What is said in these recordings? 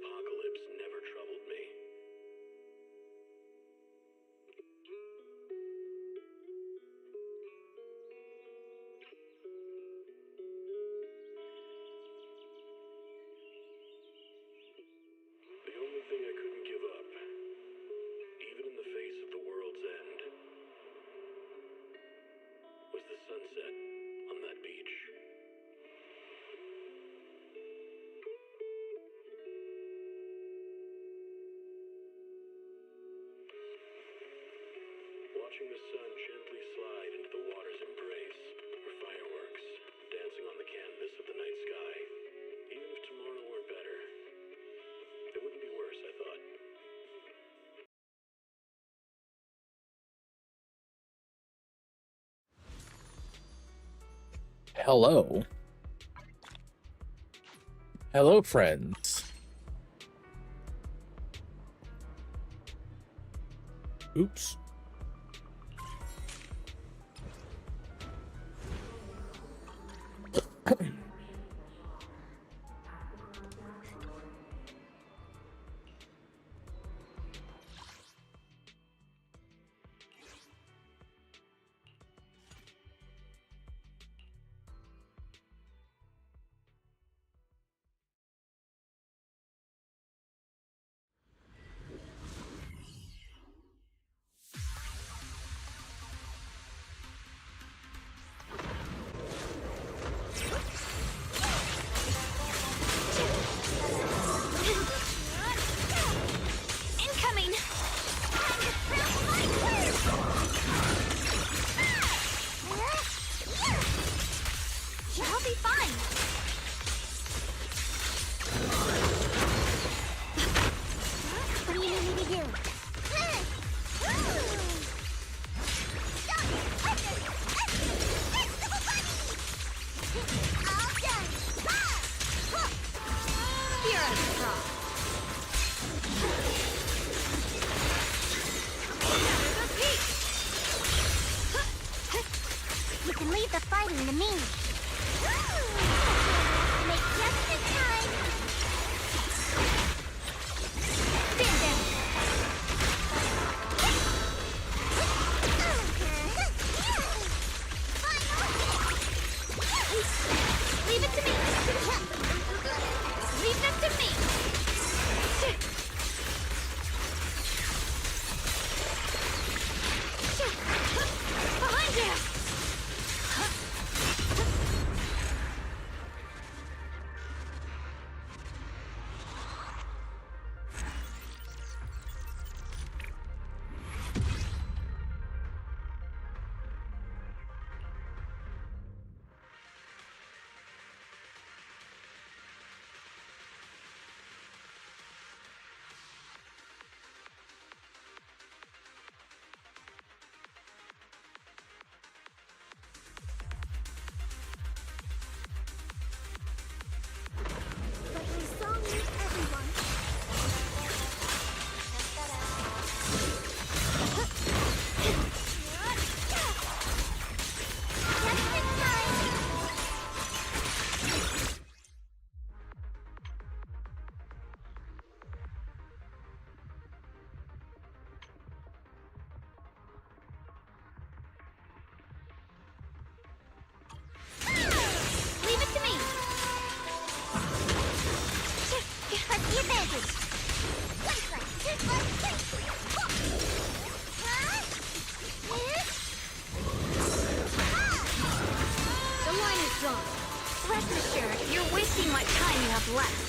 apocalypse never troubled me. The only thing I couldn't give up, even in the face of the world's end, was the sunset on that beach. Watching the sun gently slide into the water's embrace, or fireworks dancing on the canvas of the night sky. Even if tomorrow weren't better, it wouldn't be worse, I thought. Hello. Hello, friends. Oops. Incoming! I'll be fine. What do you need me to do? All done. Here I drop. You can leave the fighting to me. Make just in time. Stand down. Leave it to me. Leave that to me. Behind you. But we saw you, everyone. Just in time. Leave it to me. Press the advantage. The line is drawn. Rest assured, you're wasting what time you have left.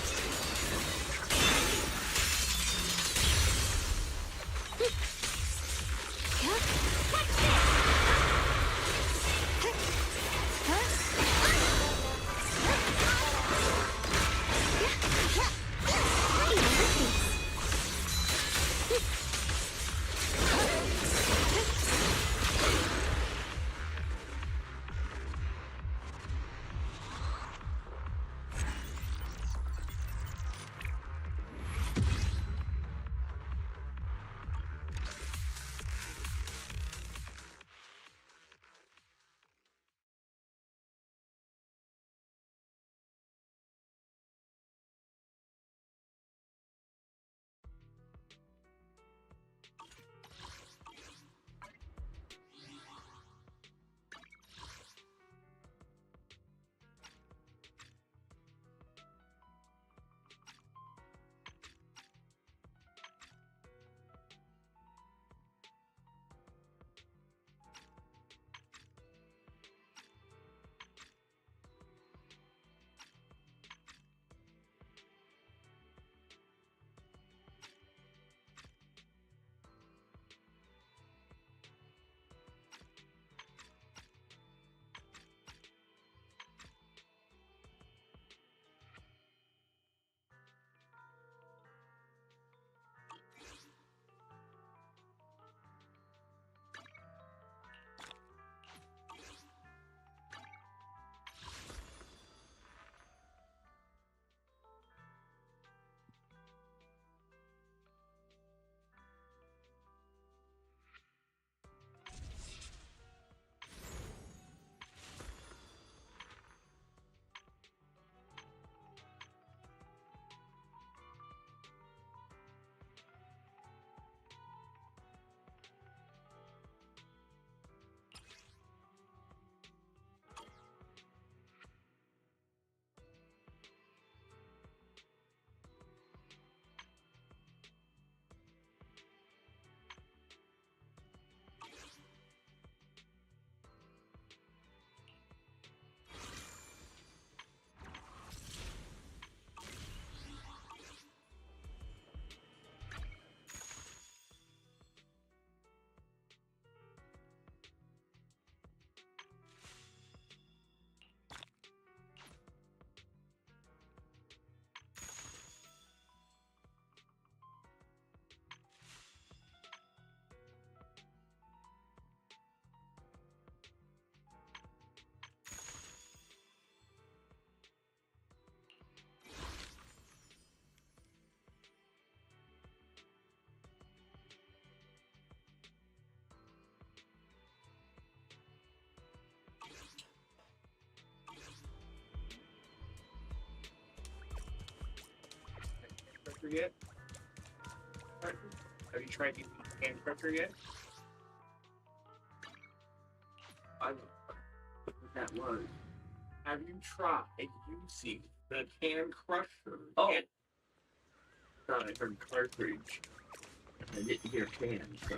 yet? Have you tried using the Can Crusher yet? I don't know what that was. Have you tried using the Can Crusher? Oh. I thought I heard cartridge. I didn't hear can, so.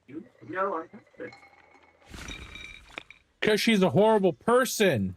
You? No, I haven't. Because she's a horrible person.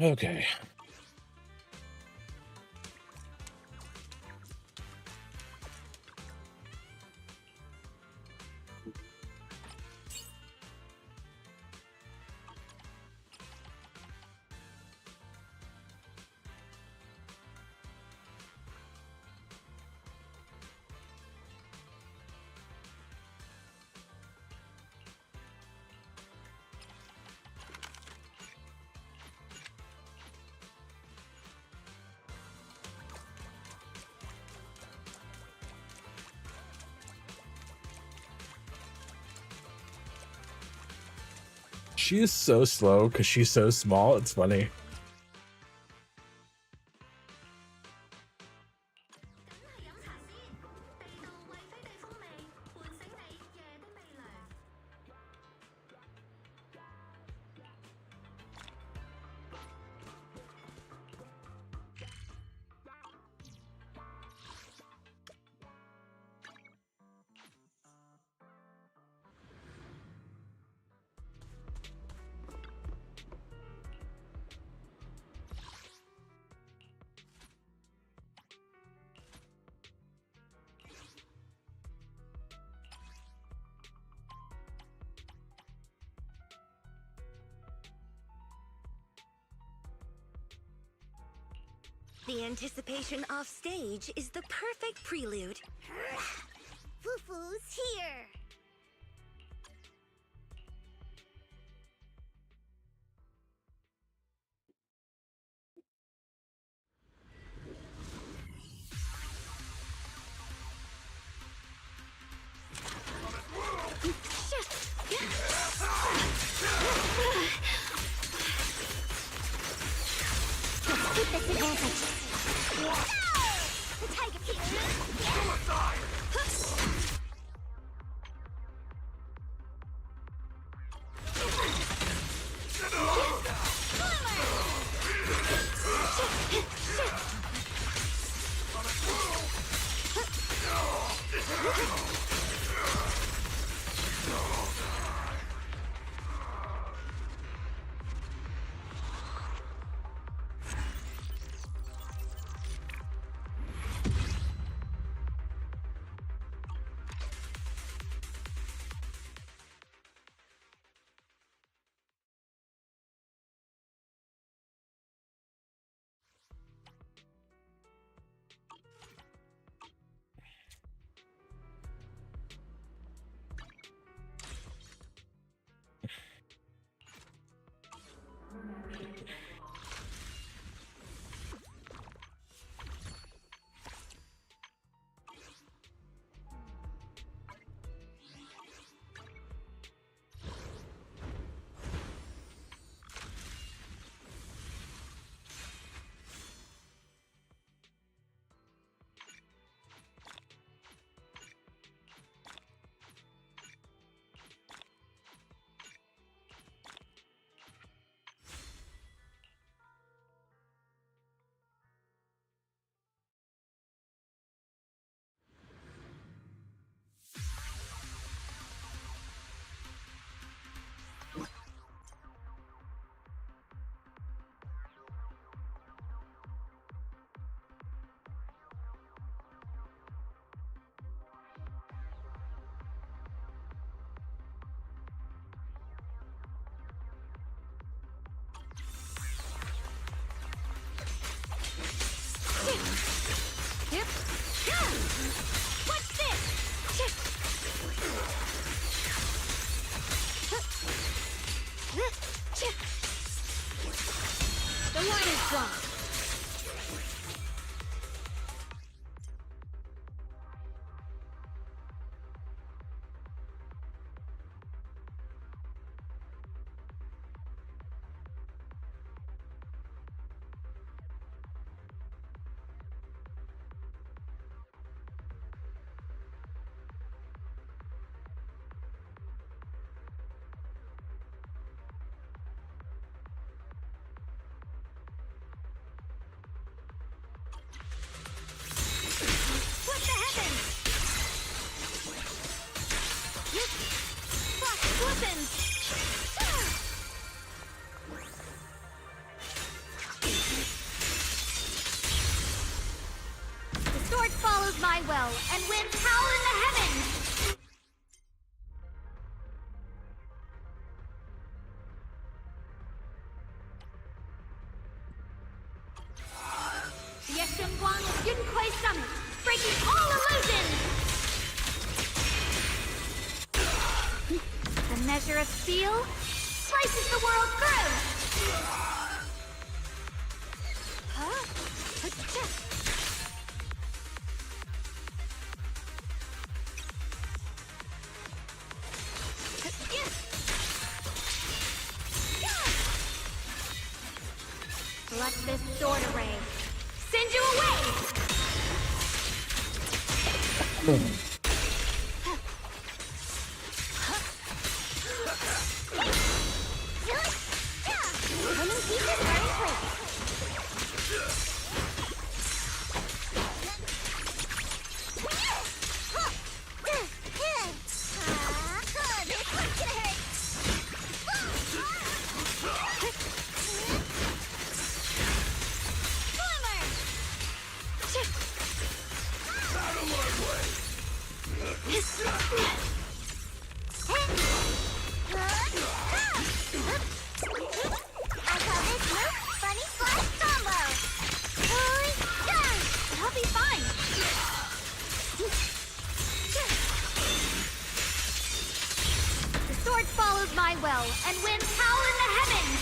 Okay. She is so slow because she's so small. It's funny. The anticipation off stage is the perfect prelude. Fufu's here! Keep this advantage. No! The tiger kick! strong. What the heavens? Flash weapons! The sword follows my well and winds howl in the heavens! The Echelon of Yunquai Summit, breaking all illusions! The measure of steel slices the world through! Huh? Achoo! Let this sword array send you away! Winning pieces are in place. This one's gonna hurt. I call this move Funny Flash Combo. I'll be fine. The sword follows my well and winds howl in the heavens.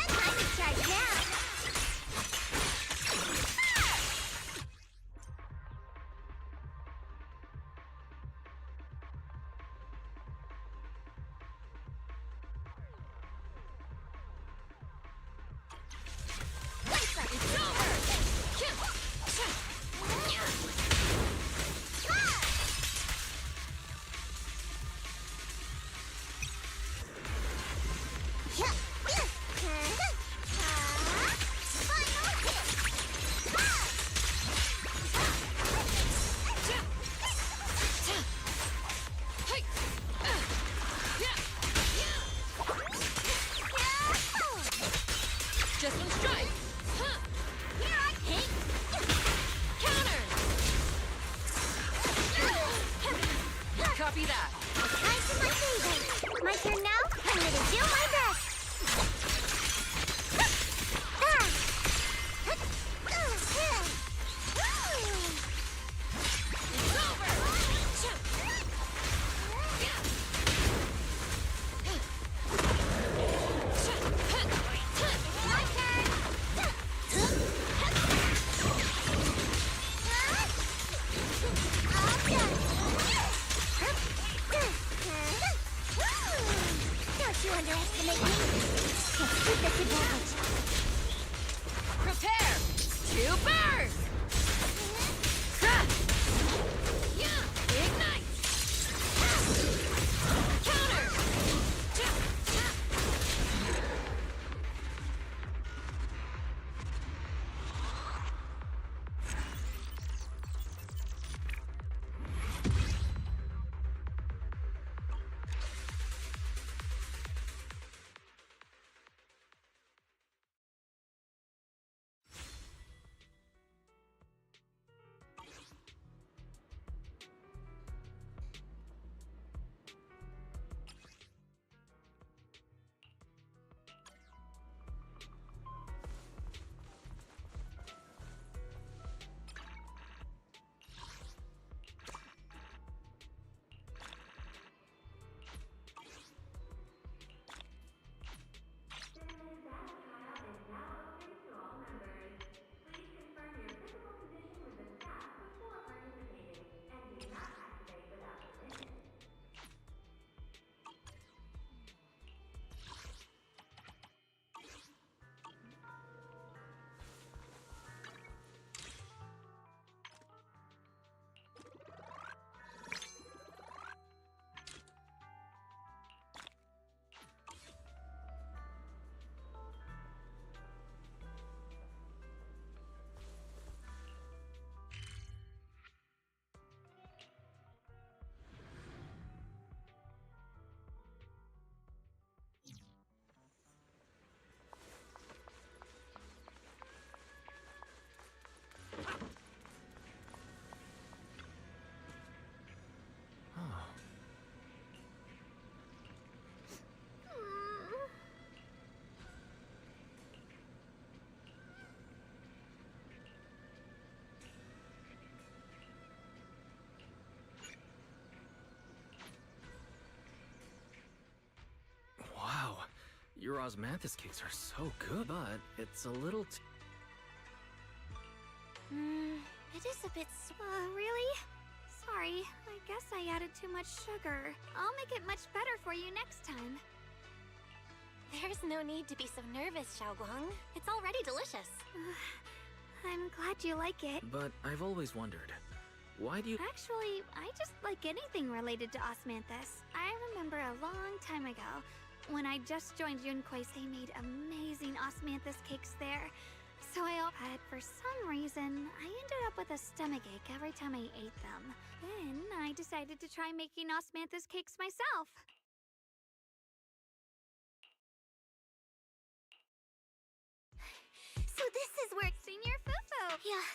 Time to charge now. It's over. Just one strike. Huh. Here I came. Counter. Copy that. Time for my favorite. My turn now. I'm gonna do my best. It's over. My turn. All done. Your osmanthus cakes are so good, but it's a little It is a bit really? Sorry, I guess I added too much sugar. I'll make it much better for you next time. There's no need to be so nervous, Xiaoguang. It's already delicious. I'm glad you like it. But I've always wondered, why do you... Actually, I just like anything related to osmanthus. I remember a long time ago, when I just joined Yunqua's, they made amazing osmanthus cakes there. So but for some reason, I ended up with a stomachache every time I ate them. Then I decided to try making osmanthus cakes myself. So this is where... Senior Fufu! Yeah,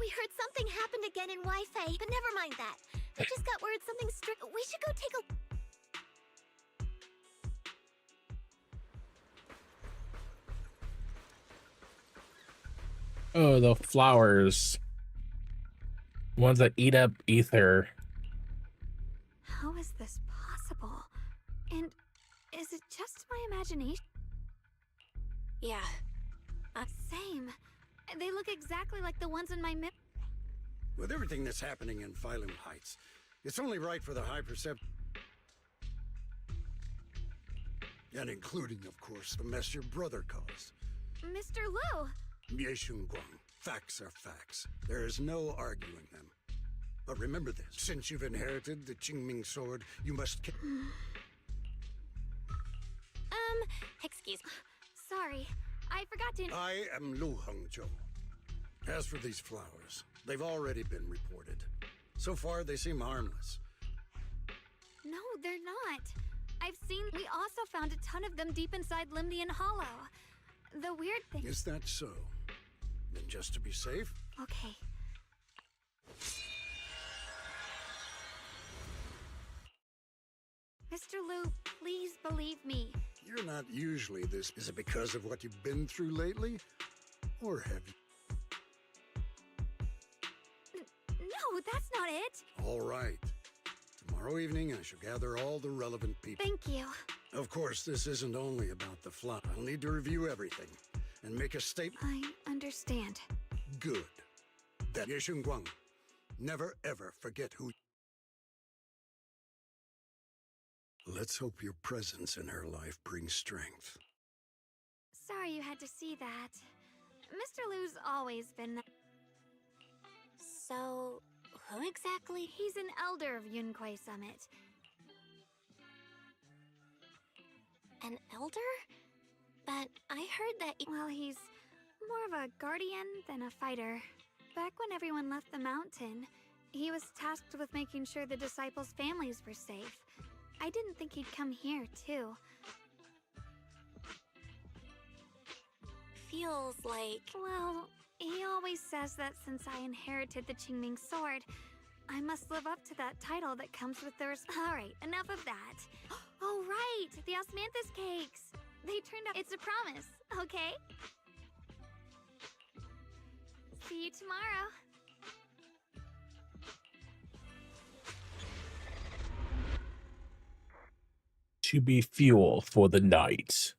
we heard something happened again in Wi-Fi, but never mind that. I just got word something strict. We should go take a... Oh, the flowers. Ones that eat up ether. How is this possible? And is it just my imagination? Yeah. Same. They look exactly like the ones in my map. With everything that's happening in Phylum Heights, it's only right for the high perception. And including, of course, the mess your brother caused. Mr. Liu! Yeshun Guang, facts are facts. There is no arguing them. But remember this, since you've inherited the Qingming sword, you must... Excuse me. Sorry, I forgot to... I am Lu Hengzhou. As for these flowers, they've already been reported. So far, they seem harmless. No, they're not. I've seen... We also found a ton of them deep inside Limnian Hollow. The weird thing... Is that so? Then just to be safe? Okay. Mr. Liu, please believe me. You're not usually this. Is it because of what you've been through lately? Or have you? No, that's not it. All right. Tomorrow evening, I shall gather all the relevant people. Thank you. Of course, this isn't only about the flower. I'll need to review everything and make a statement. I understand. Good. That Yeshun Guang. Never ever forget who... Let's hope your presence in her life brings strength. Sorry you had to see that. Mr. Liu's always been... So, who exactly? He's an elder of Yunquai Summit. An elder? But I heard that... Well, he's more of a guardian than a fighter. Back when everyone left the mountain, he was tasked with making sure the disciples' families were safe. I didn't think he'd come here, too. Feels like... Well, he always says that since I inherited the Qingming sword, I must live up to that title that comes with the Alright, enough of that. Oh, right! The osmanthus cakes! They turned out... It's a promise, okay? See you tomorrow. To be fuel for the night.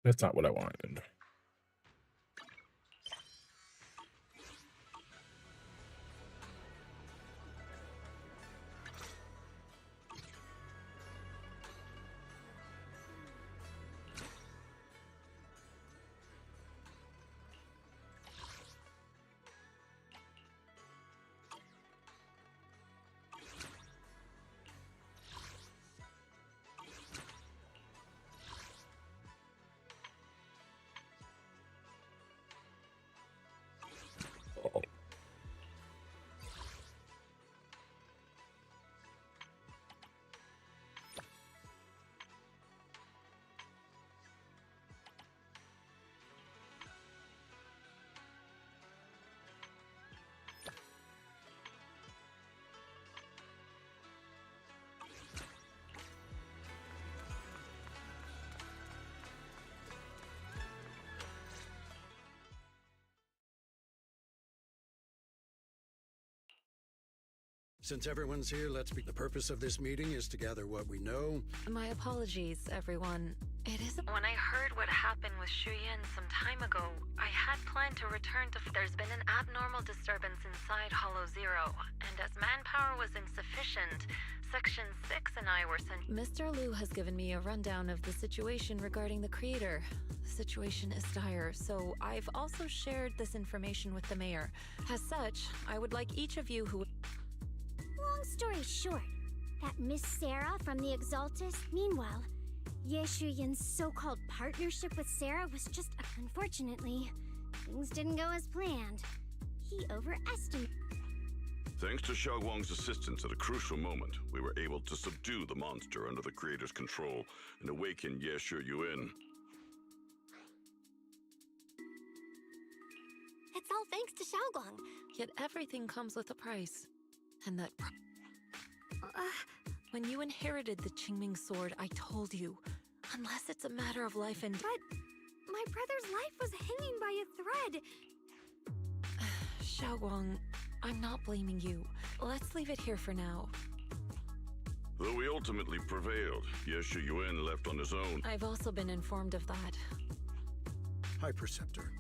That's not what I wanted. Since everyone's here, let's be. The purpose of this meeting is to gather what we know. My apologies, everyone. It isn't. When I heard what happened with Shuyan some time ago, I had planned to return to. There's been an abnormal disturbance inside Hollow Zero, and as manpower was insufficient, Section 6 and I were sent. Mr. Liu has given me a rundown of the situation regarding the creator. The situation is dire, so I've also shared this information with the mayor. As such, I would like each of you who. Long story short, that Miss Sarah from the Exaltus. Meanwhile, Ye Shuyan's so-called partnership with Sarah was just. Unfortunately, things didn't go as planned. He overestimated. Thanks to Xiaoguang's assistance at a crucial moment, we were able to subdue the monster under the creator's control and awaken Ye Yuan. It's all thanks to Xiaoguang. Yet everything comes with a price. And that. When you inherited the Qingming sword, I told you, unless it's a matter of life and. But my brother's life was hanging by a thread. Xiaoguang, I'm not blaming you. Let's leave it here for now. Though we ultimately prevailed, Ye Yuan left on his own. I've also been informed of that. High Preceptor.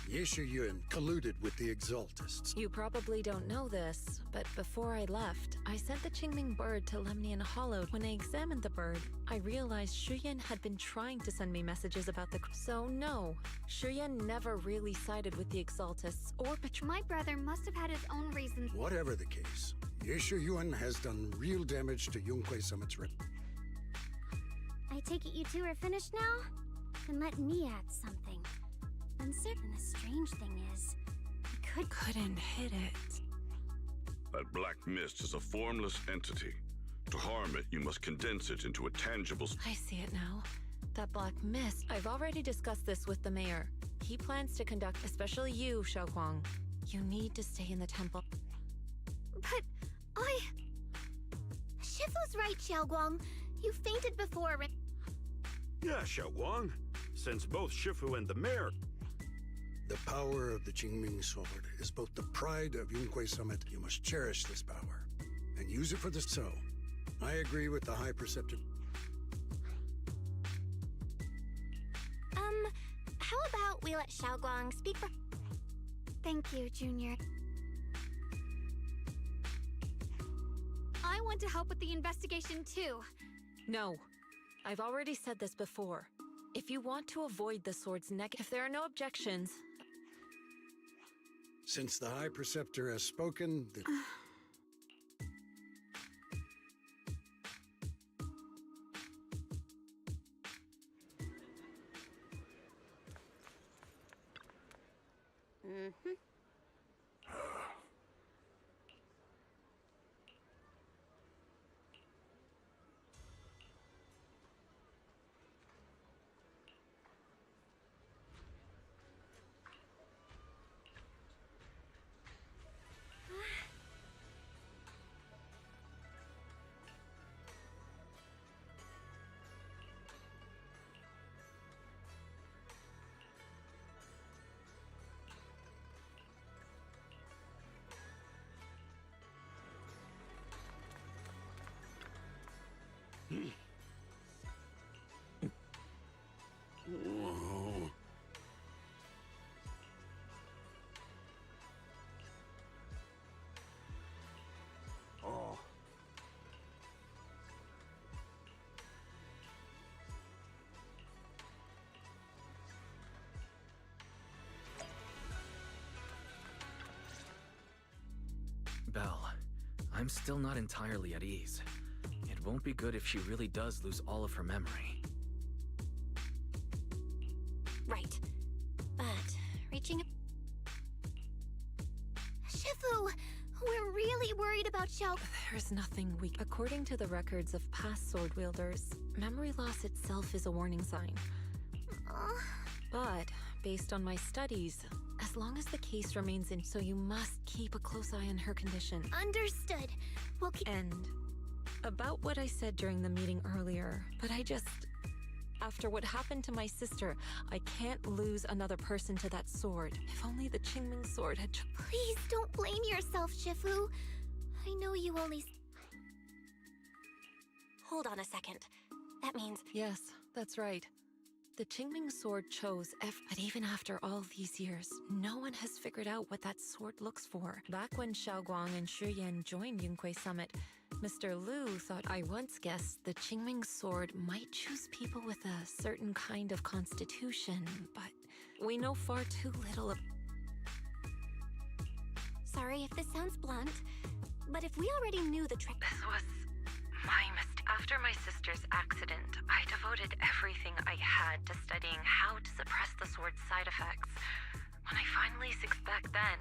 Ye Yuan colluded with the Exaltists. You probably don't know this, but before I left, I sent the Qingming bird to Lemnian Hollow. When I examined the bird, I realized Shuyan had been trying to send me messages about the. So no, Shuyan never really sided with the Exaltists or My brother must have had his own reasons. Whatever the case, Ye Yuan has done real damage to Yunque Summit's rep. I take it you two are finished now? Then let me add something. Uncertain. The strange thing is, we couldn't hit it. That black mist is a formless entity. To harm it, you must condense it into a tangible. I see it now. That black mist. I've already discussed this with the mayor. He plans to conduct, especially you, Xiaoguang. You need to stay in the temple. But Shifu's right, Xiaoguang. You fainted before. Yeah, Xiaoguang. Since both Shifu and the mayor. The power of the Qingming sword is both the pride of Yunque Summit. You must cherish this power and use it for the so. I agree with the High Preceptor. How about we let Xiaoguang speak for. thank you, Junior. I want to help with the investigation too. No. I've already said this before. If you want to avoid the sword's neck, if there are no objections. Since the High Preceptor has spoken, the... Whoa. Oh. Belle, I'm still not entirely at ease. It won't be good if she really does lose all of her memory. Right. But reaching. Shifu! We're really worried about Xiao. There's nothing we. According to the records of past sword wielders, memory loss itself is a warning sign. But, based on my studies, as long as the case remains in, so you must keep a close eye on her condition. Understood. We'll keep. And about what I said during the meeting earlier, but after what happened to my sister, I can't lose another person to that sword. If only the Qingming sword had. Please don't blame yourself, Shifu. I know you only... Hold on a second. That means... Yes, that's right. The Qingming sword chose but even after all these years, no one has figured out what that sword looks for. Back when Xiaoguang and Shi Yan joined Yunquei Summit, Mr. Lu thought I once guessed the Qingming sword might choose people with a certain kind of constitution, but we know far too little of... Sorry if this sounds blunt, but if we already knew the trick... This was my mistake. After my sister's accident, I devoted everything I had to studying how to suppress the sword's side effects. When I finally back then,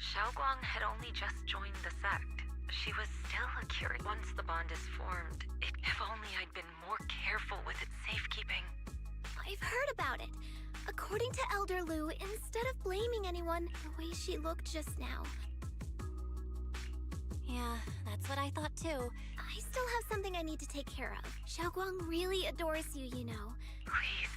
Xiaoguang had only just joined the sect. She was still a curious. Once the bond is formed, if only I'd been more careful with its safekeeping. I've heard about it. According to Elder Lu, instead of blaming anyone, the way she looked just now... Yeah, that's what I thought too. I still have something I need to take care of. Xiaoguang really adores you, you know. Please.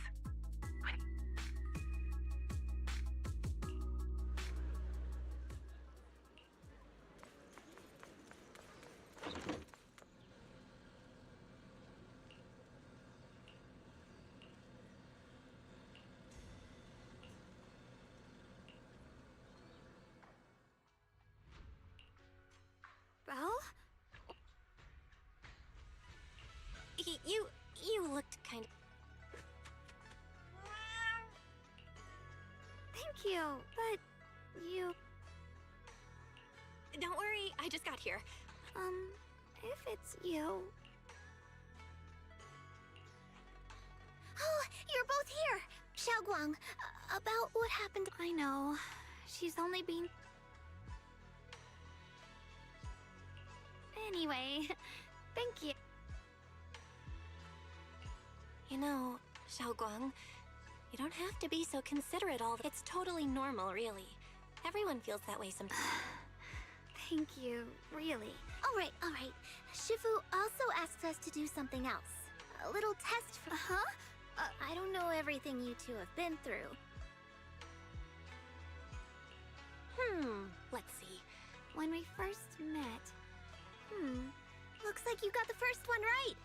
Belle? You looked kind of... Thank you, but you... Don't worry, I just got here. If it's you... Oh, you're both here! Xiaoguang, about what happened... I know. She's only been... Anyway, thank you. You know, Xiaoguang, you don't have to be so considerate all the... It's totally normal, really. Everyone feels that way sometimes. Thank you, really. Alright. Shifu also asked us to do something else. A little test for... I don't know everything you two have been through. Let's see. When we first met... Looks like you got the first one right.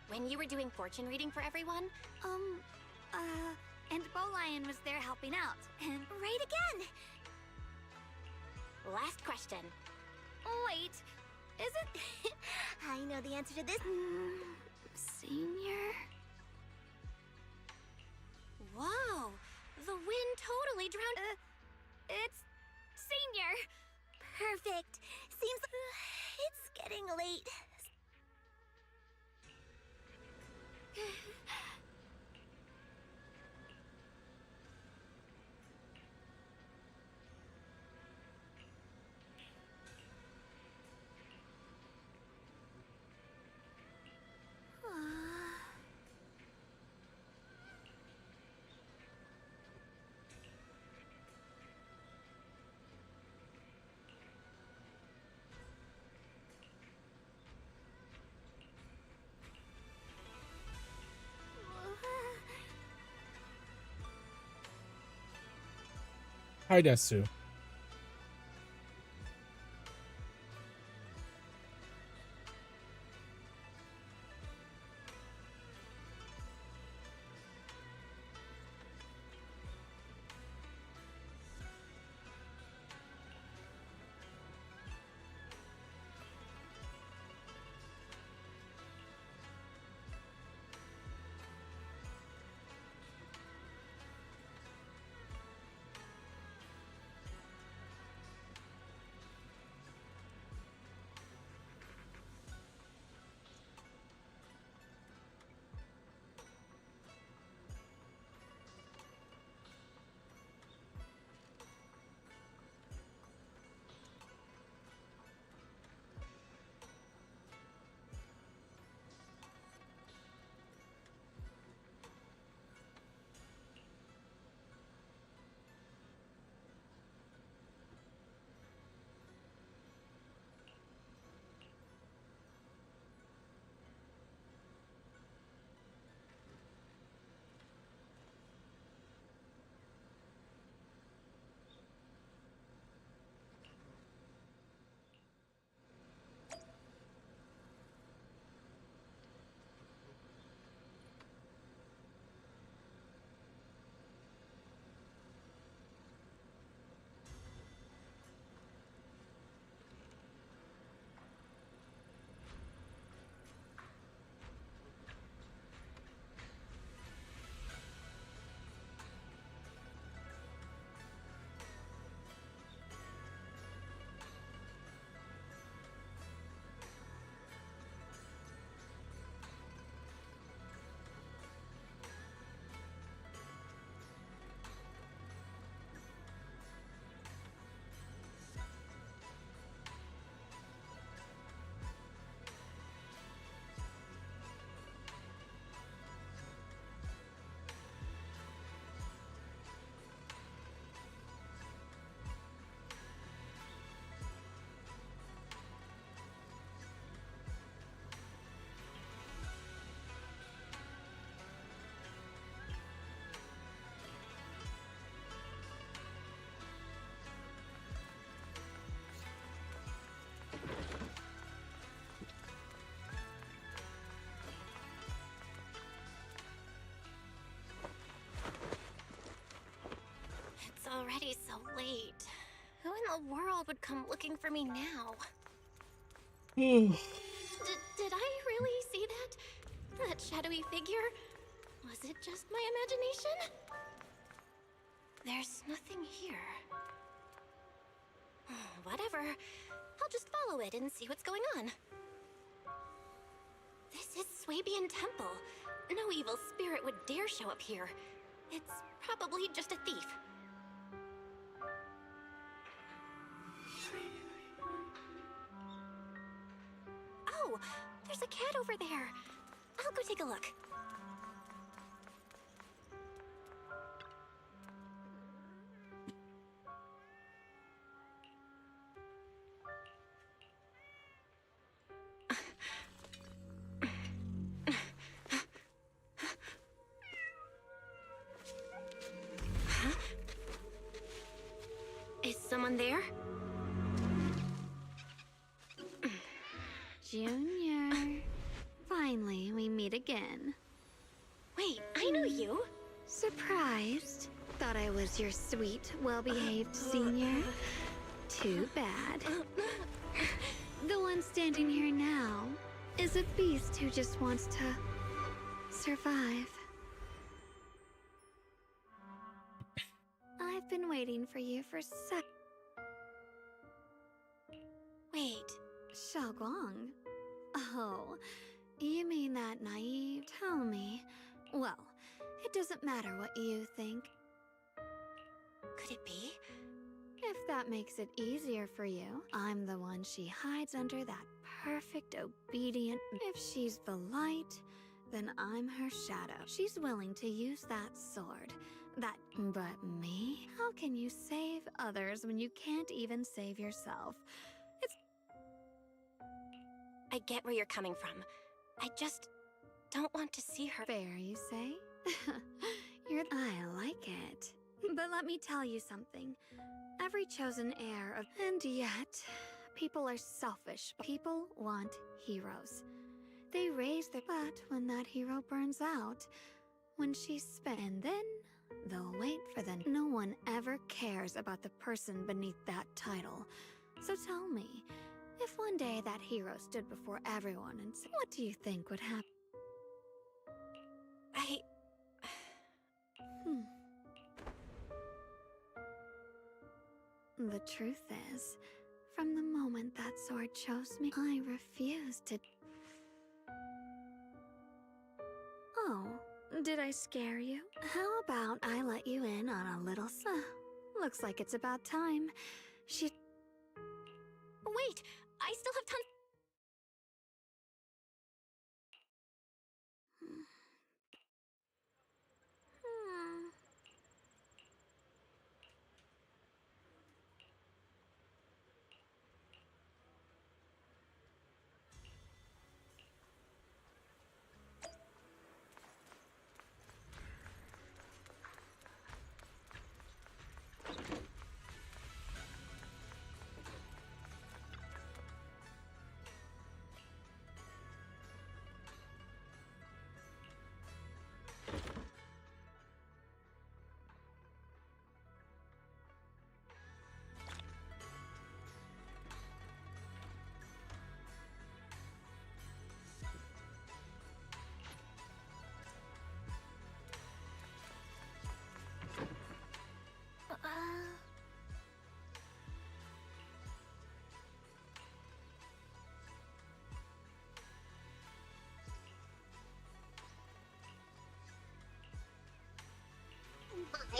When you were doing fortune reading for everyone? And Bolion was there helping out, and... Right again! Last question. Wait, is it... I know the answer to this. Senior? Wow! The wind totally drowned... It's... Senior! Perfect. Seems it's getting late. Hi, Desu. already so late. Who in the world would come looking for me now? Did I really see that? That shadowy figure? Was it just my imagination? There's nothing here. Whatever. I'll just follow it and see what's going on. This is Swabian Temple. No evil spirit would dare show up here. It's probably just a thief. Oh, there's a cat over there. I'll go take a look. Is someone there? Junior. Finally, we meet again. Wait, I know you. Surprised? Thought I was your sweet, well-behaved senior? Too bad. The one standing here now is a beast who just wants to survive. I've been waiting for you for Wait. Xiaoguang? Oh, you mean that naive? Tell me. Well, it doesn't matter what you think. Could it be? If that makes it easier for you, I'm the one she hides under that perfect, obedient... If she's the light, then I'm her shadow. She's willing to use that sword. But me? How can you save others when you can't even save yourself? I get where you're coming from. I just don't want to see her. Fair, you say? I like it. But let me tell you something. Every chosen heir of... And yet, people are selfish. People want heroes. They raise their... But when that hero burns out, when she's spent... And then they'll wait for the... No one ever cares about the person beneath that title. So tell me, if one day that hero stood before everyone and said, what do you think would happen? The truth is, from the moment that sword chose me, I refused to... Oh, did I scare you? How about I let you in on a little... Looks like it's about time. Wait! I still have tons...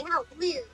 How weird.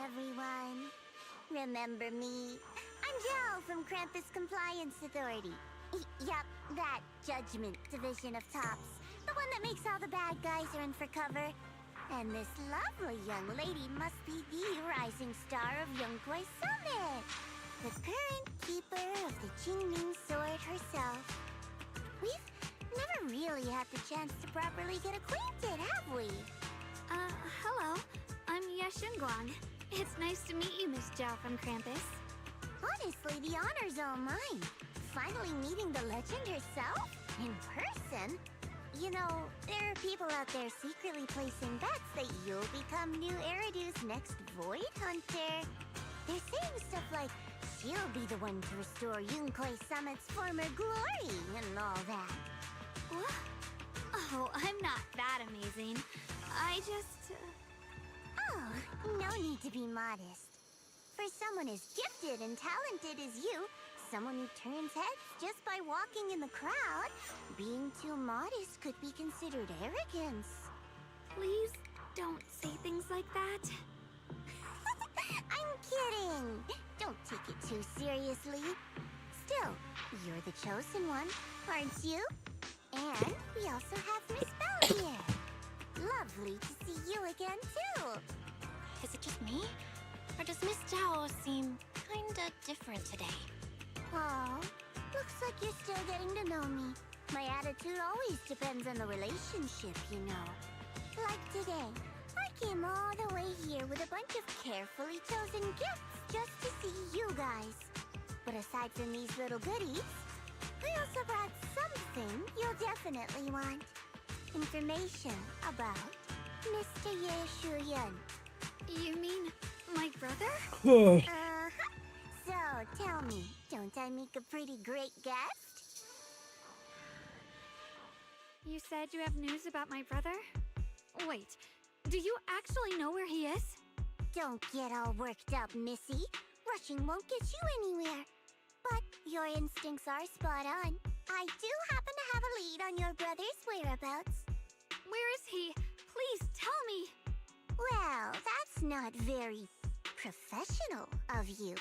everyone. Remember me? I'm Joe from Krampus Compliance Authority. Yup, that Judgment Division of Tops. The one that makes all the bad guys run for cover. And this lovely young lady must be the rising star of Yunkwei Summit. The current keeper of the Qingming Sword herself. We've never really had the chance to properly get acquainted, have we? Hello. I'm Yeshun Guang. It's nice to meet you, Miss Zhao from Krampus. Honestly, the honor's all mine. Finally meeting the legend herself? In person? You know, there are people out there secretly placing bets that you'll become new Eridu's next Void Hunter. They're saying stuff like, she'll be the one to restore Yunkwei Summit's former glory and all that. What? Oh, I'm not that amazing. I just... Oh, no need to be modest. For someone as gifted and talented as you, someone who turns heads just by walking in the crowd, being too modest could be considered arrogance. Please don't say things like that. I'm kidding! Don't take it too seriously. Still, you're the chosen one, aren't you? And we also have Miss Belle here. Lovely to see you again, too. Is it just me? Or does Miss Zhao seem kinda different today? Aw, looks like you're still getting to know me. My attitude always depends on the relationship, you know. Like today, I came all the way here with a bunch of carefully chosen gifts just to see you guys. But aside from these little goodies, I also brought something you'll definitely want. Information about Mr. Ye Shuyan. You mean my brother? Uh-huh. So, tell me, don't I make a pretty great guest? You said you have news about my brother? Wait, do you actually know where he is? Don't get all worked up, Missy. Rushing won't get you anywhere. But your instincts are spot on. I do happen to have a lead on your brother's whereabouts. Where is he? Please tell me. Well, that's not very professional of you.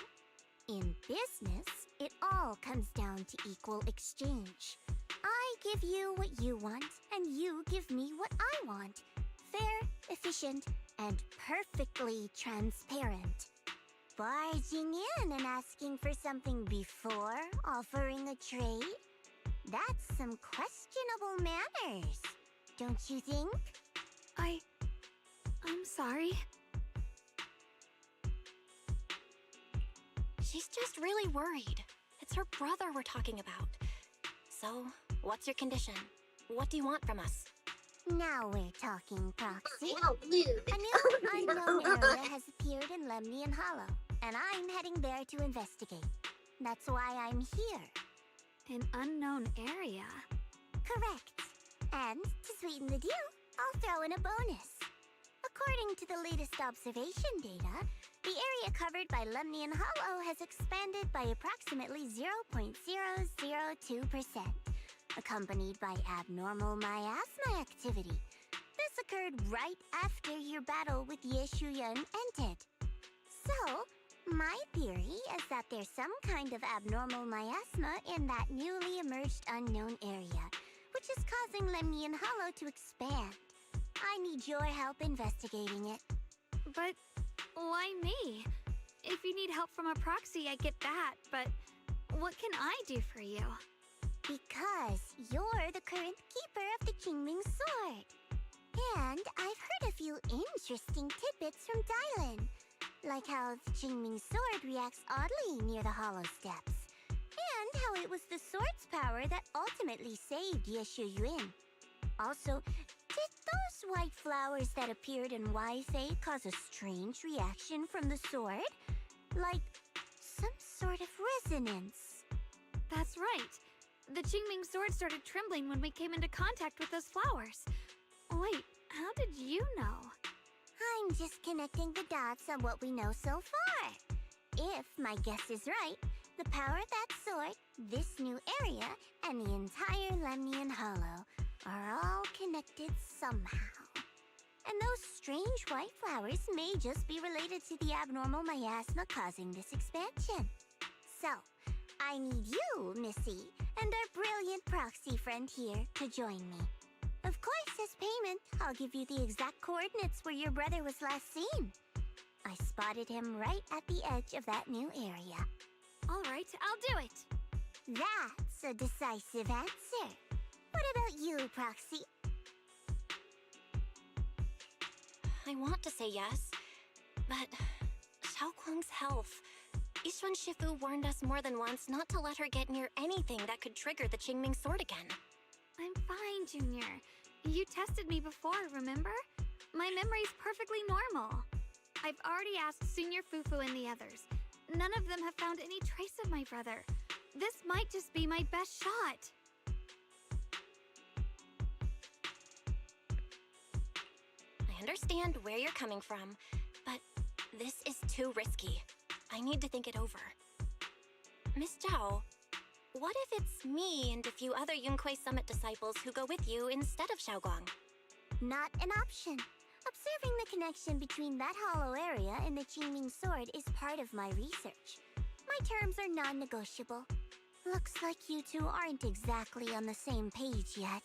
In business, it all comes down to equal exchange. I give you what you want, and you give me what I want. Fair, efficient, and perfectly transparent. Barging in and asking for something before offering a trade? That's some questionable manners, don't you think? I'm sorry. She's just really worried. It's her brother we're talking about. So, what's your condition? What do you want from us? Now we're talking, Proxy. A new unknown area has appeared in Lemnian Hollow, and I'm heading there to investigate. That's why I'm here. An unknown area? Correct. And to sweeten the deal, I'll throw in a bonus. According to the latest observation data, the area covered by Lemnian Hollow has expanded by approximately 0.002%, accompanied by abnormal miasma activity. This occurred right after your battle with Ye Shuyan ended. So, my theory is that there's some kind of abnormal miasma in that newly emerged unknown area, which is causing Lemnian Hollow to expand. I need your help investigating it. But why me? If you need help from a proxy, I get that, but what can I do for you? Because you're the current keeper of the Qingming Sword. And I've heard a few interesting tidbits from Dylan, like how the Qingming Sword reacts oddly near the Hollow Steps, and how it was the sword's power that ultimately saved Ye Shuyan. Also, did those white flowers that appeared in Waifei cause a strange reaction from the sword? Like, some sort of resonance. That's right. The Qingming sword started trembling when we came into contact with those flowers. Wait, how did you know? I'm just connecting the dots on what we know so far. If my guess is right, the power of that sword, this new area, and the entire Lemnian Hollow are all connected somehow. And those strange white flowers may just be related to the abnormal miasma causing this expansion. So, I need you, Missy, and our brilliant proxy friend here to join me. Of course, as payment, I'll give you the exact coordinates where your brother was last seen. I spotted him right at the edge of that new area. All right, I'll do it. That's a decisive answer. What about you, Proxy? I want to say yes, but Xiaoguang's health. Yixuan Shifu warned us more than once not to let her get near anything that could trigger the Qingming sword again. I'm fine, Junior. You tested me before, remember? My memory's perfectly normal. I've already asked Senior Fufu and the others. None of them have found any trace of my brother. This might just be my best shot. I understand where you're coming from, but this is too risky. I need to think it over. Miss Zhao, what if it's me and a few other Yunquei Summit disciples who go with you instead of Xiaoguang? Not an option. Observing the connection between that hollow area and the Qingming sword is part of my research. My terms are non-negotiable. Looks like you two aren't exactly on the same page yet.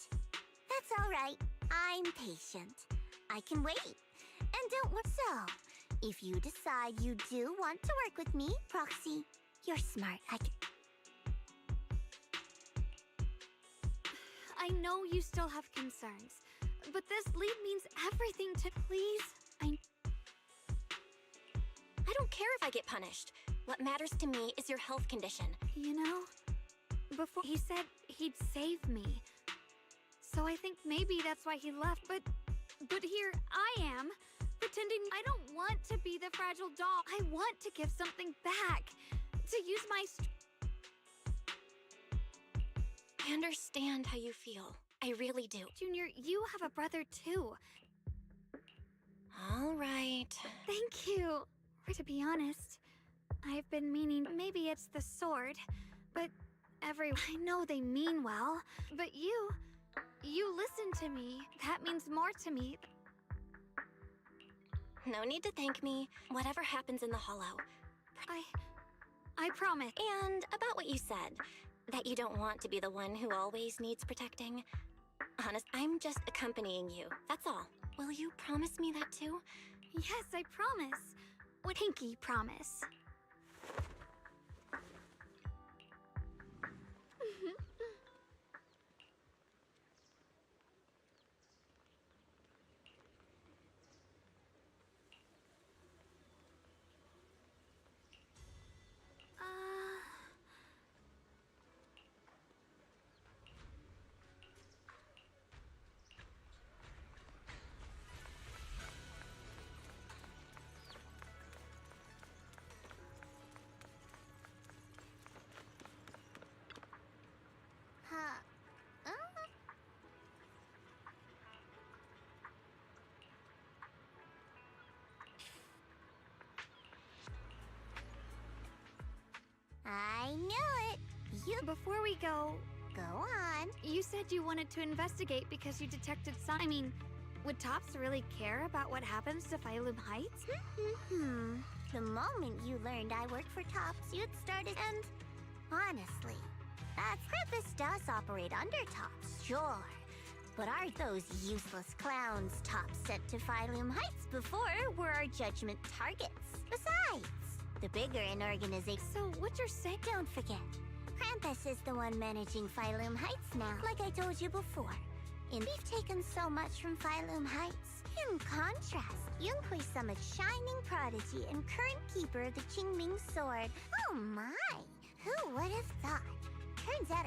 That's all right. I'm patient. I can wait. And don't worry. So, if you decide you do want to work with me, Proxy, you're smart. I know you still have concerns, but this lead means everything to please. I don't care if I get punished. What matters to me is your health condition. You know, before he said he'd save me. So I think maybe that's why he left, but here I am, pretending I don't want to be the fragile doll. I want to give something back, to use my I understand how you feel. I really do. Junior, you have a brother too. All right. Thank you. To be honest, I've been meaning maybe it's the sword, but I know they mean well, but you listen to me. That means more to me. No need to thank me. Whatever happens in the hollow. I promise. And about what you said, that you don't want to be the one who always needs protecting. Honest, I'm just accompanying you. That's all. Will you promise me that too? Yes, I promise. What pinky promise? I knew it. Before we go on. You said you wanted to investigate because you detected some. I mean, would Tops really care about what happens to Phylum Heights? The moment you learned I worked for Tops, you'd started, and honestly, that Krampus does operate under Tops, sure. But aren't those useless clowns Tops sent to Phylum Heights before were our judgment targets? Besides, the bigger an organization. So what you're saying? Don't forget, Krampus is the one managing Phylum Heights now, like I told you before. And we've taken so much from Phylum Heights. In contrast, Yunquei Summit's shining prodigy and current keeper of the Qingming sword. Oh my! Who would have thought? Turns out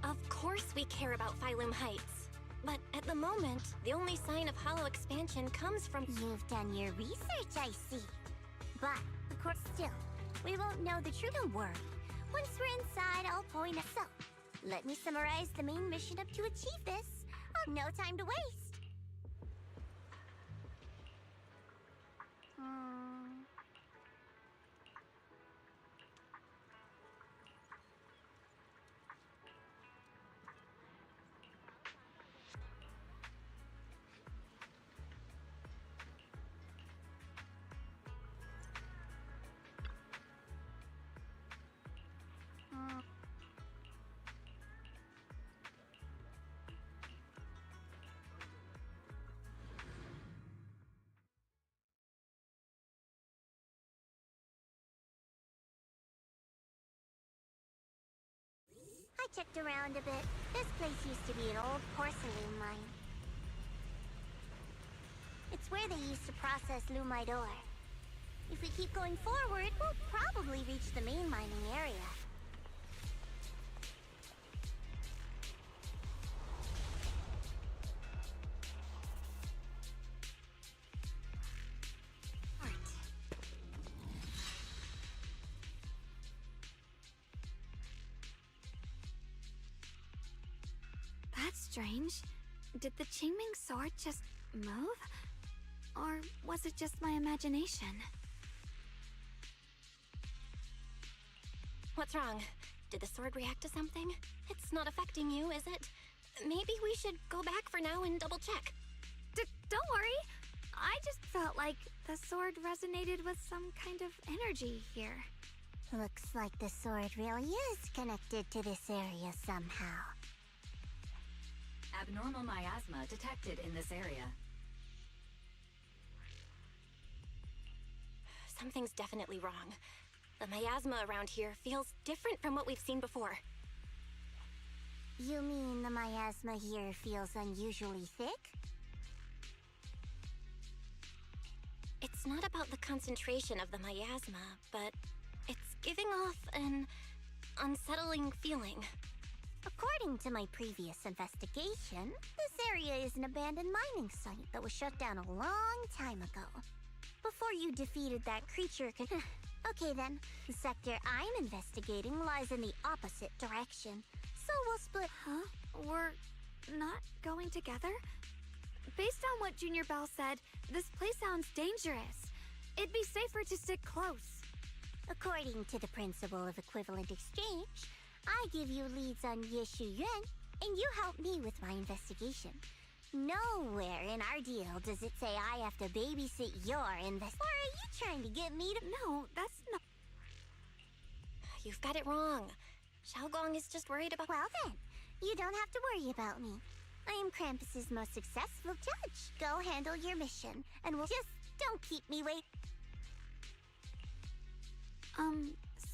Of course we care about Phylum Heights. But at the moment, the only sign of hollow expansion comes from... You've done your research, I see. But, of course, still, we won't know the truth. Don't worry. Once we're inside, I'll point us out. Let me summarize the main mission up to achieve this. Oh, no time to waste. I checked around a bit. This place used to be an old porcelain mine. It's where they used to process lumite ore. If we keep going forward, we'll probably reach the main mining area. That's strange. Did the Qingming sword just move? Or was it just my imagination? What's wrong? Did the sword react to something? It's not affecting you, is it? Maybe we should go back for now and double check. Don't worry. I just felt like the sword resonated with some kind of energy here. Looks like the sword really is connected to this area somehow. Abnormal miasma detected in this area. Something's definitely wrong. The miasma around here feels different from what we've seen before. You mean the miasma here feels unusually thick? It's not about the concentration of the miasma, but it's giving off an unsettling feeling. According to my previous investigation, this area is an abandoned mining site that was shut down a long time ago. Before you defeated that creature. Okay then, the sector I'm investigating lies in the opposite direction. So we'll split. Huh? We're not going together? Based on what Junior Bell said, this place sounds dangerous. It'd be safer to stick close. According to the principle of equivalent exchange, I give you leads on Yeshu Yuan, and you help me with my investigation. Nowhere in our deal does it say I have to babysit your invest. Or are you trying to get me to? No, that's not. You've got it wrong. Xiaogong is just worried about. Well then, you don't have to worry about me. I am Krampus's most successful judge. Go handle your mission, and we'll just don't keep me wait.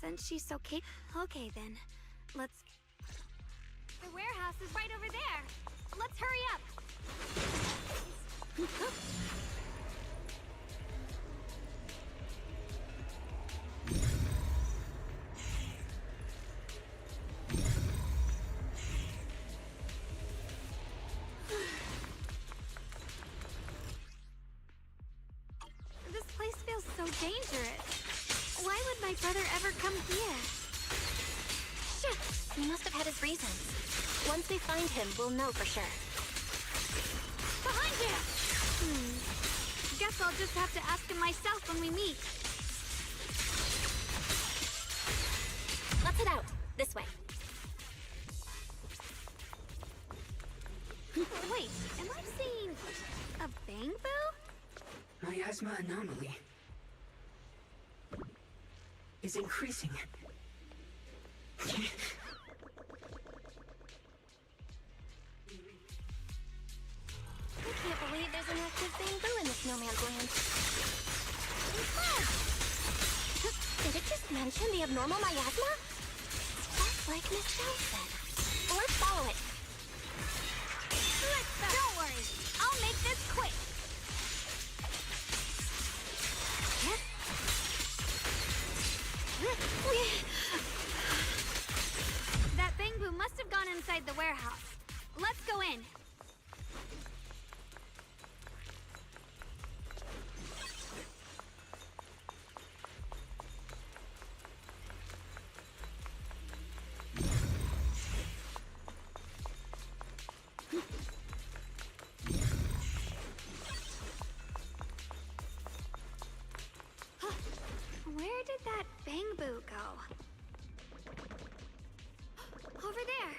Since she's so okay then, let's. The warehouse is right over there. Let's hurry up. This place feels so dangerous. Why would my brother ever come here? Shit! He must have had his reasons. Once we find him, we'll know for sure. Behind you! Guess I'll just have to ask him myself when we meet. Let's head out. This way. Wait, am I seeing a bangbu? Miasma anomaly is increasing. I can't believe there's an active bamboo in the snowman's land. Did it just mention the abnormal miasma? Just like Miss Zhao said. Let's follow it. Don't worry, I'll make this quick. That bangbu must have gone inside the warehouse. Let's go in. Where did that bangbu go? Over there.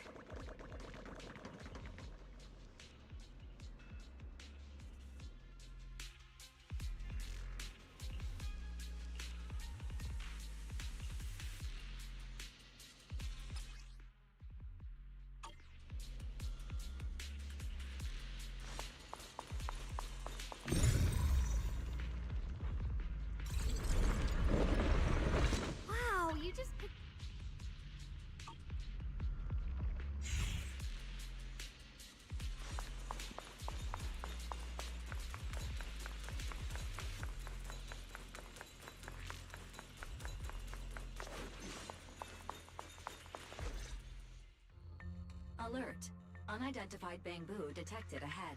Alert. Unidentified bamboo detected ahead.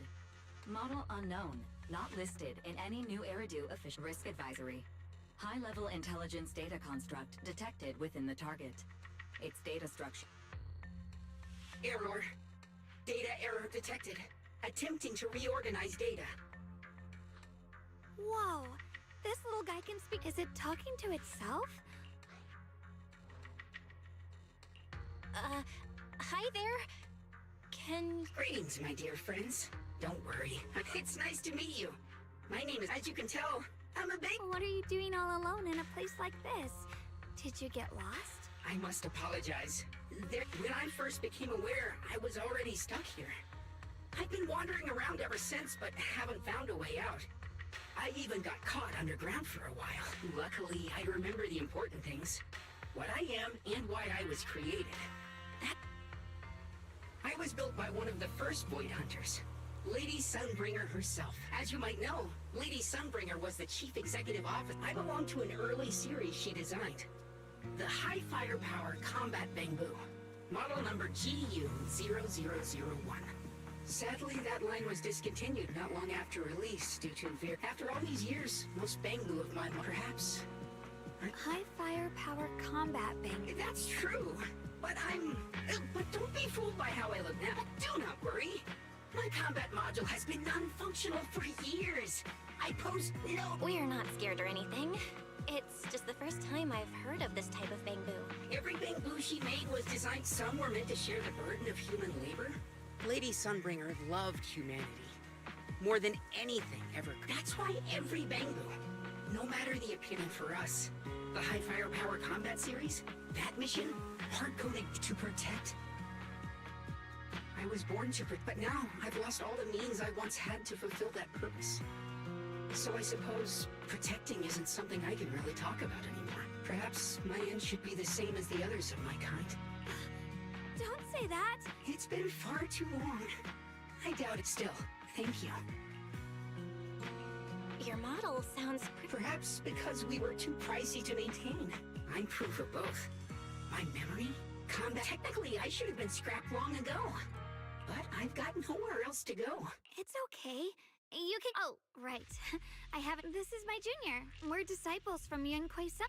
Model unknown. Not listed in any new Eridu official risk advisory. High-level intelligence data construct detected within the target. Its data structure. Error. Data error detected. Attempting to reorganize data. Whoa, this little guy can speak. Is it talking to itself? Hi there. Can... Greetings, my dear friends. Don't worry. It's nice to meet you. My name is, as you can tell, I'm a big... What are you doing all alone in a place like this? Did you get lost? I must apologize. When I first became aware, I was already stuck here. I've been wandering around ever since, but haven't found a way out. I even got caught underground for a while. Luckily, I remember the important things. What I am and why I was created. I was built by one of the first Void Hunters, Lady Sunbringer herself. As you might know, Lady Sunbringer was the chief executive officer. I belong to an early series she designed. The High Firepower Combat Bamboo. Model number GU0001. Sadly, that line was discontinued not long after release due to after all these years, most bamboo of mine, perhaps. High firepower combat bamboo. That's true, but but don't be fooled by how I look now. Do not worry. My combat module has been non-functional for years. I pose no... We're not scared or anything. It's just the first time I've heard of this type of bamboo. Every bamboo she made was designed somewhere meant to share the burden of human labor. Lady Sunbringer loved humanity. More than anything ever. That's why every bamboo, no matter the appealing for us, the High Firepower Combat Series, that mission, hard-coded to protect. I was born to protect, but now I've lost all the means I once had to fulfill that purpose. So I suppose protecting isn't something I can really talk about anymore. Perhaps my end should be the same as the others of my kind. Don't say that! It's been far too long. I doubt it still. Thank you. Your model sounds Perhaps because we were too pricey to maintain. I'm proof of both. My memory, combat. Technically, I should have been scrapped long ago. But I've got nowhere else to go. It's okay. You can. Oh, right. I haven't. This is my junior. We're disciples from Yunquei-san.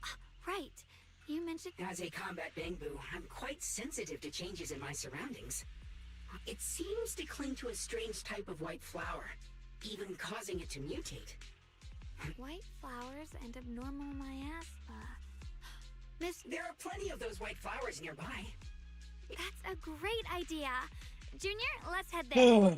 Right. You mentioned. As a combat bamboo, I'm quite sensitive to changes in my surroundings. It seems to cling to a strange type of white flower, even causing it to mutate. White flowers and abnormal miasma. There are plenty of those white flowers nearby. That's a great idea. Junior, let's head there.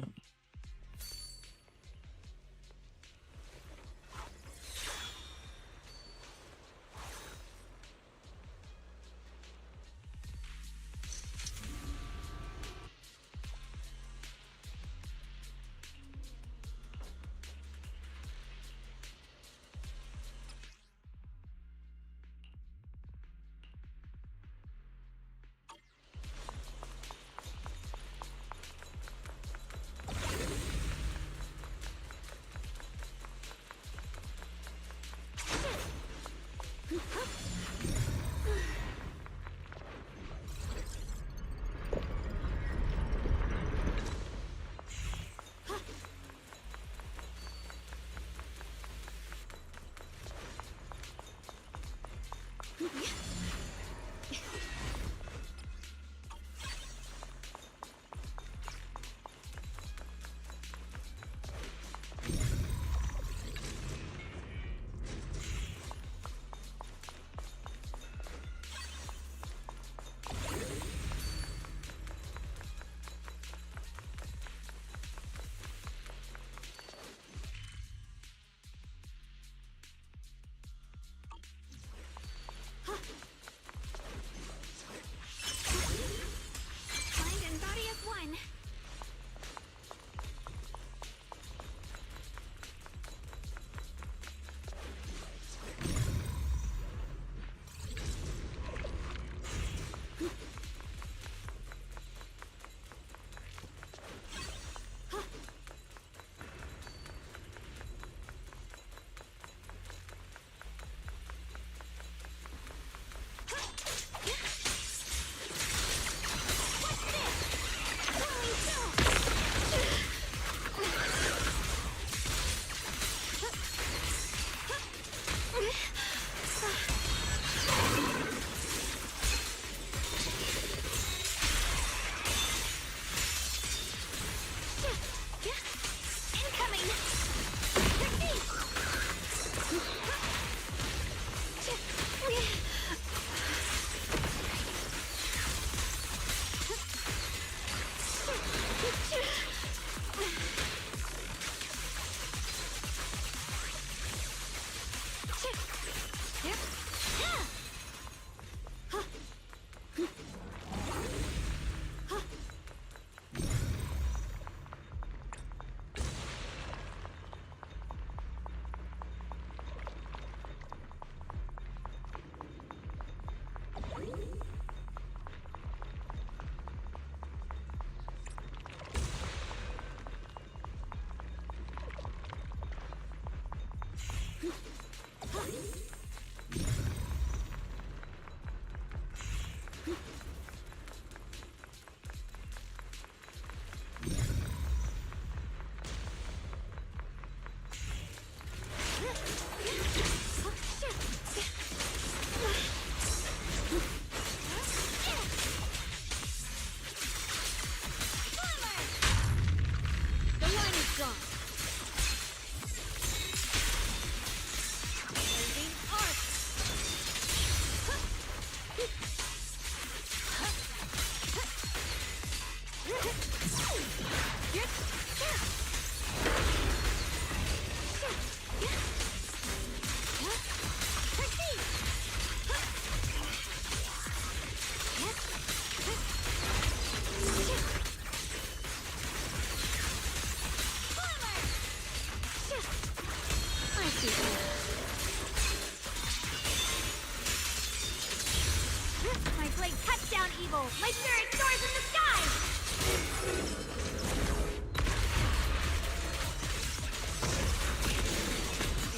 Unstoppable! My spirit soars in the sky!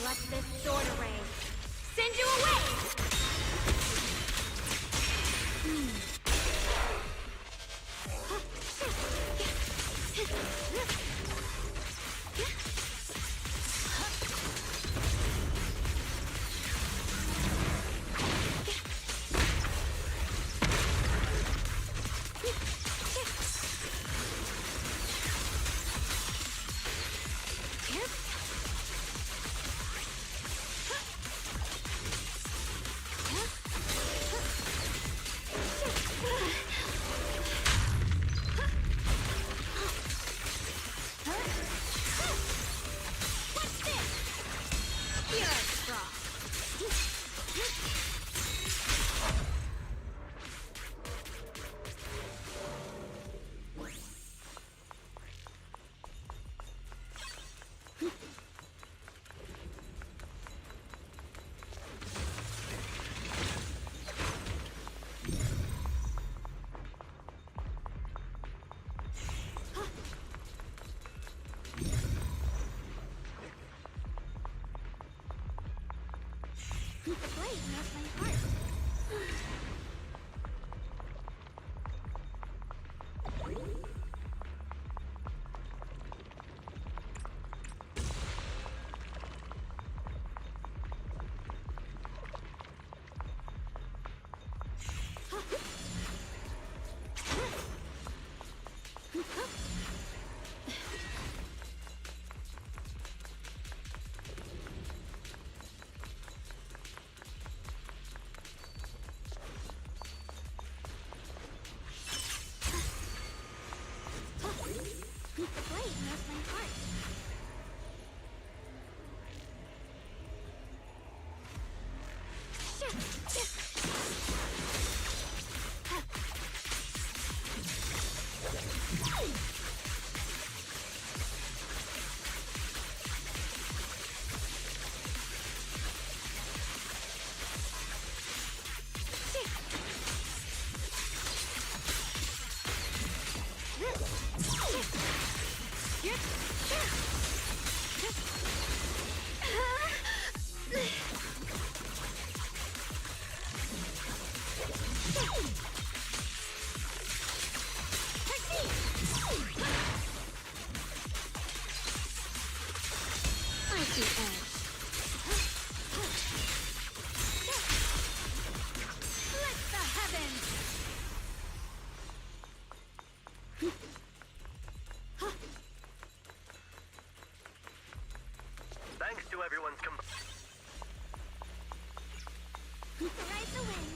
Let this sword array send you away! The blade knows my heart. The blade knows my heart. Thanks to everyone's Ride the wind.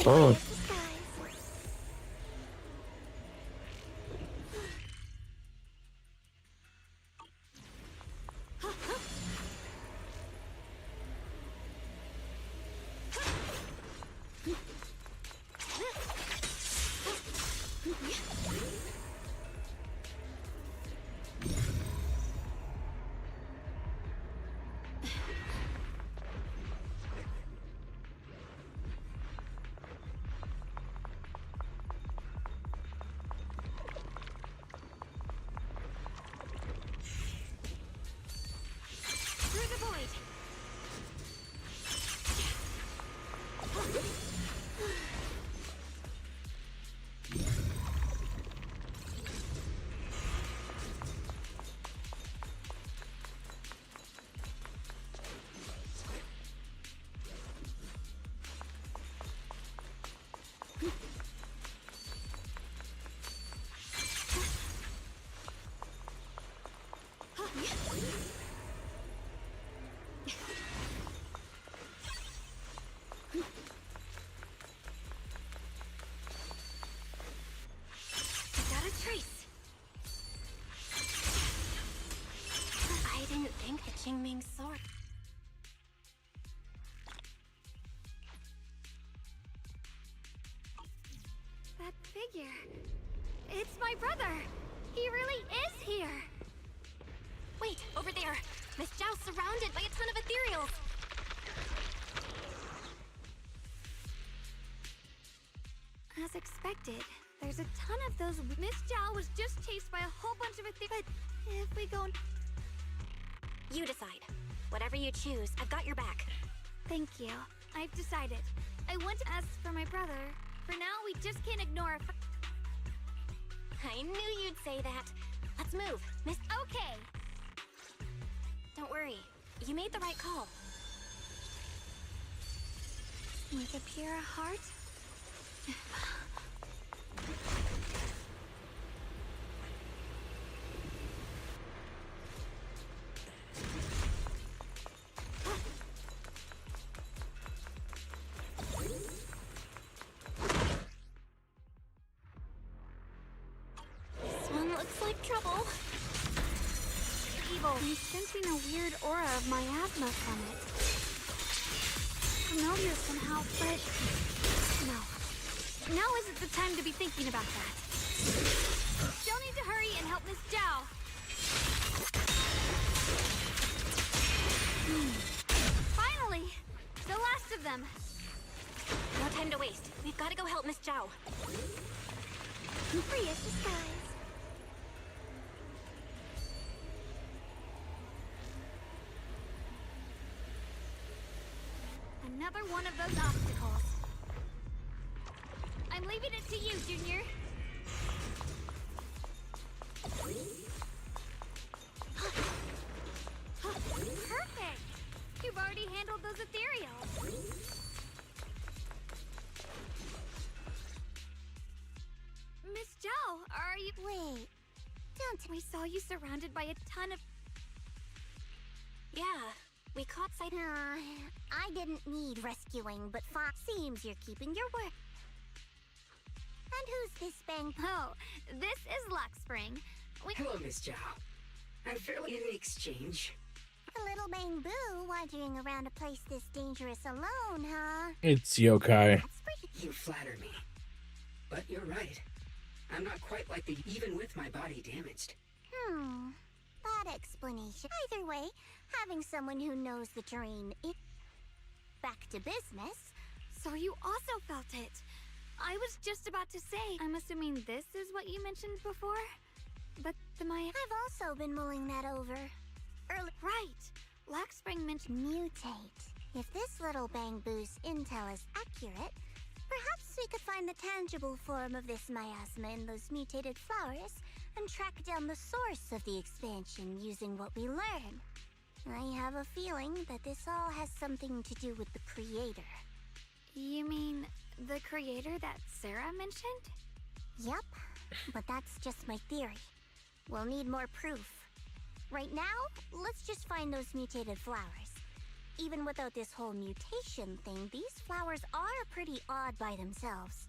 Oh. Through the void. Got a trace. I didn't think the Qingming sword. That figure. It's my brother. He really is here. Wait, over there. Miss Zhao's surrounded by a ton of ethereals. As expected, there's a ton of those. Miss Zhao was just chased by a whole bunch of but if we go. You decide. Whatever you choose, I've got your back. Thank you. I've decided. I want to ask for my brother. For now, we just can't ignore. I knew you'd say that. Let's move, Miss. Okay. Don't worry. You made the right call. With a pure heart. This one looks like trouble. Evil. I'm sensing a weird aura of miasma from it. Familiar somehow, but no. Now isn't the time to be thinking about that. Still need to hurry and help Miss Zhao. Finally! The last of them. No time to waste. We've got to go help Miss Zhao. Free as disguise. Another one of those obstacles. I'm leaving it to you, Junior. Perfect! You've already handled those ethereals. Miss Zhao, are you... Wait. Don't... We saw you surrounded by a ton of... Yeah, we caught sight. I didn't need rescuing, but Fox seems you're keeping your word. And who's this bang? Oh, this is Luxspring. Hello, Miss Zhao. I'm fairly in the exchange. A little bang boo wandering around a place this dangerous alone, huh? It's yokai. That's pretty... You flatter me. But you're right. I'm not quite like the even with my body damaged. Bad explanation. Either way, having someone who knows the terrain is... Back to business. So you also felt it. I was just about to say, I'm assuming this is what you mentioned before? But the Maya... I've also been mulling that over. Right. Luxspring mentioned... Mutate. If this little bang boo's intel is accurate, perhaps we could find the tangible form of this miasma in those mutated flowers and track down the source of the expansion using what we learn. I have a feeling that this all has something to do with the creator. You mean the creator that Sarah mentioned? Yep, but that's just my theory. We'll need more proof. Right now, let's just find those mutated flowers. Even without this whole mutation thing, these flowers are pretty odd by themselves.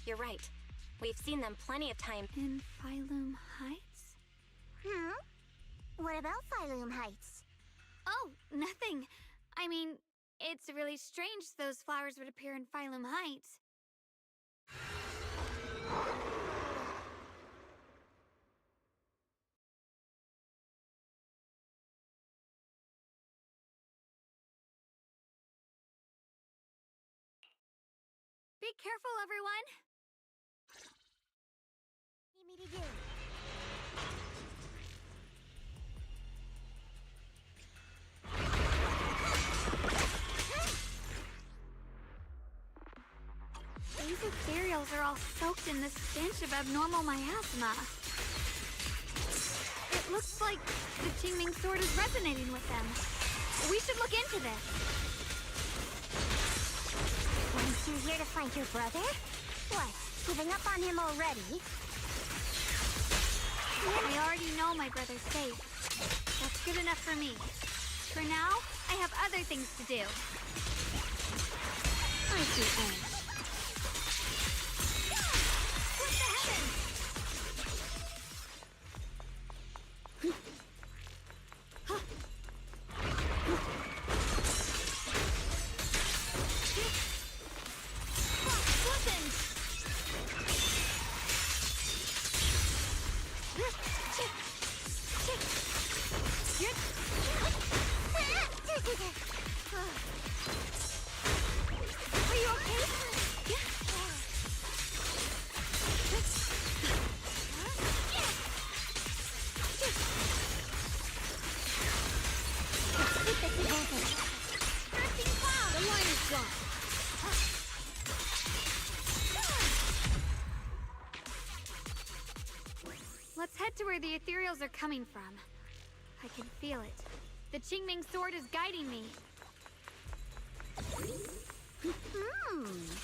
You're right. We've seen them plenty of times. In Phylum Heights? What about Phylum Heights? Oh, nothing. I mean, it's really strange those flowers would appear in Phylum Heights. Be careful, everyone! Need me to do? These ethereals are all soaked in the stench of abnormal miasma. It looks like the Qingming sword is resonating with them. We should look into this. Weren't you here to find your brother? What, giving up on him already? I already know my brother's safe. That's good enough for me. For now, I have other things to do. I see. What the heavens? Are you okay? The line is gone. Let's head to where the ethereals are coming from. I can feel it. The Qingming sword is guiding me.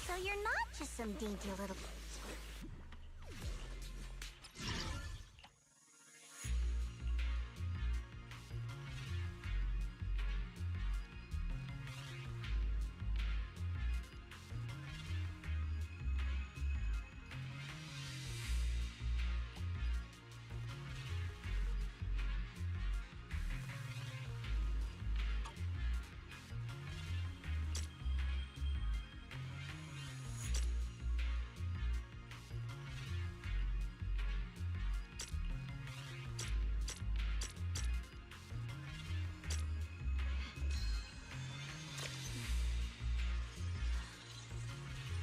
So you're not just some dainty little...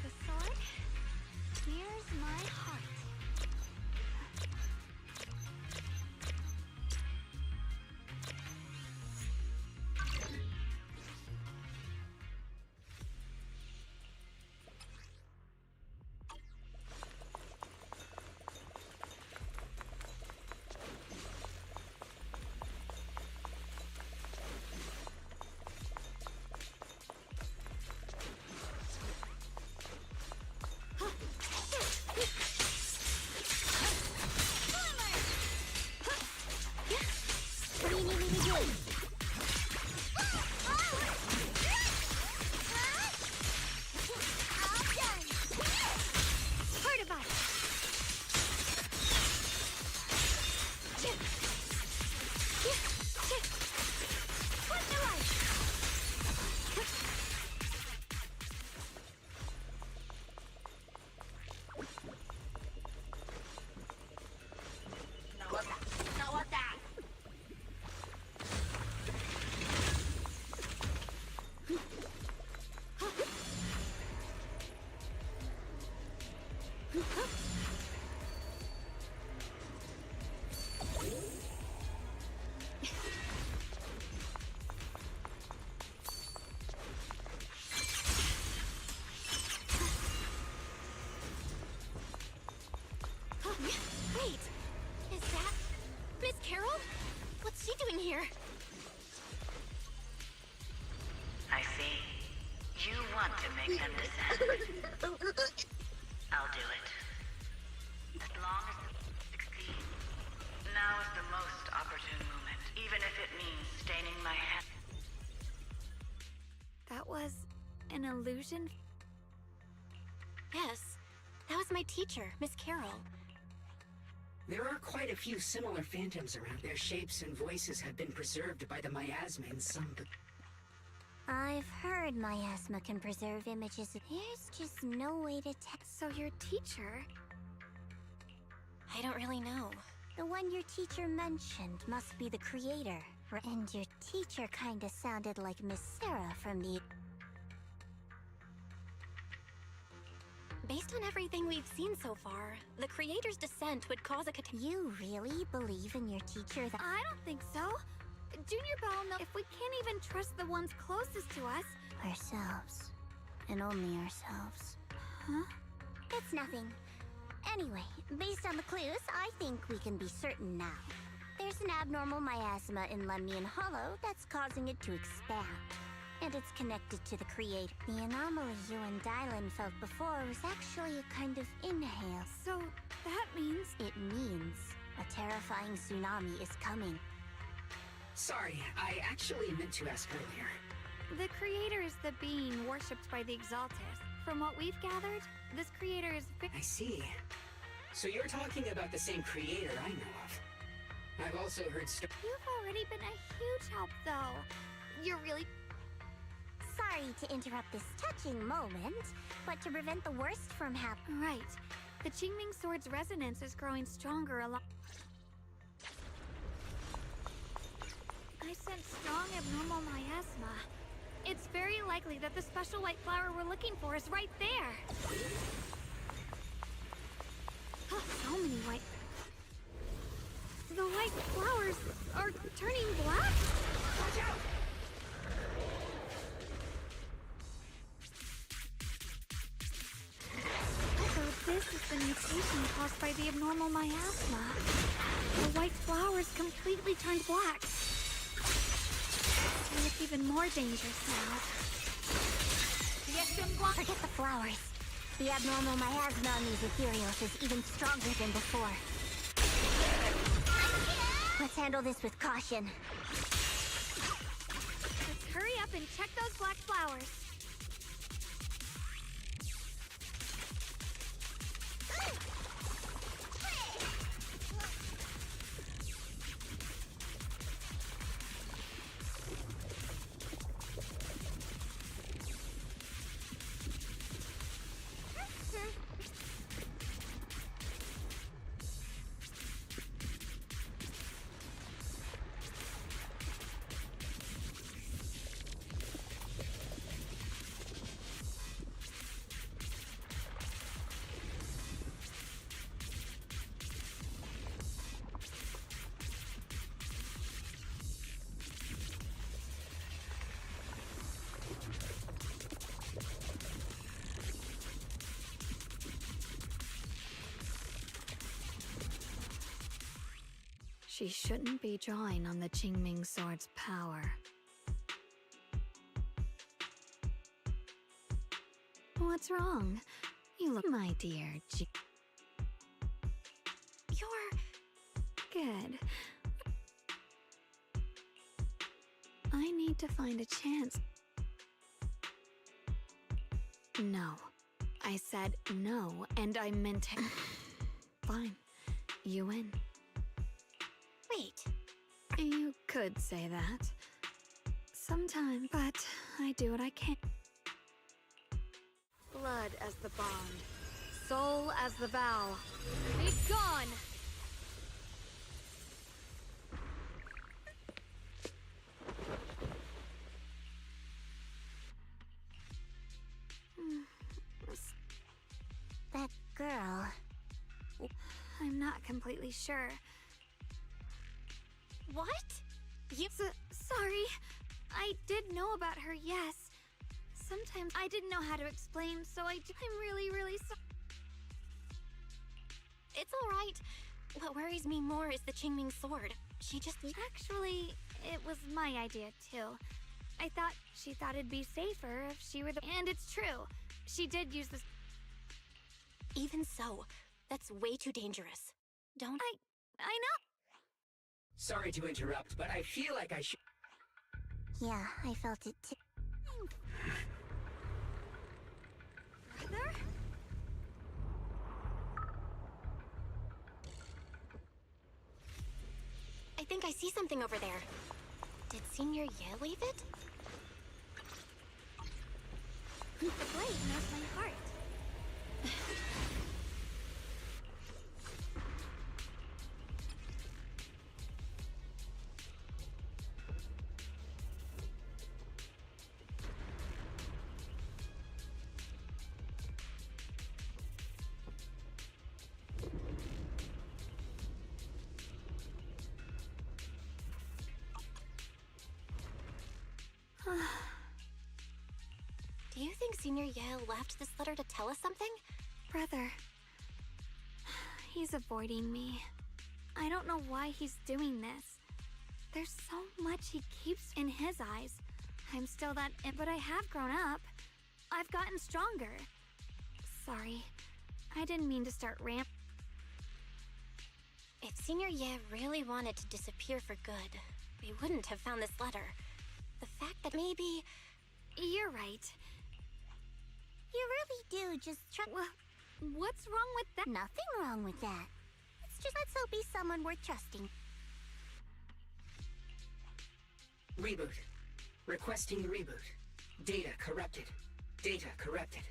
The sword nears my heart. What do you need me to do? All done. Heard about it. Put the light. Wait! Is that... Miss Carol? What's she doing here? I see. You want to make them descend. I'll do it. As long as they succeed. Now is the most opportune moment, even if it means staining my hand. That was an illusion? Yes, that was my teacher, Miss Carol. There are quite a few similar phantoms around. Their shapes and voices have been preserved by the miasma in some... I've heard miasma can preserve images. There's just no way to tell. So your teacher? I don't really know. The one your teacher mentioned must be the creator. And your teacher kinda sounded like Miss Sarah from the... Based on everything we've seen so far, the creator's descent would cause a You really believe in your teacher that... I don't think so. Junior Bell, no. If we can't even trust the ones closest to us... Ourselves. And only ourselves. Huh? It's nothing. Anyway, based on the clues, I think we can be certain now. There's an abnormal miasma in Lemnian Hollow that's causing it to expand. And it's connected to the creator. The anomaly you and Dylan felt before was actually a kind of inhale. So, that means... It means a terrifying tsunami is coming. Sorry, I actually meant to ask earlier. The creator is the being worshipped by the Exaltus. From what we've gathered, this creator is... I see. So you're talking about the same creator I know of. I've also heard You've already been a huge help, though. You're really... Sorry to interrupt this touching moment, but to prevent the worst from happening... Right. The Qingming Sword's resonance is growing stronger along... I sense strong abnormal miasma. It's very likely that the special white flower we're looking for is right there. So many white... The white flowers are turning black? Watch out! So this is the mutation caused by the abnormal miasma. The white flowers completely turned black. And it's even more dangerous now. Forget the flowers. The abnormal miasma on these ethereals is even stronger than before. Let's handle this with caution. Let's hurry up and check those black flowers. She shouldn't be drawing on the Qingming Sword's power. What's wrong? You look, my dear You're... Good. I need to find a chance. No. I said no, and I meant it. Fine. You win. Wait. You could say that. Sometime, but I do what I can. Blood as the bond. Soul as the vow. Be gone! That girl... I'm not completely sure. What? Sorry. I did know about her, yes. Sometimes I didn't know how to explain, so I'm really sorry. It's alright. What worries me more is the Qingming Sword. She just... Actually, it was my idea, too. I thought she thought it'd be safer if she were the... And it's true. She did use this... Even so, that's way too dangerous. Don't... I know! Sorry to interrupt, but I feel like I should. Yeah, I felt it too. Brother? I think I see something over there. Did Senior Ye leave it? The blade knows my heart. Do you think Senior Ye left this letter to tell us something? Brother. He's avoiding me. I don't know why he's doing this. There's so much he keeps in his eyes. I'm still that, but I have grown up. I've gotten stronger. Sorry. I didn't mean to start If Senior Ye really wanted to disappear for good, we wouldn't have found this letter. The fact that maybe... You're right. You really do just try. Well, what's wrong with that? Nothing wrong with that. Let's hope he's someone worth trusting. Reboot. Requesting reboot. Data corrupted. Data corrupted.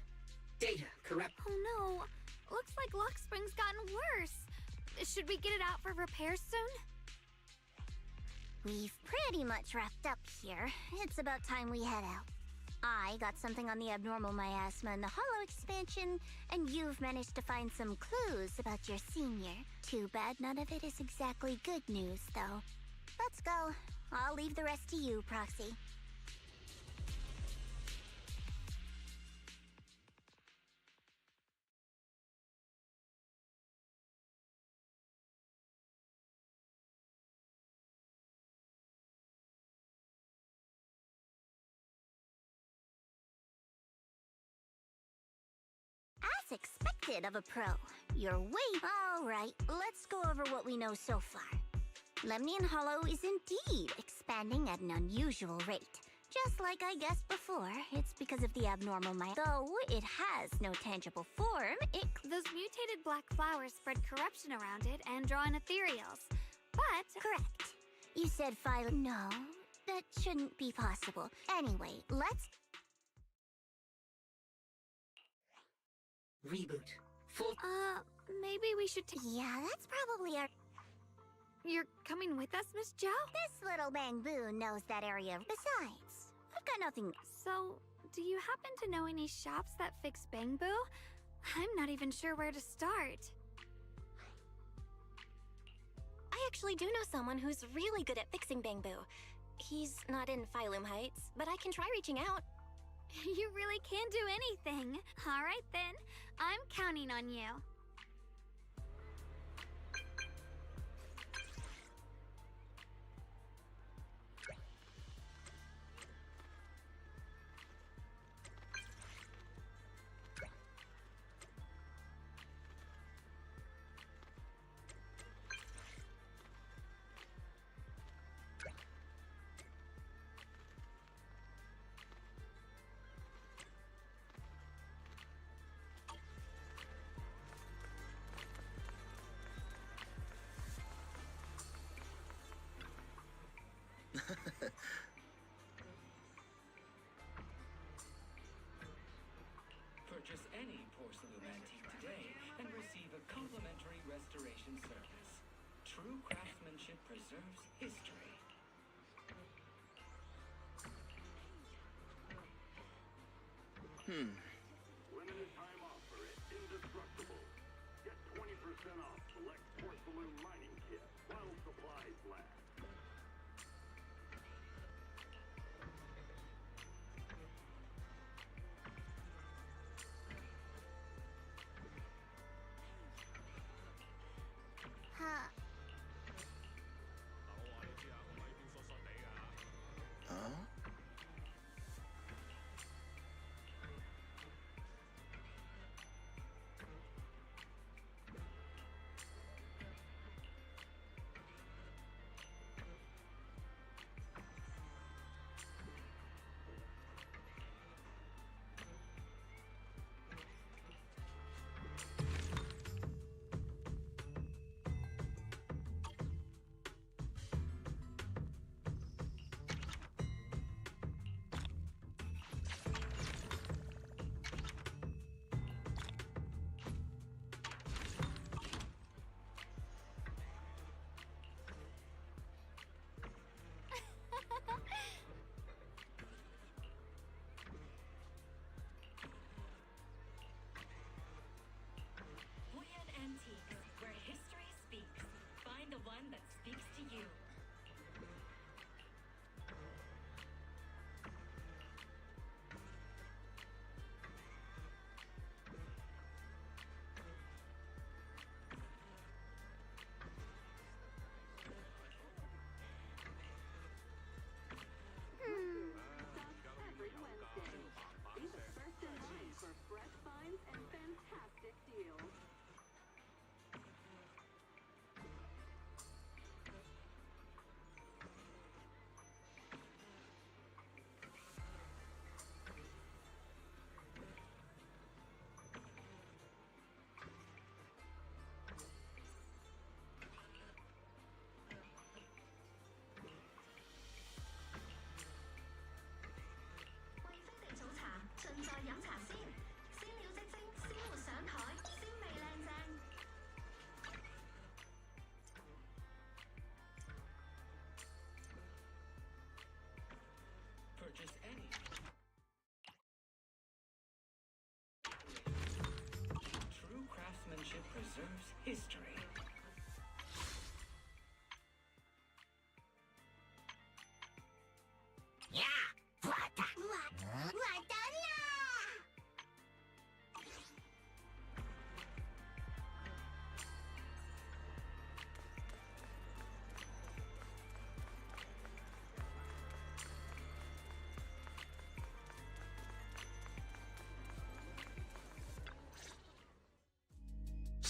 Data corrupt. Oh no. Looks like Lock Spring's gotten worse. Should we get it out for repairs soon? We've pretty much wrapped up here. It's about time we head out. I got something on the abnormal miasma and the hollow expansion, and you've managed to find some clues about your senior. Too bad none of it is exactly good news, though. Let's go. I'll leave the rest to you, Proxy. As expected of a pro, you're way... Alright, let's go over what we know so far. Lemnian Hollow is indeed expanding at an unusual rate. Just like I guessed before, it's because of the abnormal Though it has no tangible form, Those mutated black flowers spread corruption around it and draw in ethereals. But... Correct. You said No, that shouldn't be possible. Anyway, let's... Reboot. Full... maybe we should Yeah, that's probably our... You're coming with us, Miss Zhao? This little bamboo knows that area. Besides, I've got nothing... So, do you happen to know any shops that fix bamboo? I'm not even sure where to start. I actually do know someone who's really good at fixing bamboo. He's not in Phylum Heights, but I can try reaching out. You really can do anything. All right, then. I'm counting on you. Purchase any porcelain antique today and receive a complimentary restoration service. True craftsmanship preserves history. Limited time offer at Indestructible. Get 20% off select porcelain mining kit while supplies last.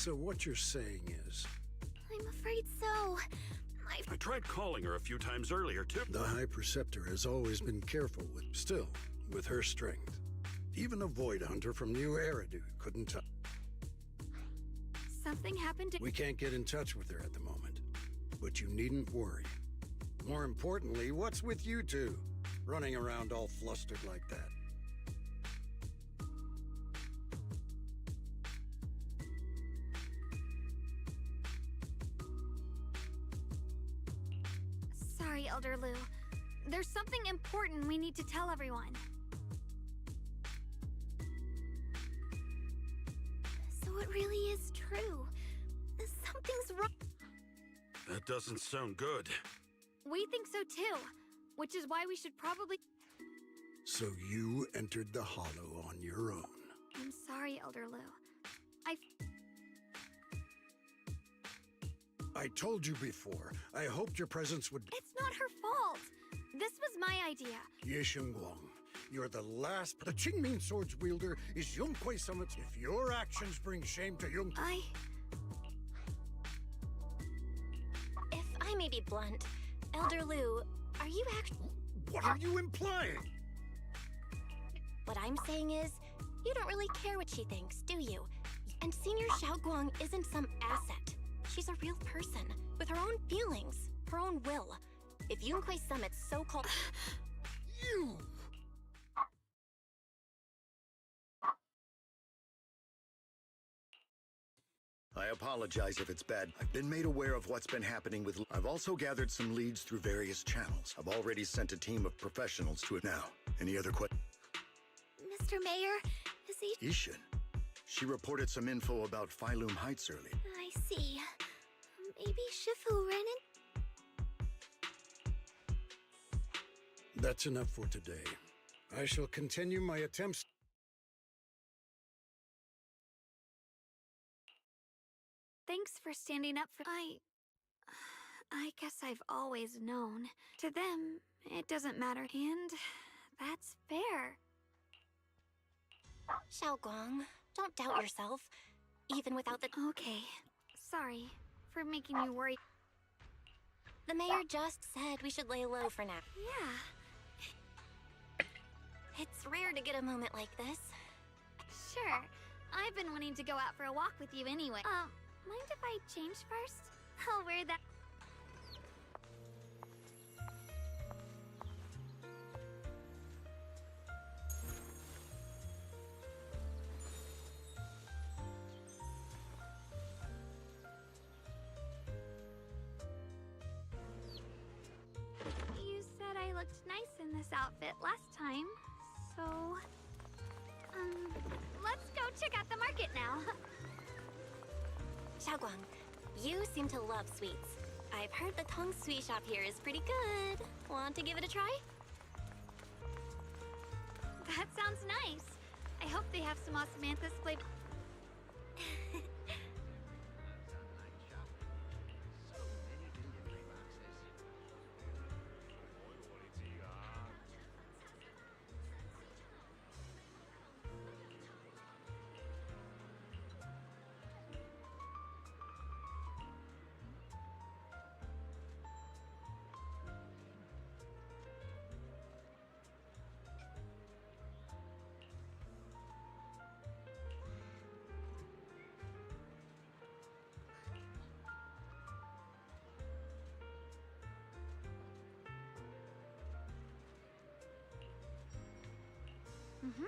So what you're saying is... I'm afraid so. I tried calling her a few times earlier, too. The High Preceptor has always been careful with... Still, with her strength, even a Void Hunter from New Eridu couldn't touch... Something happened to... We can't get in touch with her at the moment, but you needn't worry. More importantly, what's with you two? Running around all flustered like that. Sorry, Elder Lu. There's something important we need to tell everyone. So it really is true. Something's wrong. That doesn't sound good. We think so too, which is why we should probably... So you entered the Hollow on your own. I'm sorry, Elder Lu. I told you before, I hoped your presence would... It's not her fault. This was my idea. Ye Guang, you're the last... The Qingming Sword's wielder is Yunquei Summit. If your actions bring shame to Yung... If I may be blunt, Elder Lu, are you actually... What are you implying? What I'm saying is, you don't really care what she thinks, do you? And Senior Xiaoguang isn't some asset. She's a real person, with her own feelings, her own will. If Yunquei Summit's so-called... You! I apologize if it's bad. I've been made aware of what's been happening with... I've also gathered some leads through various channels. I've already sent a team of professionals to it now. Any other questions? Mr. Mayor, is he... Ishin. She reported some info about Phylum Heights early. I see. Maybe Shifu ran in... That's enough for today. I shall continue my attempts... Thanks for standing up for... I guess I've always known. To them, it doesn't matter. And that's fair. Xiaoguang, don't doubt yourself. Even without the... Okay. Sorry for making you worry. The mayor just said we should lay low for now. Yeah. It's rare to get a moment like this. Sure. I've been wanting to go out for a walk with you anyway. Mind if I change first? I'll wear that... You said I looked nice in this outfit last time, so... let's go check out the market now. Xiaoguang, you seem to love sweets. I've heard the Tong Sweet shop here is pretty good. Want to give it a try? That sounds nice. I hope they have some osmanthus flavor. Mm-hmm.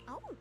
Oh.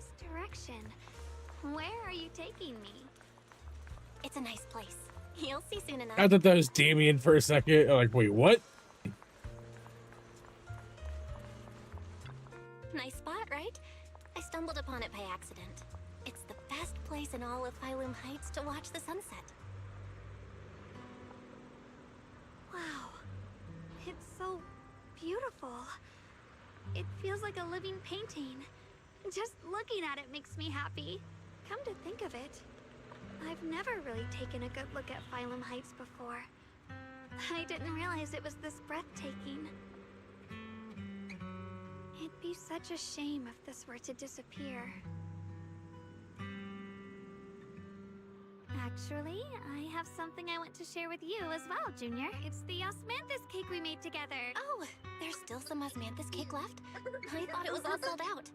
this direction. Where are you taking me? It's a nice place. You'll see soon enough. I thought that was Damien for a second. I'm like, wait, what? Nice spot, right? I stumbled upon it by accident. It's the best place in all of Phylum Heights to watch the sunset. Wow. It's so beautiful. It feels like a living painting. Just looking at it makes me happy. Come to think of it, I've never really taken a good look at Phylum Heights before. I didn't realize it was this breathtaking. It'd be such a shame if this were to disappear. Actually, I have something I want to share with you as well, Junior. It's the osmanthus cake we made together. Oh, there's still some osmanthus cake left? I thought it was all sold out.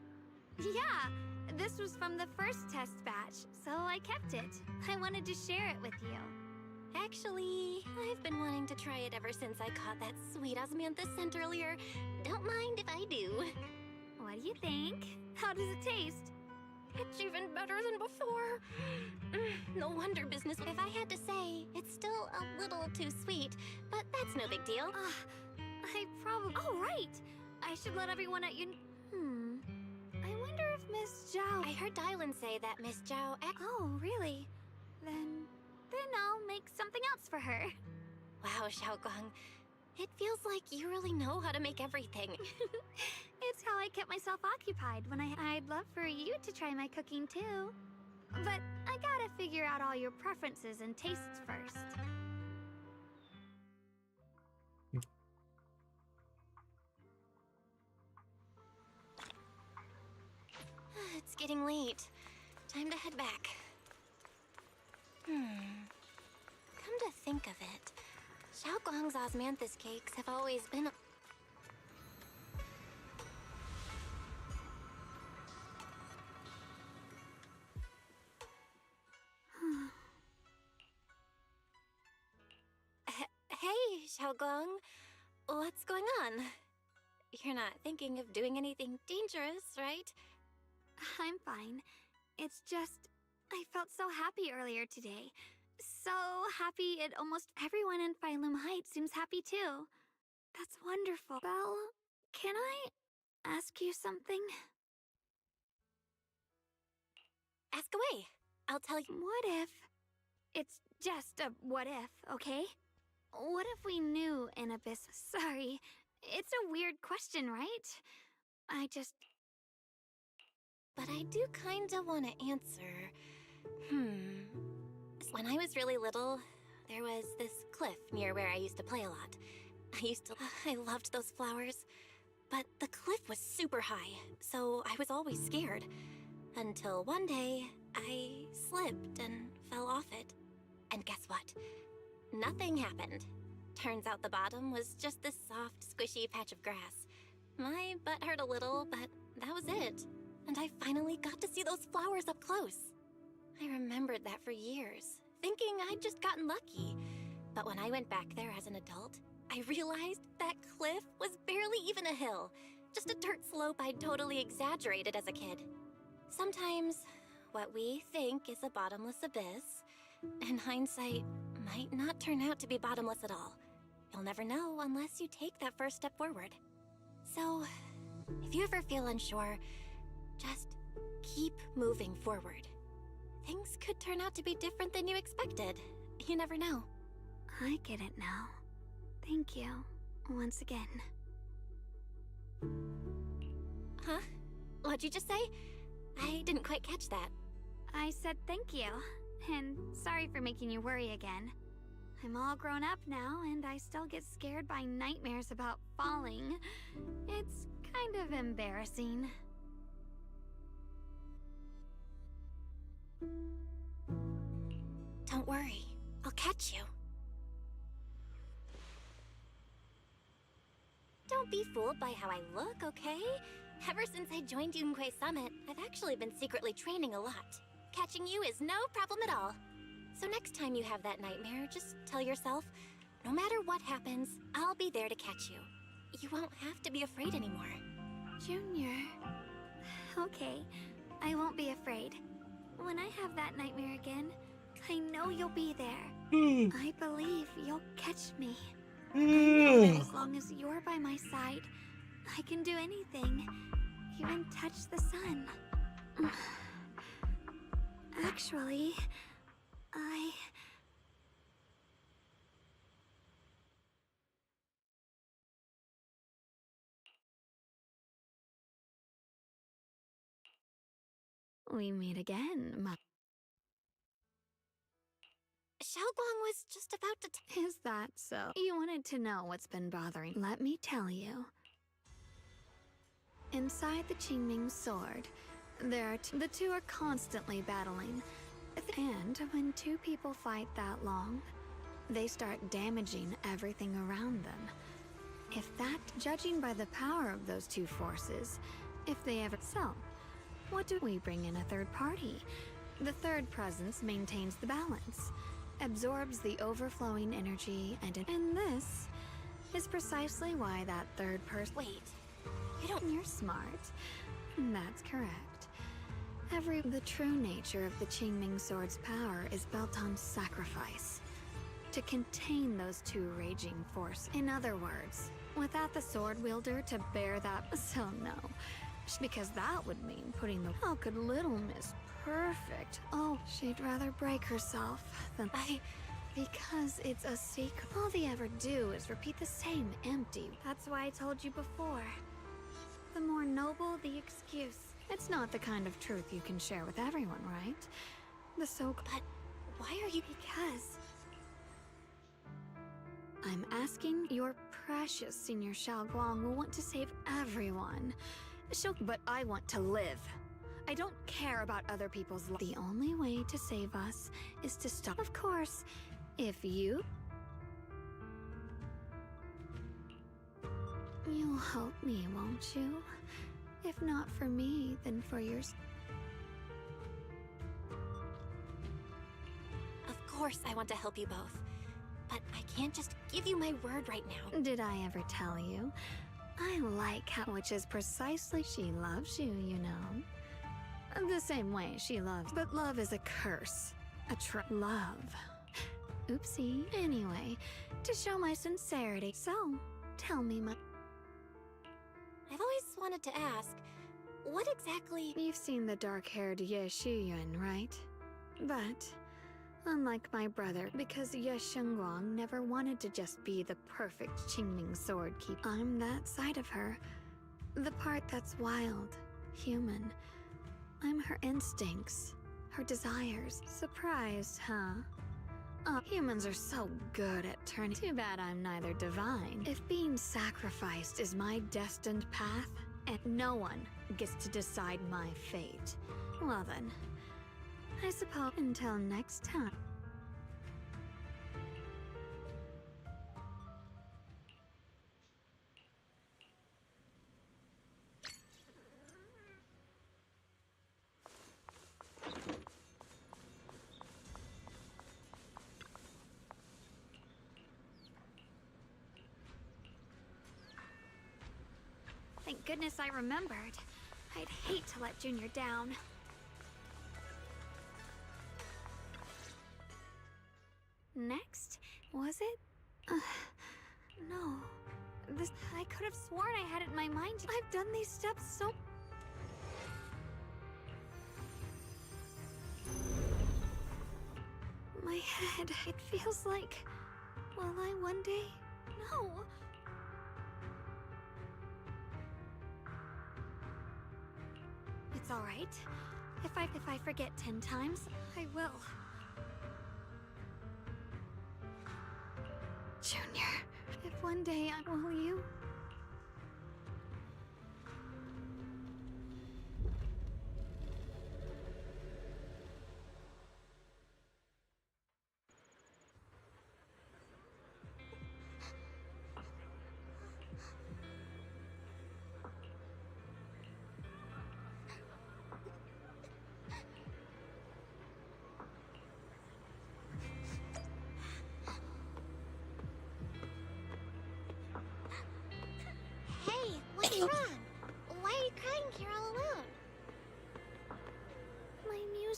Yeah, this was from the first test batch, so I kept it. I wanted to share it with you. Actually, I've been wanting to try it ever since I caught that sweet osmanthus scent earlier. Don't mind if I do. What do you think? How does it taste? It's even better than before. No wonder business. If I had to say, it's still a little too sweet, but that's no big deal. I probably... Oh, right! I should let everyone at I wonder if Miss Zhao... I heard Dylan say that Miss Zhao... Oh, really? Then I'll make something else for her. Wow, Xiaogong. It feels like you really know how to make everything. It's how I kept myself occupied when I'd love for you to try my cooking too. But I gotta figure out all your preferences and tastes first. It's getting late. Time to head back. Come to think of it, Xiaogong's osmanthus cakes have always been... Hey, Xiaogong. What's going on? You're not thinking of doing anything dangerous, right? I'm fine. It's just, I felt so happy earlier today. So happy almost everyone in Phylum Heights seems happy too. That's wonderful. Belle, can I ask you something? Ask away. I'll tell you. What if... It's just a what if, okay? What if we knew an abyss... Sorry, it's a weird question, right? I just... But I do kinda want to answer. When I was really little, there was this cliff near where I used to play a lot. I loved those flowers. But the cliff was super high, so I was always scared. Until one day, I slipped and fell off it. And guess what? Nothing happened. Turns out the bottom was just this soft, squishy patch of grass. My butt hurt a little, but that was it. And I finally got to see those flowers up close. I remembered that for years, thinking I'd just gotten lucky. But when I went back there as an adult, I realized that cliff was barely even a hill. Just a dirt slope I'd totally exaggerated as a kid. Sometimes, what we think is a bottomless abyss, in hindsight, might not turn out to be bottomless at all. You'll never know unless you take that first step forward. So, if you ever feel unsure, just keep moving forward. Things could turn out to be different than you expected. You never know. I get it now. Thank you, once again. Huh? What'd you just say? I didn't quite catch that. I said thank you, and sorry for making you worry again. I'm all grown up now, and I still get scared by nightmares about falling. It's kind of embarrassing. Don't worry, I'll catch you. Don't be fooled by how I look, okay? Ever since I joined Yunquei Summit, I've actually been secretly training a lot. Catching you is no problem at all. So next time you have that nightmare, just tell yourself, no matter what happens, I'll be there to catch you. You won't have to be afraid anymore. Junior... Okay, I won't be afraid. When I have that nightmare again, I know you'll be there. I believe you'll catch me. I know that as long as you're by my side, I can do anything, even touch the sun. Actually, we meet again, Xiaoguang was just about to Is that so? You wanted to know what's been bothering. Let me tell you. Inside the Qingming sword, there are the two are constantly battling. And when two people fight that long, they start damaging everything around them. If that, judging by the power of those two forces, if they ever so, what do we bring in a third party? The third presence maintains the balance, absorbs the overflowing energy, and this is precisely why that third person. Wait, You're smart. That's correct. The true nature of the Qingming sword's power is built on sacrifice. To contain those two raging forces. In other words, without the sword wielder to bear that. So no. Because that would mean putting the. How could little Miss Perfect? Oh, she'd rather break herself than. Because it's a secret. All they ever do is repeat the same empty. That's why I told you before. The more noble the excuse. It's not the kind of truth you can share with everyone, right? But why are you? Because I'm asking your precious Senior Xiaoguang will want to save everyone. But I want to live. I don't care about other people's lives. The only way to save us is to stop. Of course, if you... You'll help me, won't you? If not for me, then for yours. Of course I want to help you both. But I can't just give you my word right now. Did I ever tell you? I like how, which is precisely she loves you, you know. The same way she loves, but love is a curse. Love. Oopsie. Anyway, to show my sincerity, so, tell me I've always wanted to ask, what exactly... You've seen the dark-haired Ye Shiyuan, right? But, unlike my brother, because Ye Shengguang never wanted to just be the perfect Qingming sword keeper. I'm that side of her. The part that's wild, human. I'm her instincts, her desires. Surprised, huh? Humans are so good at turning. Too bad I'm neither divine. If being sacrificed is my destined path, and no one gets to decide my fate, well then, I suppose until next time. Thank goodness I remembered. I'd hate to let Junior down. Next, was it? No. I could have sworn I had it in my mind. I've done these steps so... My head, it feels like... Will I one day? No! It's all right. If I forget 10 times, I will. Junior, if one day will you?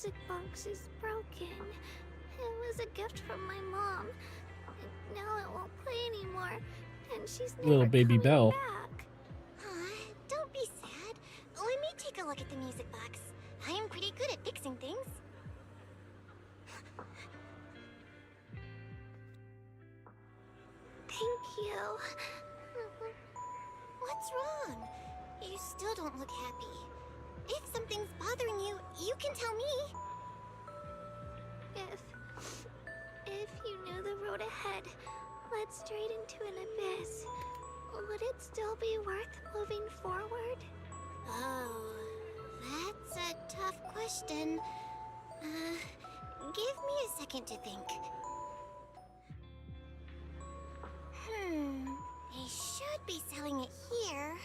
music box is broken. It was a gift from my mom. Now it won't play anymore, and she's never Little baby coming Belle. back. Don't be sad. Let me take a look at the music box. I am pretty good at fixing things. Thank you. What's wrong? You still don't look happy. If something's bothering you, you can tell me. If you knew the road ahead led straight into an abyss, would it still be worth moving forward? Oh, that's a tough question. Give me a second to think. They should be selling it here.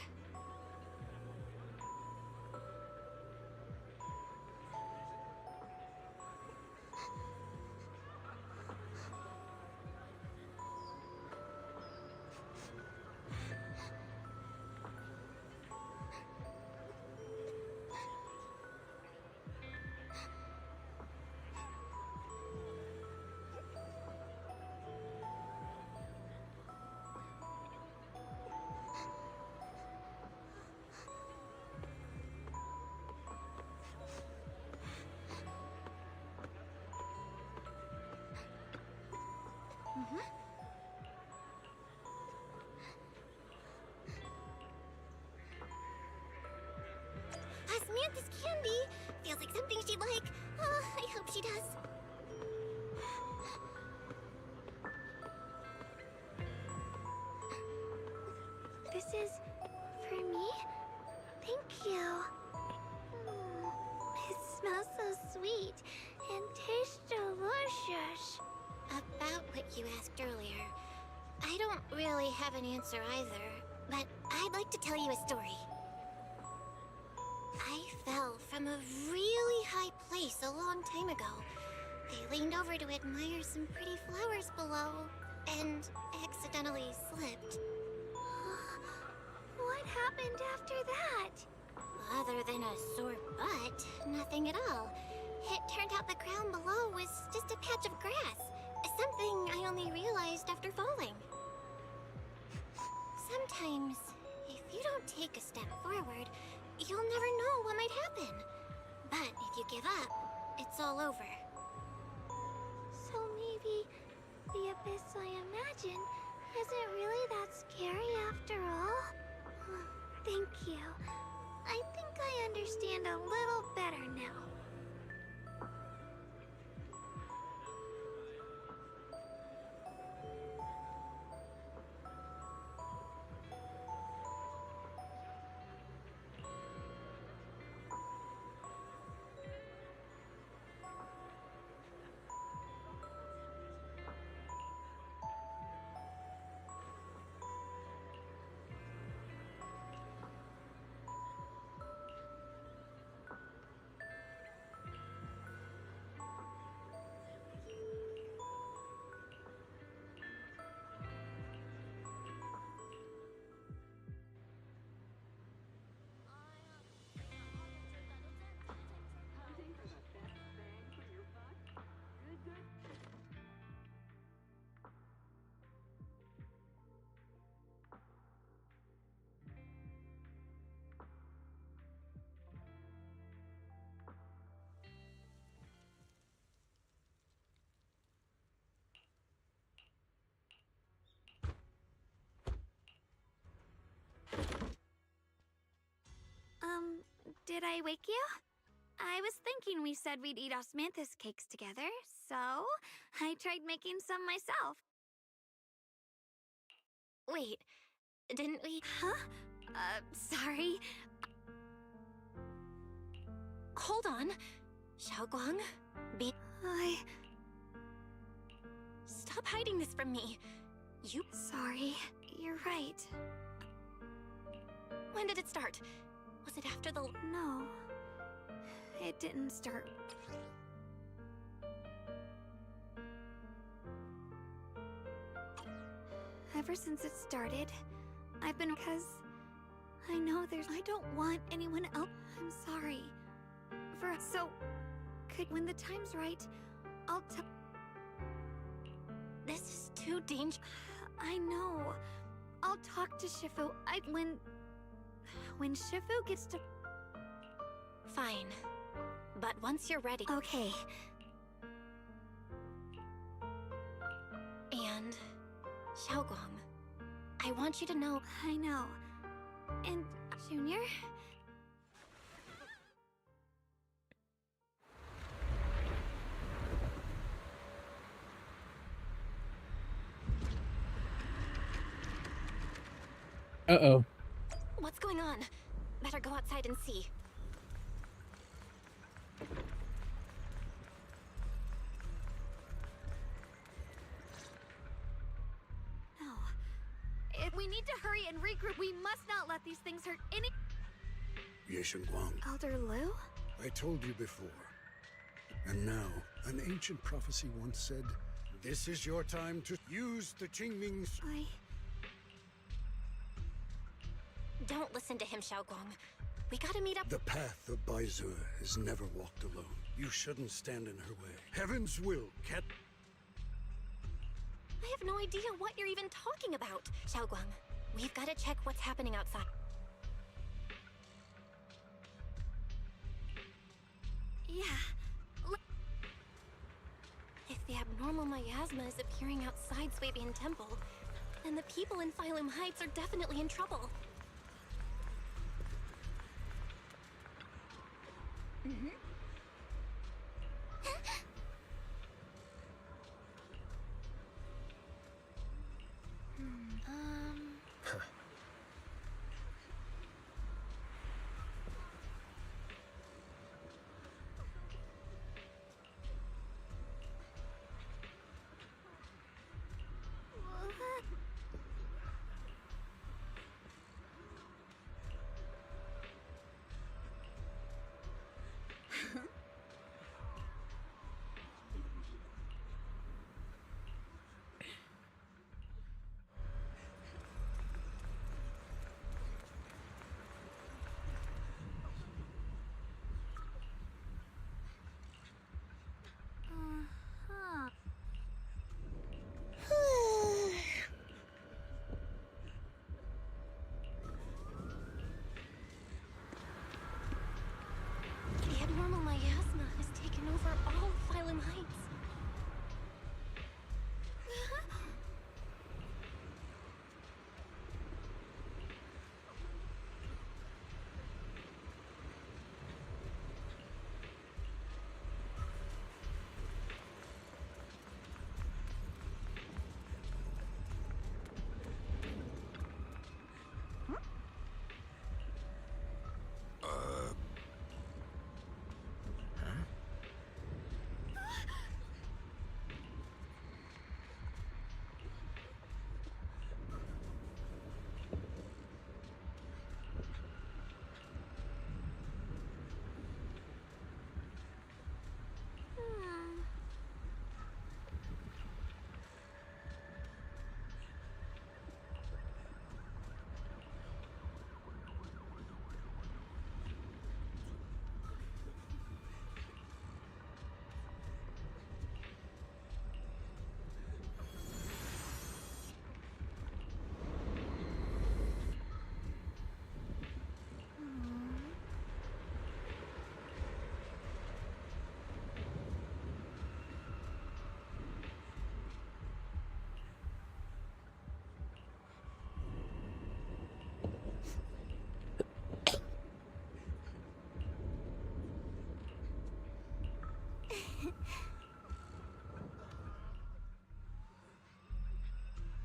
Osmanthus candy feels like something she'd like. Oh, I hope she does. This is for me? Thank you. It smells so sweet and tastes delicious. About what you asked earlier, I don't really have an answer either, but I'd like to tell you a story. I fell from a really high place a long time ago. I leaned over to admire some pretty flowers below, and accidentally slipped. What happened after that? Other than a sore butt, nothing at all. It turned out the ground below was just a patch of grass. Something I only realized after falling. Sometimes, if you don't take a step forward, you'll never know what might happen. But if you give up, it's all over. So maybe the abyss I imagine isn't really that scary after all? Thank you. I think I understand a little better now. Did I wake you? I was thinking we said we'd eat osmanthus cakes together, so I tried making some myself. Wait, didn't we? Huh? Sorry. Hold on. Xiaoguang, Stop hiding this from me. You... Sorry, you're right. When did it start? Was it after the... No, it didn't start. Ever since it started, I've been... Because I know I don't want anyone else... I'm sorry. So, When the time's right, I'll tell. This is too dangerous. I know. I'll talk to Shifu. When Shifu gets to. Fine. But once you're ready. Okay. And Xiaoguang, I want you to know. I know. And Junior? Uh-oh. What's going on? Better go outside and see. No. We need to hurry and regroup. We must not let these things hurt any. Yeshun Guang, Elder Lu? I told you before. And now, an ancient prophecy once said, this is your time to use the Qingming. Don't listen to him, Xiaoguang. We gotta meet up. The path of Baizu is never walked alone. You shouldn't stand in her way. Heaven's will can't. I have no idea what you're even talking about. Xiaoguang, we've gotta check what's happening outside. Yeah. If the abnormal miasma is appearing outside Swabian Temple, then the people in Phylum Heights are definitely in trouble. Mm-hmm. The abnormal miasma has taken over all of Phylum Heights.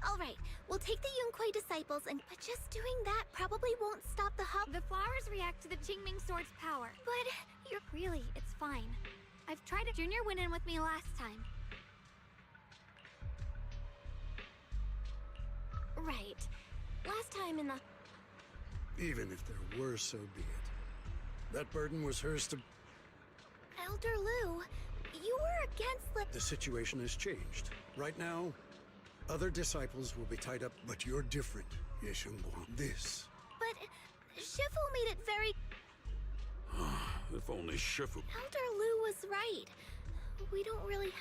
Alright, we'll take the Yunquei disciples but just doing that probably won't stop the hub. The flowers react to the Qingming sword's power. But it's fine. I've tried it. Junior went in with me last time. Right. Last time in the... Even if there were, so be it. That burden was hers to... Elder Lu, you were against The situation has changed. Right now, other disciples will be tied up, but you're different, Yeshun Guang. This. But Shifu made it very... If only Shifu... Elder Lu was is right. We don't really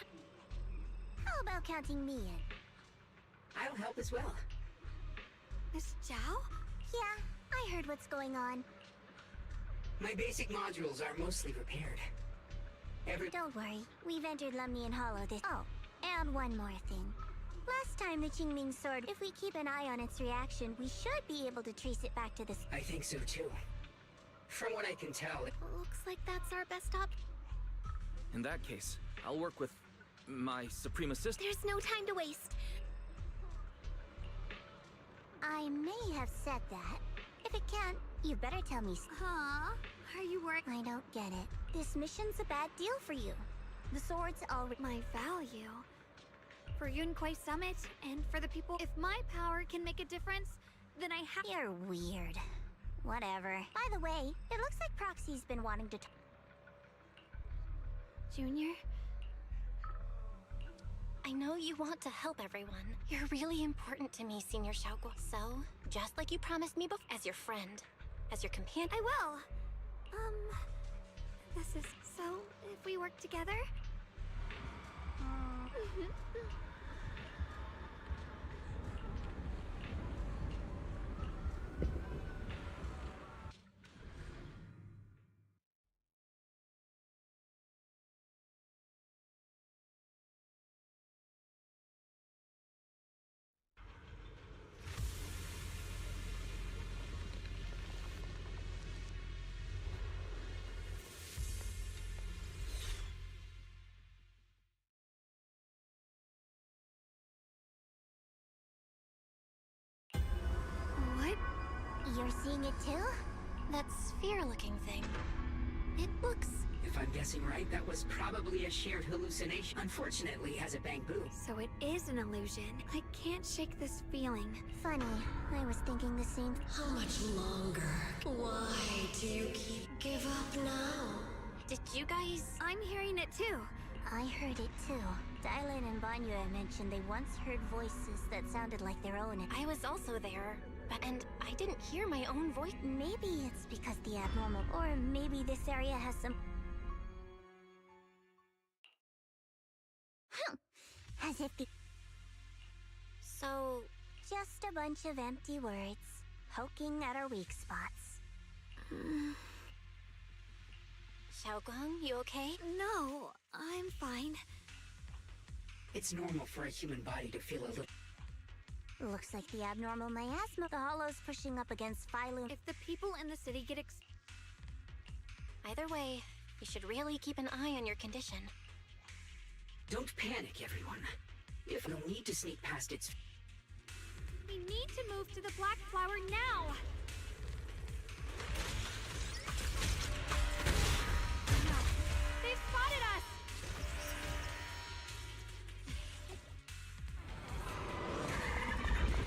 How about counting me in? I'll help as well. Miss Zhao? Yeah, I heard what's going on. My basic modules are mostly repaired. Don't worry, we've entered Lumnian Hollow this. Oh, and one more thing. Last time the Qingming sword, if we keep an eye on its reaction, we should be able to trace it back to this. I think so too. From what I can tell, Looks like that's our best op. In that case, I'll work with my Supreme Assistant. There's no time to waste. I may have said that. If it can't, you better tell me. Huh? Are you worried? I don't get it. This mission's a bad deal for you. The sword's already my value. For Yunquei Summit, and for the people. If my power can make a difference, then I have. You're weird. Whatever. By the way, it looks like Proxy's been wanting to. Junior? I know you want to help everyone. You're really important to me, Senior Xiaoguang. So, just like you promised me before, as your friend, as your companion. I will. This is so. If we work together. You're seeing it too? That sphere-looking thing. It looks... If I'm guessing right, that was probably a shared hallucination. Unfortunately, it has a bamboo. So it is an illusion. I can't shake this feeling. Funny, I was thinking the same. How much longer? Why do you keep... Give up now? Did you guys... I'm hearing it too. I heard it too. Dylan and Banyue mentioned they once heard voices that sounded like their own. I was also there. And I didn't hear my own voice. Maybe it's because the abnormal, or maybe this area has some... As if the... So... Just a bunch of empty words, poking at our weak spots. Xiaoguang, you okay? No, I'm fine. It's normal for a human body to feel a little... Looks like the abnormal miasma. The hollow's pushing up against Phylum. If the people in the city get Either way, you should really keep an eye on your condition. Don't panic, everyone. If we'll need to sneak past its... We need to move to the Black Flower now! No, they've spotted us!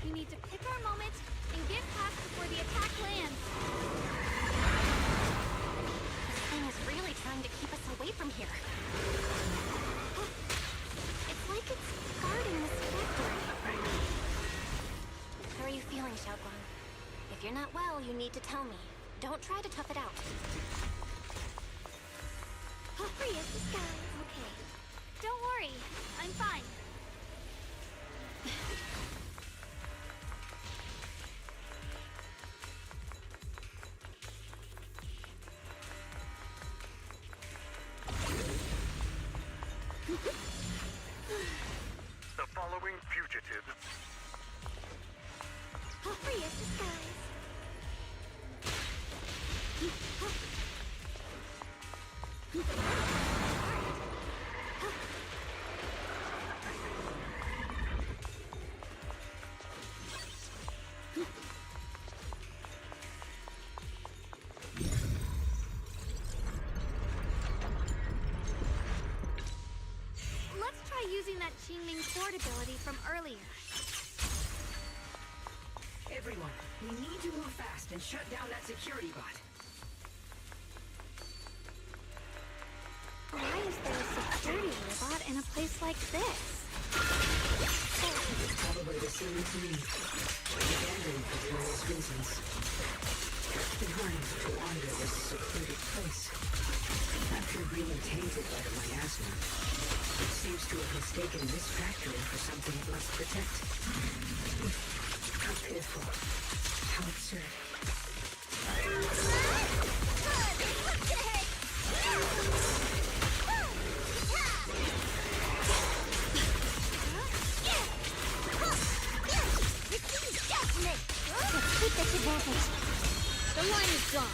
We need to pick our moment and get past before the attack lands. This thing is really trying to keep us away from here. It's like it's guarding this factory. How are you feeling, Xiaoguang? If you're not well, you need to tell me. Don't try to tough it out. Free as the sky. Okay. Don't worry. I'm fine. The following fugitives. Free as the skies. Let's try using that Qingming sword ability from earlier. Everyone, we need to move fast and shut down that security bot. Why is there a security robot in a place like this? It's probably the same as me. Abandoned for various reasons. Behind to wander this secluded place. capture agreement tainted by the miasma. It seems to have mistaken this factory for something it must protect. How pitiful. How absurd. Let's keep this advantage. The line is drawn.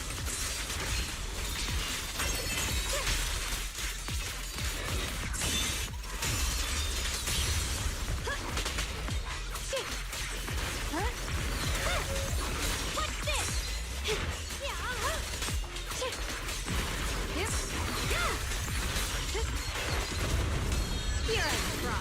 What's this? Here I draw.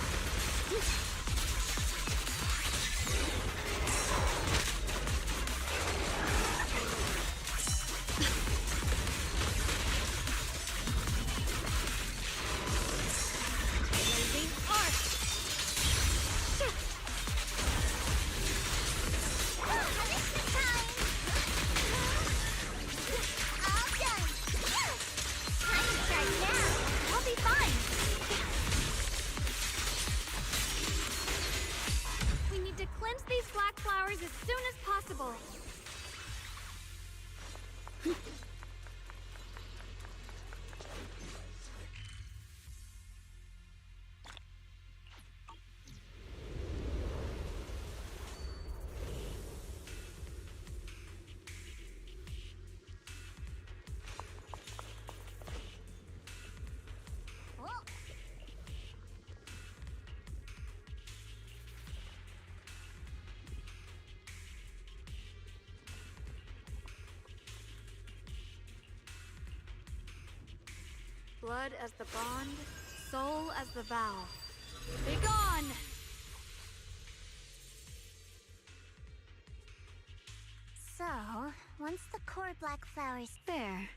Blood as the bond, soul as the vow. Be gone! So, once the core black flowers... There.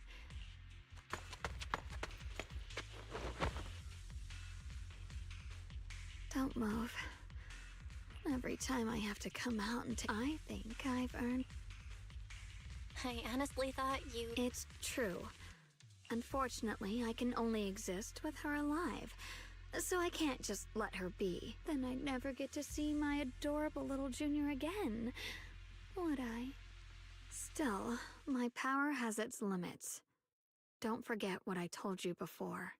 Don't move. Every time I have to come out and I think I've earned... I honestly thought you... It's true. Unfortunately, I can only exist with her alive, so I can't just let her be. Then I'd never get to see my adorable little junior again, would I? Still, my power has its limits. Don't forget what I told you before.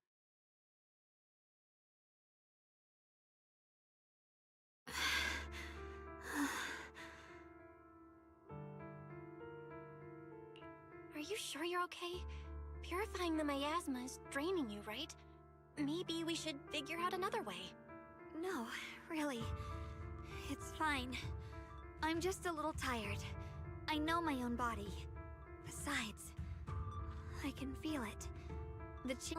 Are you sure you're okay? Purifying the miasma is draining you, right? Maybe we should figure out another way. No, really. It's fine. I'm just a little tired. I know my own body. Besides, I can feel it.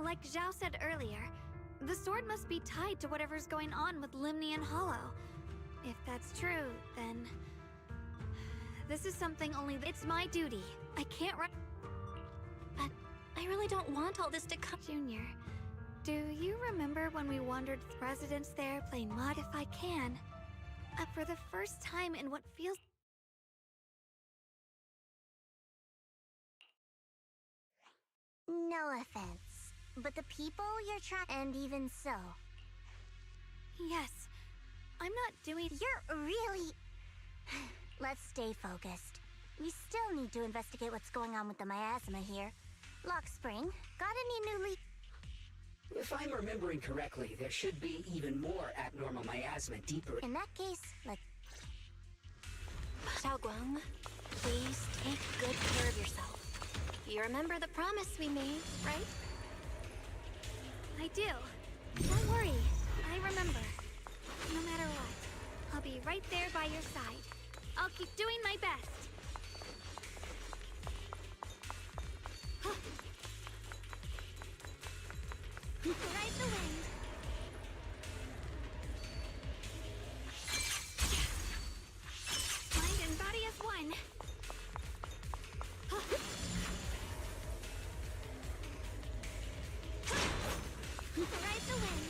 Like Zhao said earlier, the sword must be tied to whatever's going on with Limnian Hollow. If that's true, then... This is something only... It's my duty. I can't run... But I really don't want all this to come... Junior, do you remember when we wandered residents there playing Mod If I Can? For the first time in what feels... No offense, but the people you're trying... And even so... Yes, I'm not doing... You're really... Let's stay focused. We still need to investigate what's going on with the miasma here. Lock Spring, got any new leak? If I'm remembering correctly, there should be even more abnormal miasma deeper. In that case, let's... Xiaoguang, please take good care of yourself. You remember the promise we made, right? I do. Don't worry, I remember. No matter what, I'll be right there by your side. I'll keep doing my best. Ride the wind. Mind and body as one. Ride the wind.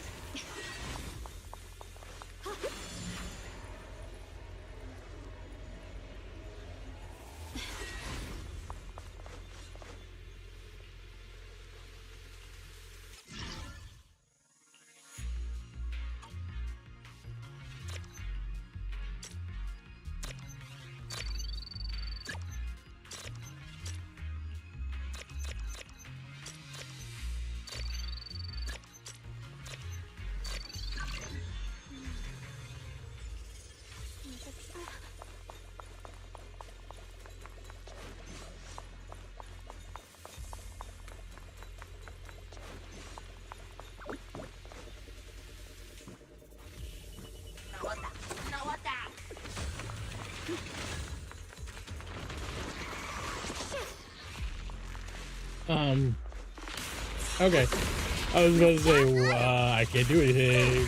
Okay. I was about to say, I can't do anything.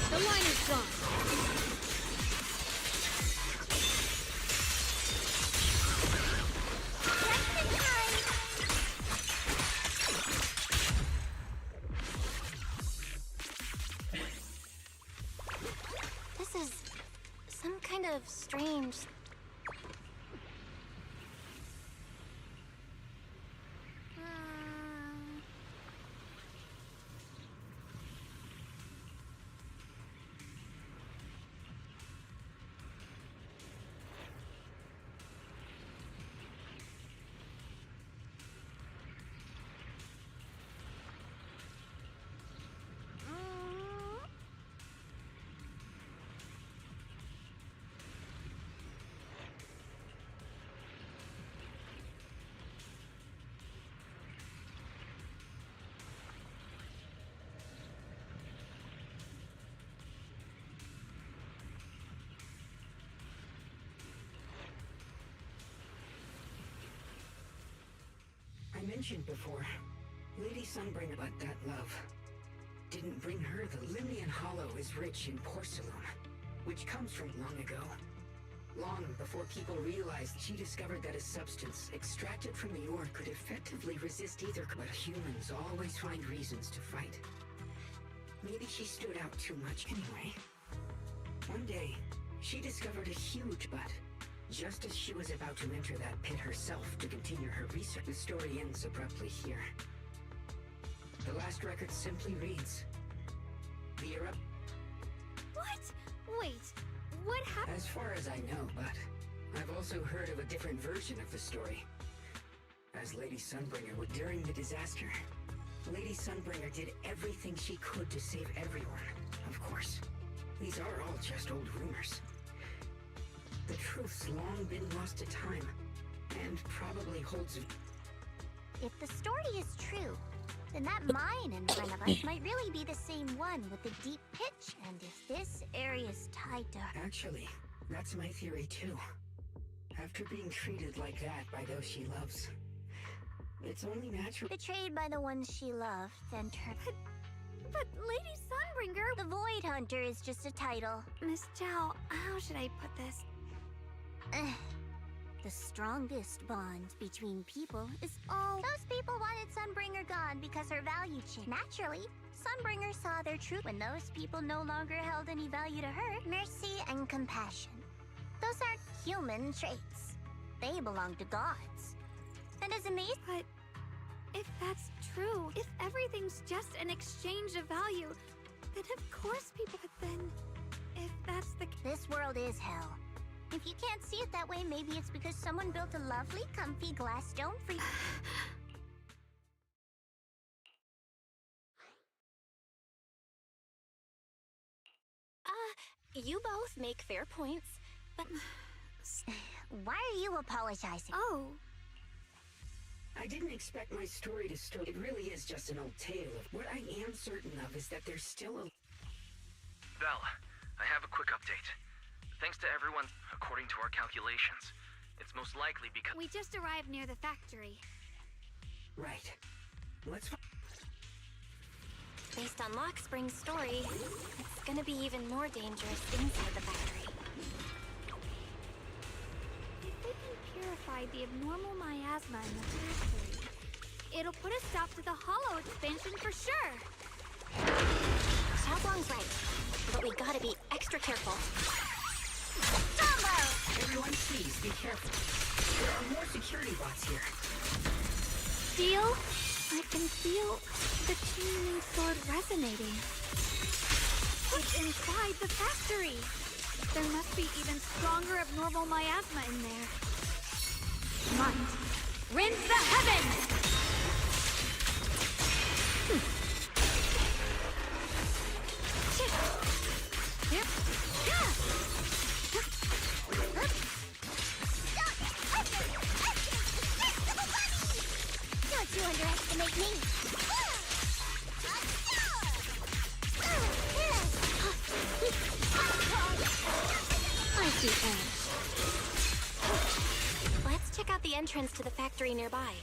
The line is gone. This is some kind of strange. I mentioned before, Lady Sunbringer, but that love didn't bring her. The Limnian Hollow is rich in porcelain, which comes from long ago. Long before people realized, she discovered that a substance extracted from the ore could effectively resist either. But humans always find reasons to fight. Maybe she stood out too much anyway. One day, she discovered a huge butt. Just as she was about to enter that pit herself to continue her research, the story ends abruptly here. The last record simply reads, the erupt. What? Wait, what happened? As far as I know, but I've also heard of a different version of the story. As Lady Sunbringer, during the disaster, Lady Sunbringer did everything she could to save everyone. Of course, these are all just old rumors. The truth's long been lost to time, and probably holds. If the story is true, then that mine in front of us might really be the same one with the deep pitch. And if this area is tied to her. Actually, that's my theory too. After being treated like that by those she loves, it's only natural. Betrayed by the ones she loved, then turned. But Lady Sunbringer. The Void Hunter is just a title. Miss Zhao, how should I put this? The strongest bond between people is all. Those people wanted Sunbringer gone because her value changed. Naturally, Sunbringer saw their truth when those people no longer held any value to her. Mercy and compassion. Those aren't human traits. They belong to gods. And as amazing. But if that's true, if everything's just an exchange of value, then of course people. But then, if that's the. This world is hell. If you can't see it that way, maybe it's because someone built a lovely, comfy glass dome for you. You both make fair points, but... Why are you apologizing? Oh. I didn't expect my story to start. It really is just an old tale. What I am certain of is that there's still a... Belle, I have a quick update. Thanks to everyone, according to our calculations, it's most likely because... We just arrived near the factory. Right. Let's... Based on Lockspring's story, it's gonna be even more dangerous inside the factory. If they can purify the abnormal miasma in the factory, it'll put a stop to the hollow expansion for sure. Xiaoguang's right, but we gotta be extra careful. Everyone please, be careful. There are more security bots here. Steel? I can feel the tuning sword resonating. It's inside the factory. There must be even stronger abnormal miasma in there. Might. Rinse the heavens! Don't you underestimate me! I see edge. Let's check out the entrance to the factory nearby.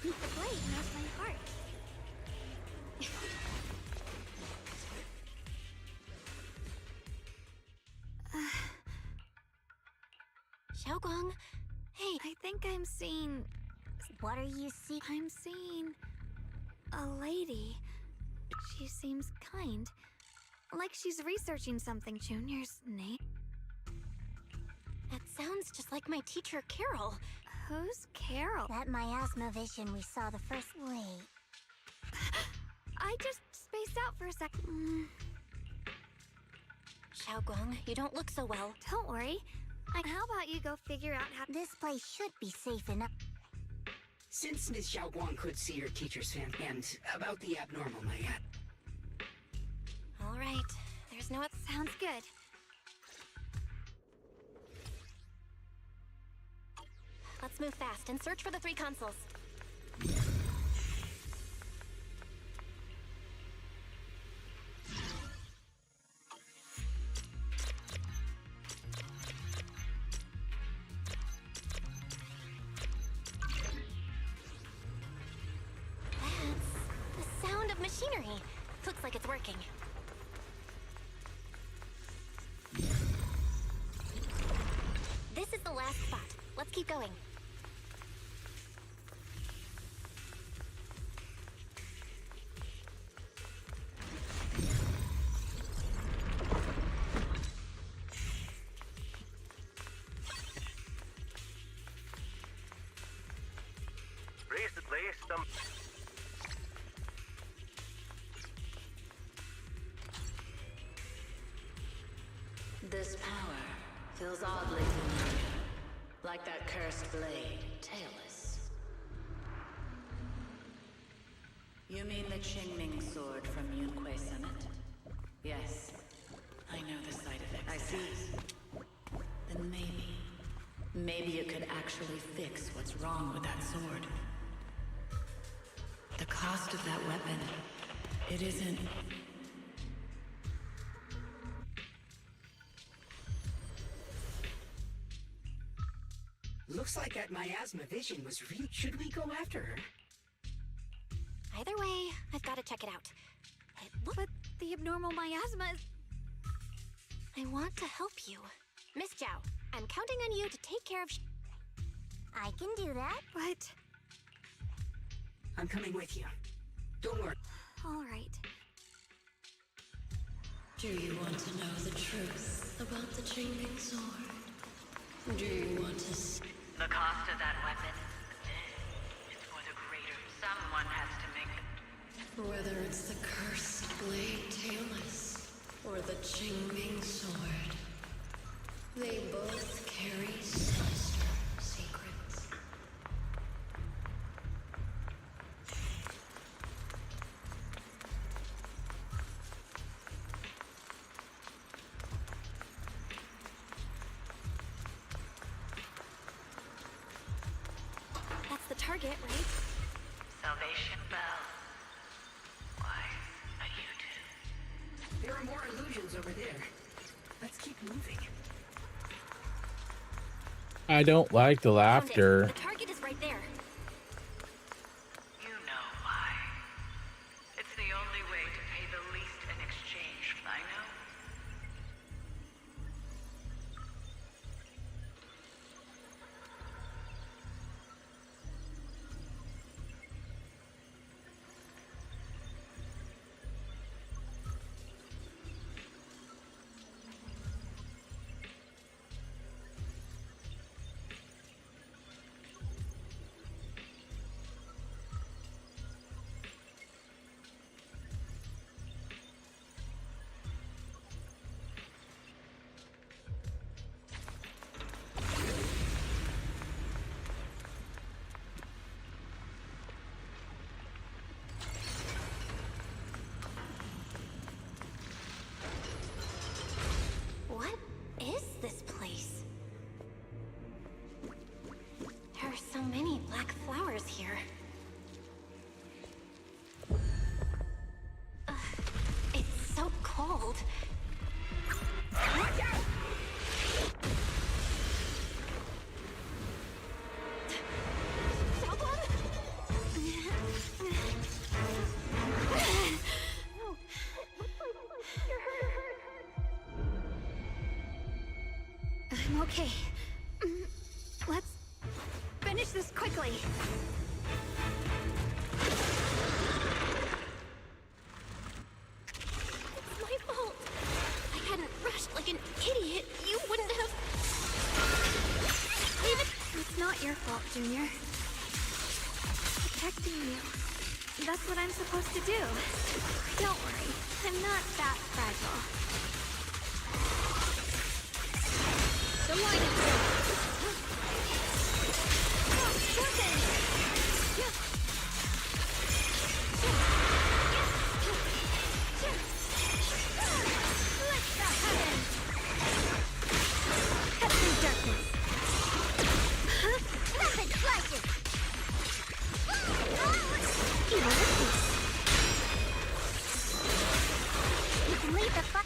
The blade knows my heart. Xiaogong, hey. I think I'm seeing... What are you seeing? I'm seeing... a lady. She seems kind. Like she's researching something. Junior's name? That sounds just like my teacher, Carol. Who's Carol? That miasma vision we saw the first... Wait. I just spaced out for a second. Xiaogong, you don't look so well. Don't worry. How about you go figure out how... This place should be safe enough. Since Ms. Xiaoguang could see your teacher's fan and about the abnormal Mayat. All right. There's no... Sounds good. Let's move fast and search for the 3 consoles. That's the sound of machinery. Looks like it's working. This is the last spot. Let's keep going. Recently, some... This power feels oddly familiar. Like that cursed blade, tailless. You mean the Qingming sword from Yunque Summit? Yes. I know the side effects. I see. Then maybe it could actually fix what's wrong with that sword. The cost of that weapon, it isn't... Looks like that miasma vision was real. Should we go after her? Either way, I've got to check it out. But the abnormal miasma is... I want to help you. Miss Zhao, I'm counting on you to take care of... I can do that. But... I'm coming with you. Don't worry. All right. Do you want to know the truth about the Qingming sword? Do you want to see? The cost of that weapon is for the greater. Someone has to make it. Whether it's the cursed blade tailless or the Qingming sword, they both carry sinister secrets. That's the target, right? Salvation Bell. Why, not you two. There are more illusions over there. Let's keep moving. I don't like the laughter. The target is right there. You know why. It's the only way to pay the least in exchange, I know. There's so many black flowers here. It's so cold. Watch out! I'm okay. Let's finish this quickly. It's my fault. I hadn't rushed like an idiot. You wouldn't have... It's not your fault, Junior. Protecting you. That's what I'm supposed to do. Don't worry. I'm not that fragile. The line is clear. Let that happen! Cut through darkness. Rapid slices! Evil witness. You can leave the fuck...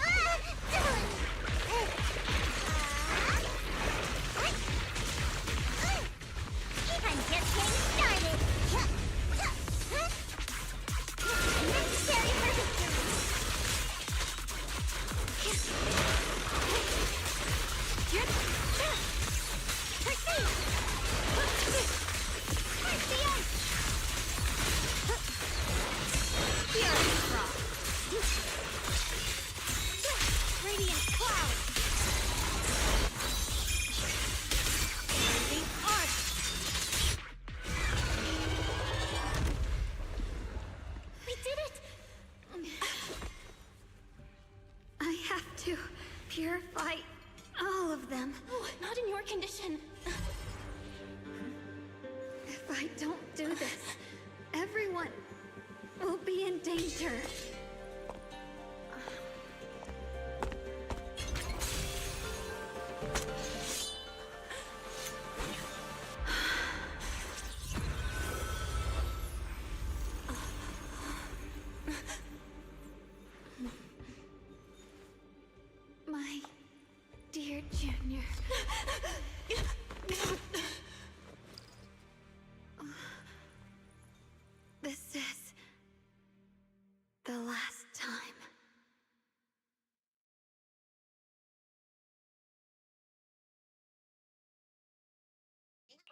I'm just getting started. Necessary for victory. Proceed. Break the ice. Fury Frost. Radiant cloud. Blazing arc. We did it! I have to purify all of them. Oh, not in your condition. If I don't do this, everyone will be in danger. My dear Junior. This is the last time.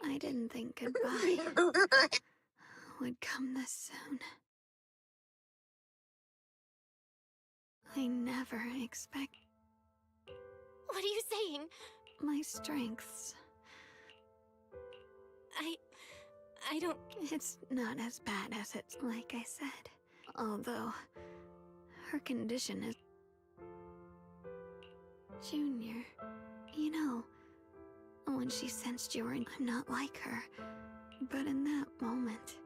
I didn't think goodbye would come this soon. I never expect What are you saying? my strengths. I don't... It's not as bad as it's like I said. Although, her condition is... Junior, you know, when she sensed you were in... I'm not like her. But in that moment,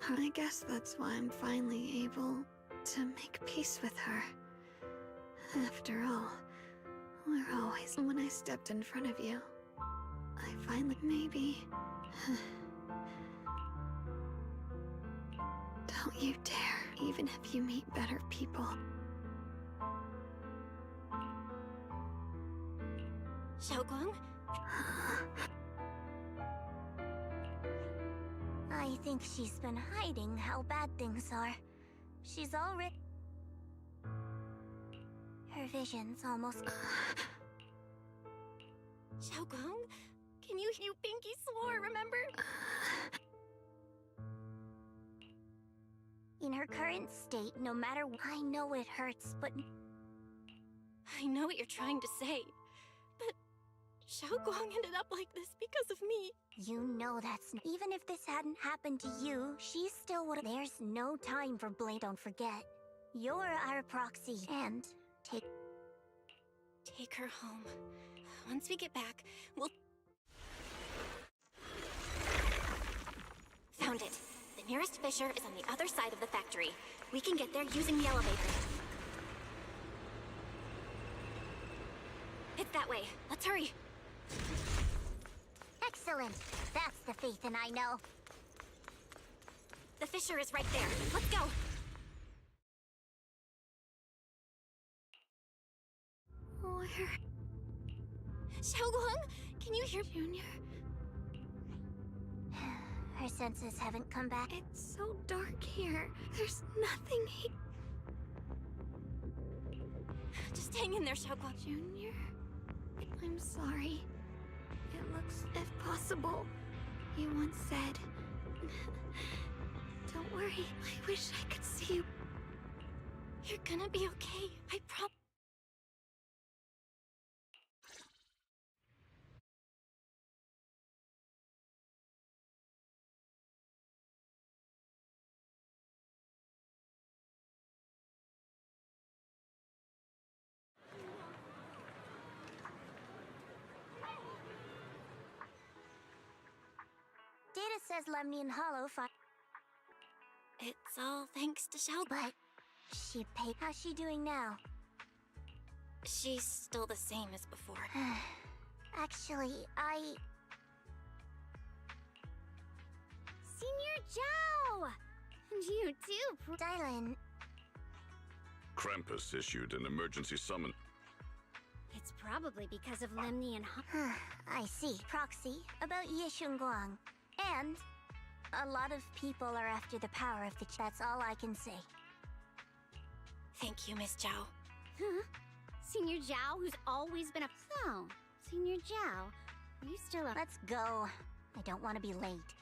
I guess that's why I'm finally able to make peace with her. After all, we're always... When I stepped in front of you, I finally... Maybe... Don't you dare, even if you meet better people. Xiaoguang? I think she's been hiding how bad things are. She's already... Her vision's almost... Xiaoguang? Can you Pinky swore, remember? In her current state, no matter... I know it hurts, but... I know what you're trying to say, but... Xiaoguang ended up like this because of me. You know that's... Even if this hadn't happened to you, she still would... There's no time for blame. Don't forget. You're our proxy. And... Take her home. Once we get back, we'll... Found it. The nearest fissure is on the other side of the factory. We can get there using the elevator. It's that way. Let's hurry. Excellent. That's the faith in I know. The fissure is right there. Let's go. Where? Xiaoguang, can you hear Junior? Her senses haven't come back. It's so dark here. There's nothing here. Just hang in there, Xiaoguang. Junior? I'm sorry. It looks, if possible, you once said... Don't worry, I wish I could see you. You're gonna be okay, I promise. Data says Lemnian Hollow It's all thanks to Xiao. But how's she doing now? She's still the same as before. Actually, Senior Zhao! And you too, Dylan. Krampus issued an emergency summon. It's probably because of Lemnian I see. Proxy about Ye Shunguang. And a lot of people are after the power of the... That's all I can say. Thank you, Miss Zhao. Huh? Senior Zhao, who's always been a... So, Senior Zhao, are you still a... Let's go. I don't want to be late.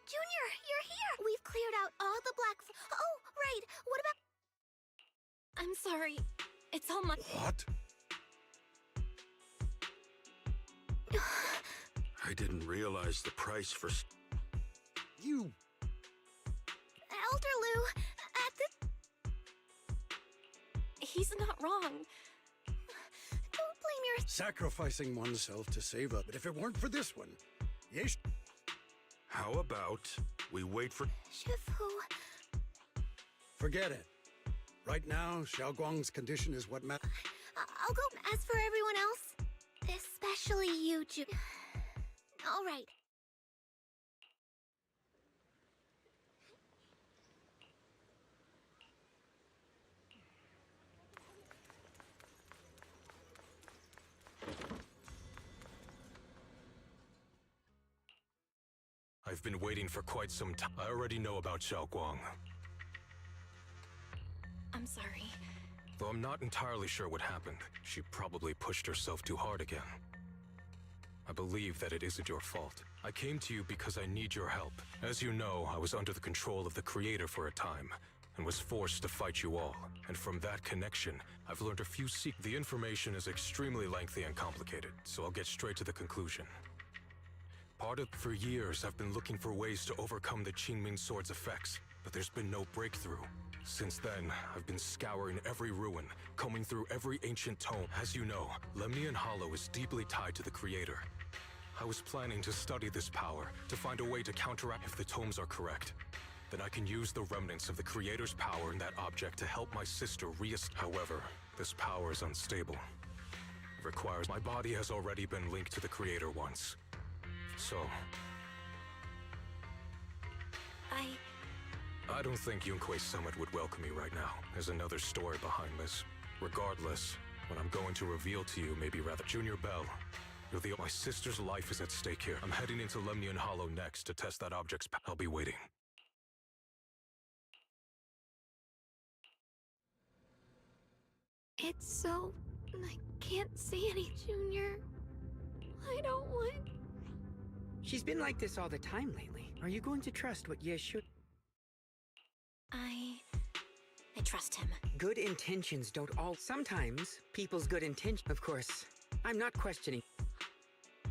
Junior, you're here! We've cleared out all the black... Oh, right! What about... I'm sorry. It's all my... What? I didn't realize the price for... You... Elder Lu, at the... He's not wrong. Don't blame your... Sacrificing oneself to save up. But if it weren't for this one... Yes... How about we wait for... Shifu... Forget it. Right now, Xiaoguang's condition is what matters. I'll go. As for everyone else, especially you, All right. I've been waiting for quite some time. I already know about Xiaoguang. I'm sorry. Though I'm not entirely sure what happened. She probably pushed herself too hard again. I believe that it isn't your fault. I came to you because I need your help. As you know, I was under the control of the Creator for a time, and was forced to fight you all. And from that connection, I've learned a few The information is extremely lengthy and complicated, so I'll get straight to the conclusion. For years, I've been looking for ways to overcome the Qingming Sword's effects, but there's been no breakthrough. Since then, I've been scouring every ruin, combing through every ancient tome. As you know, Lemnian Hollow is deeply tied to the Creator. I was planning to study this power, to find a way to counteract. If the tomes are correct, then I can use the remnants of the Creator's power in that object to help my sister However, this power is unstable. It requires... My body has already been linked to the Creator once. So... I don't think Yunquei Summit would welcome me right now. There's another story behind this. Regardless, what I'm going to reveal to you may be rather... Junior Bell, you're my sister's life is at stake here. I'm heading into Lemnian Hollow next to test that object's I'll be waiting. It's so... I can't see any, Junior. I don't want... She's been like this all the time lately. Are you going to trust what Ye should? I trust him. Good intentions don't all. Sometimes people's good intention. Of course, I'm not questioning.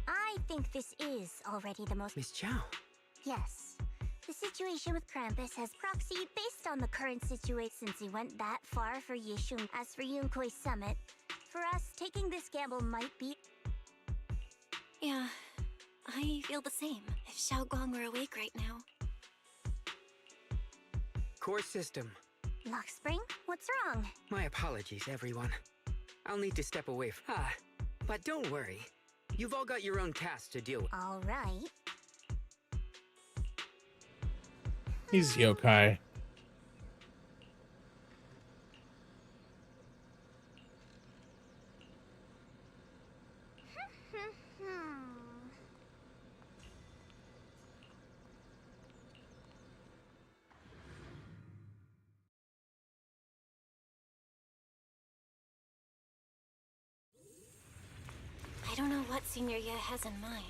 I think this is already the most. Miss Chow. Yes. The situation with Krampus has proxied based on the current situation since he went that far for Yishun. As for Yunkoi's summit, for us, taking this gamble might be. Yeah, I feel the same. If Xiaoguang were awake right now. Core system. Lock spring? What's wrong? My apologies, everyone. I'll need to step away. But don't worry. You've all got your own tasks to deal with. All right. He's yokai. I don't know what Senior Ye has in mind,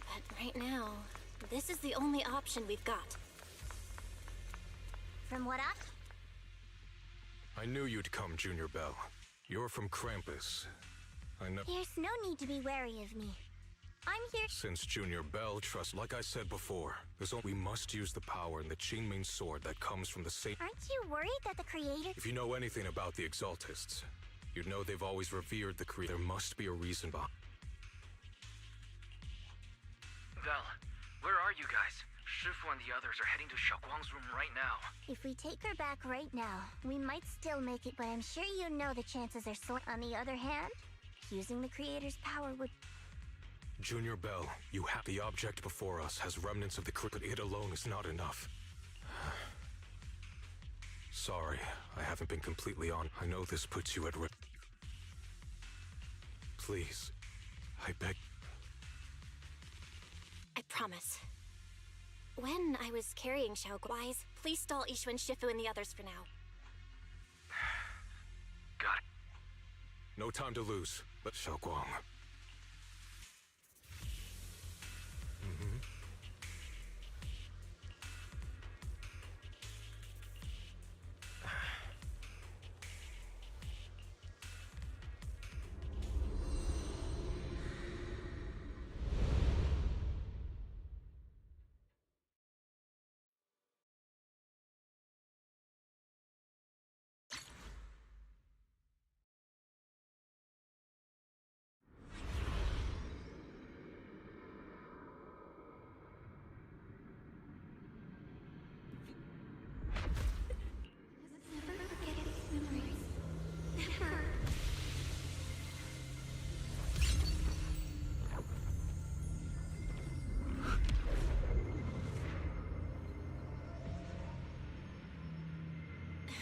but right now, this is the only option we've got. From what I knew you'd come, Junior Bell. You're from Krampus. I know. There's no need to be wary of me. I'm here. Since Junior Bell trusts, like I said before, we must use the power in the Qingming sword that comes from the same. Aren't you worried that the creator? If you know anything about the Exaltists, you'd know they've always revered the creator. There must be a reason behind. Val, where are you guys? Shifu and the others are heading to Xiaoguang's room right now. If we take her back right now, we might still make it, but I'm sure you know the chances are slim. On the other hand, using the creator's power would. Junior Bell, you have the object before us has remnants of the but it alone is not enough. Sorry, I haven't been completely on. I know this puts you at risk. Please, I beg. I promise. When I was carrying Xiaoguang, please stall Ishu and Shifu and the others for now. Got it. No time to lose. But Xiaoguang.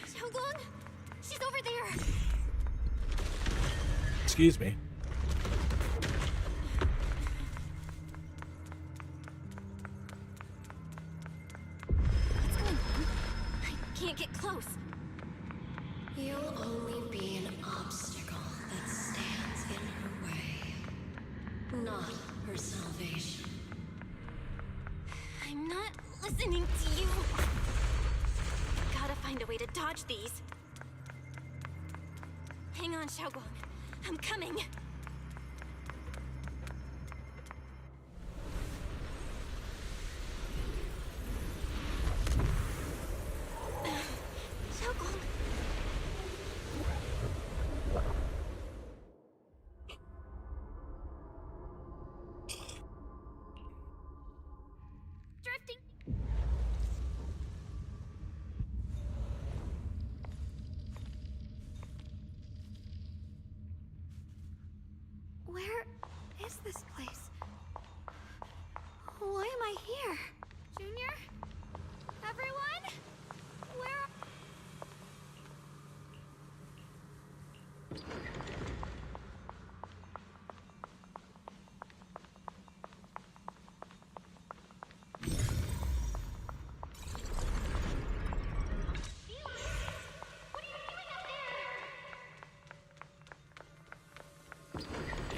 Xiaoguang! She's over there! Excuse me. What's going on? I can't get close. You'll only be an obstacle that stands in her way, not her salvation. I'm not listening to you. Gotta find a way to dodge these. Hang on, Xiaoguang. I'm coming. Xiaoguang. Drifting. Where is this place? Why am I here? Junior? Everyone? Where?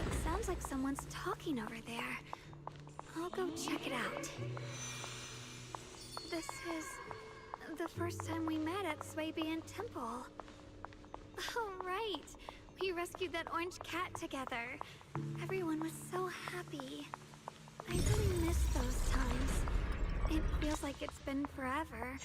It sounds like someone's talking over there. I'll go check it out. This is The first time we met at Swabian Temple. Oh, right. We rescued that orange cat together. Everyone was so happy. I really miss those times. It feels like it's been forever.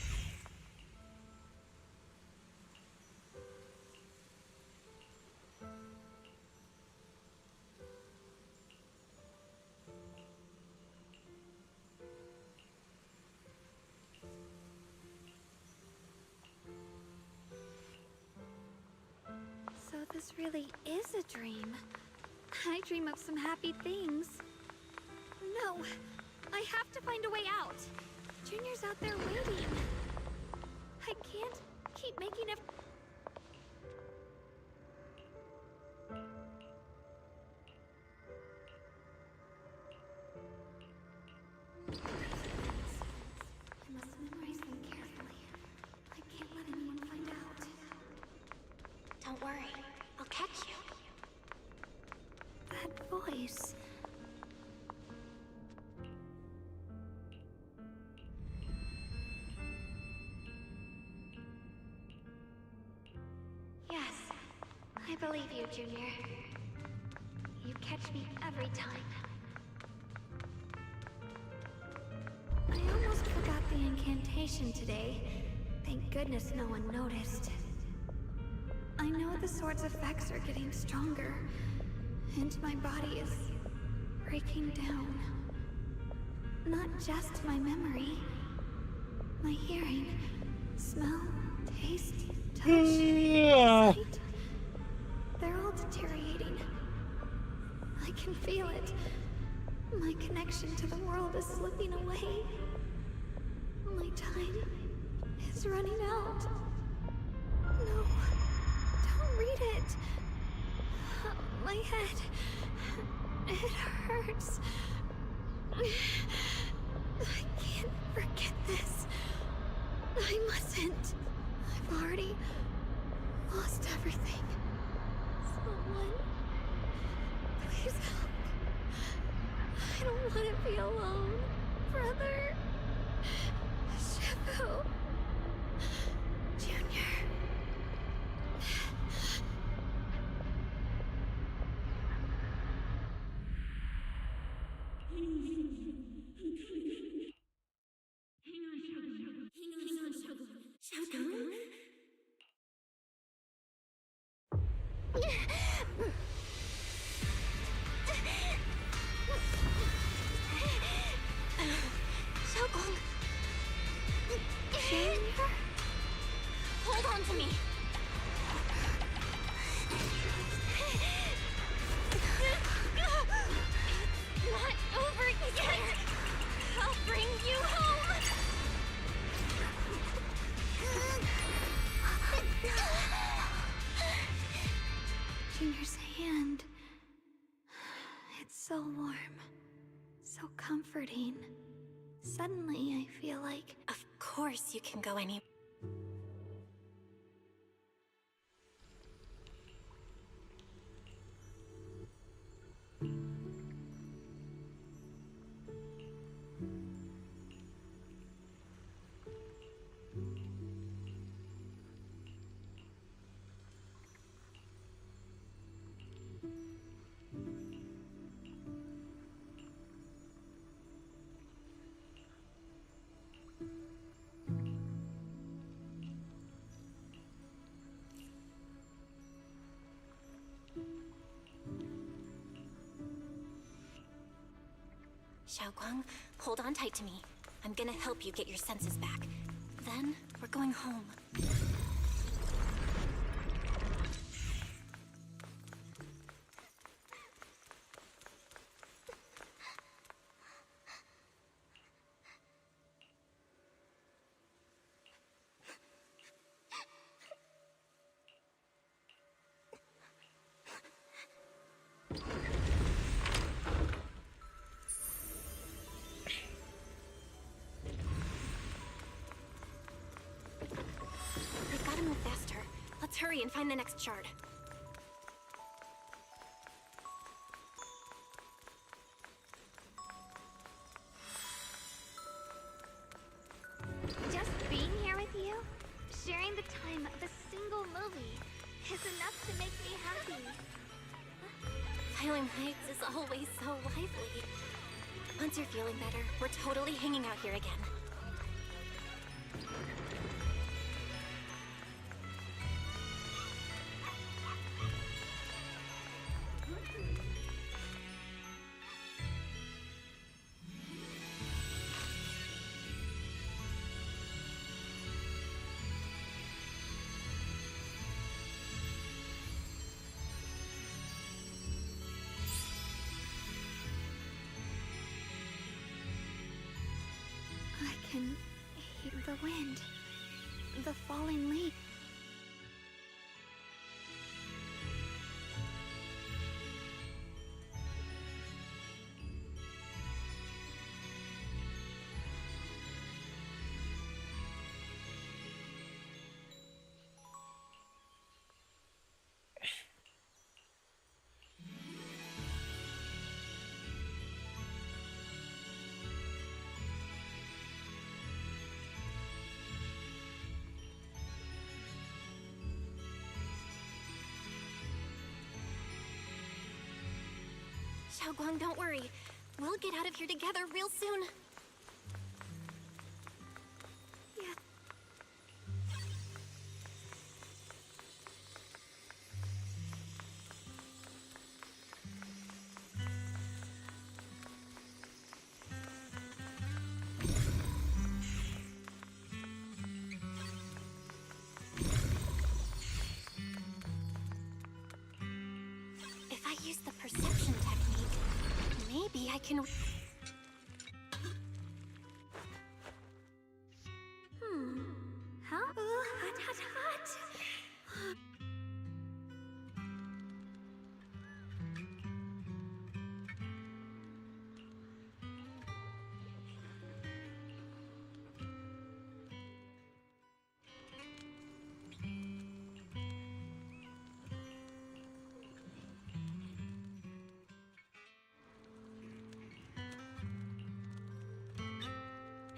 So this really is a dream. I dream of some happy things. No, I have to find a way out. Junior's out there waiting. I can't keep making it. I must memorize them carefully. I can't let anyone find out. Don't worry, I'll catch you. That voice. Yes, I believe you, Junior. You catch me every time. I almost forgot the incantation today. Thank goodness no one noticed. I know the sword's effects are getting stronger, and my body is breaking down. Not just my memory, my hearing, smell, taste, touch, sight. They're all deteriorating. I can feel it. My connection to the world is slipping away. My time is running out. No, don't read it. My head, it hurts. I can't forget this. I mustn't. I've already lost everything. Someone, please help. I don't want to be alone. Brother. Shifu. Junior. Junior? Hold on to me. It's not over yet. I'll bring you home. Junior's hand. It's so warm. So comforting. Suddenly, I feel like... Of course you can go any... Xiaoguang, hold on tight to me. I'm gonna help you get your senses back. Then, we're going home. We've gotta move faster. Let's hurry and find the next shard. Just being here with you sharing the time of a single movie is enough to make me happy. Violent Heights is always so lively. Once you're feeling better, we're totally hanging out here again. I can hear the wind, the falling leaf. Xiaoguang, don't worry. We'll get out of here together real soon. Yeah. If I use the perception technique, maybe I can... Huh? Hot, hot, hot.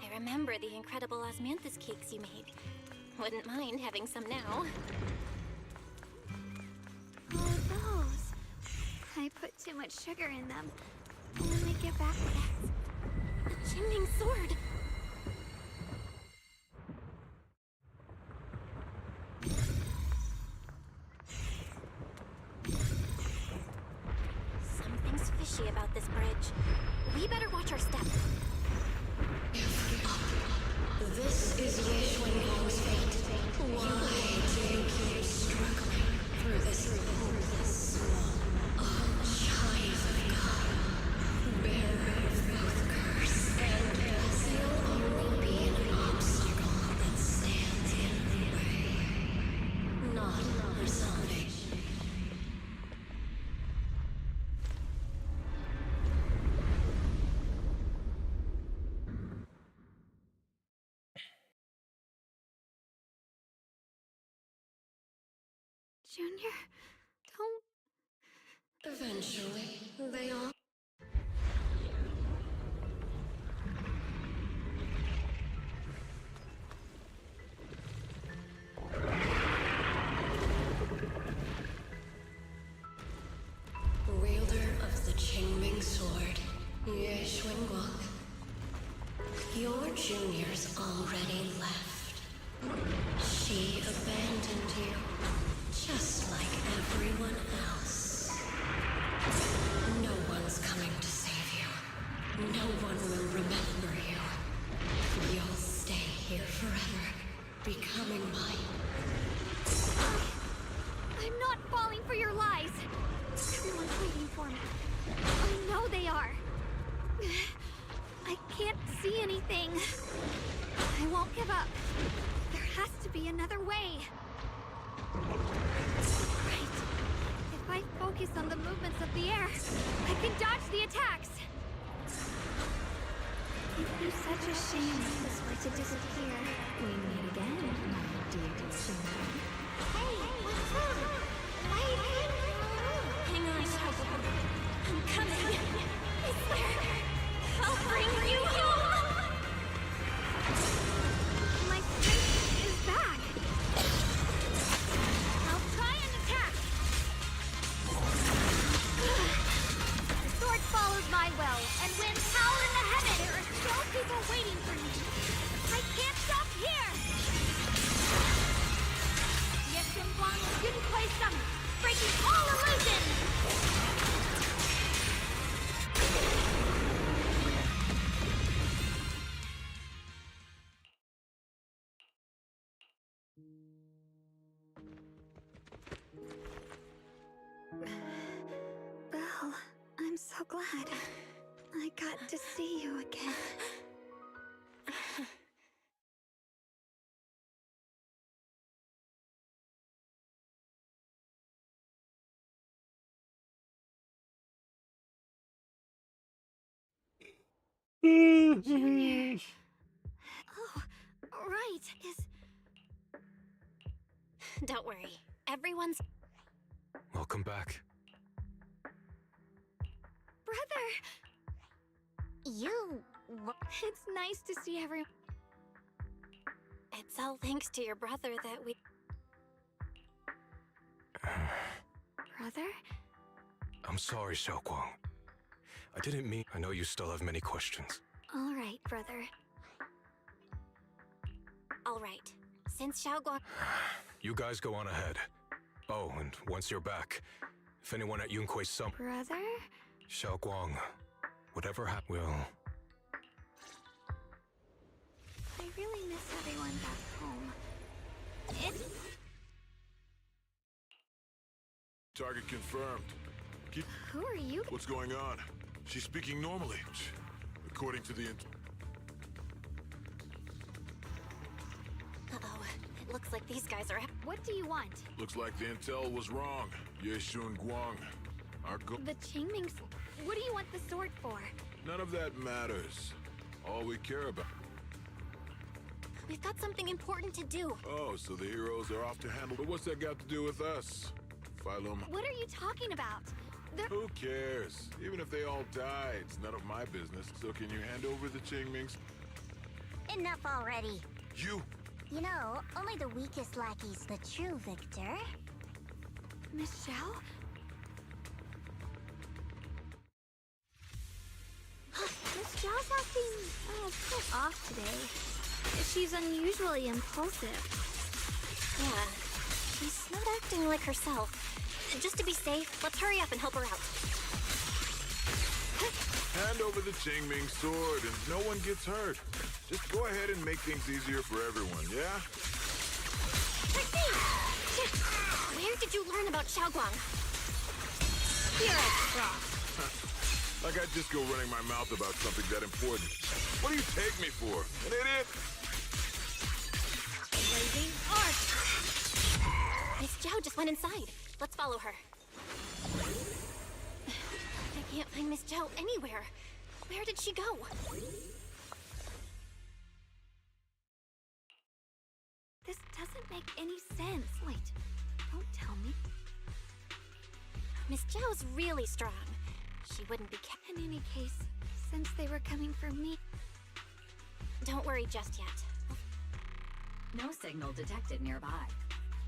I remember the incredible osmanthus cakes you made. Wouldn't mind having some now. Oh, those. I put too much sugar in them. When we get back to that. A Jinming sword! Something's fishy about this bridge. We better watch our step. This is Yeshuang's fate. Why do you keep struggling through this hopeless swamp? Oh, child of God, bearer of both curse and blessing, will only be an obstacle that stands in the way, not her salvation. Junior, don't... Eventually, they all... Wielder of the Qingming sword, Ye Xuanguang. Your juniors already left. She abandoned you, just like everyone else. No one's coming to save you. No one will remember you. You'll stay here forever, becoming mine. I'm not falling for your lies. Everyone's waiting for me. I know they are. I can't see anything. I won't give up. There has to be another way. Right. If I focus on the movements of the air, I can dodge the attacks. It'd be such a shame if this were to disappear. We meet again, my dear Zenless. Hey, what's wrong? Wait! Hang on, Xiaoguang. I'm coming. I swear, I'll bring you home! My strength is back. so glad I got to see you again. Junior. Oh, right. Don't worry. Everyone's... Welcome back. Brother! You... It's nice to see everyone. It's all thanks to your brother that we... Brother? I'm sorry, Xiaoguang. I didn't mean... I know you still have many questions. All right, brother. All right. Since Xiaoguang... You guys go on ahead. Oh, and once you're back, if anyone at Yunkui's summer... Brother? Xiaoguang, whatever will... I really miss everyone back home. Target confirmed. Who are you? What's going on? She's speaking normally. According to the... Uh-oh. It looks like these guys are... What do you want? Looks like the intel was wrong. Yeshun Guang. Our The Qingming... What do you want the sword for? None of that matters. All we care about... We've got something important to do. Oh, so the heroes are off to handle... But what's that got to do with us? Phylum... What are you talking about? Who cares? Even if they all die, it's none of my business. So can you hand over the Qingmings? Enough already. You! You know, only the weakest lackey's the true victor. Miss Zhao? Miss Zhao's acting off today. She's unusually impulsive. Yeah, she's not acting like herself. Just to be safe, let's hurry up and help her out. Hand over the Qingming sword and no one gets hurt. Just go ahead and make things easier for everyone, yeah? Where did you learn about Xiaoguang? You're a prop. Like I'd just go running my mouth about something that important. What do you take me for? An idiot? Blazing arc. Miss Zhao just went inside. Let's follow her. I can't find Miss Zhao anywhere. Where did she go? This doesn't make any sense. Wait, don't tell me. Miss Zhao's really strong. She wouldn't be In any case, since they were coming for me... Don't worry just yet. No signal detected nearby.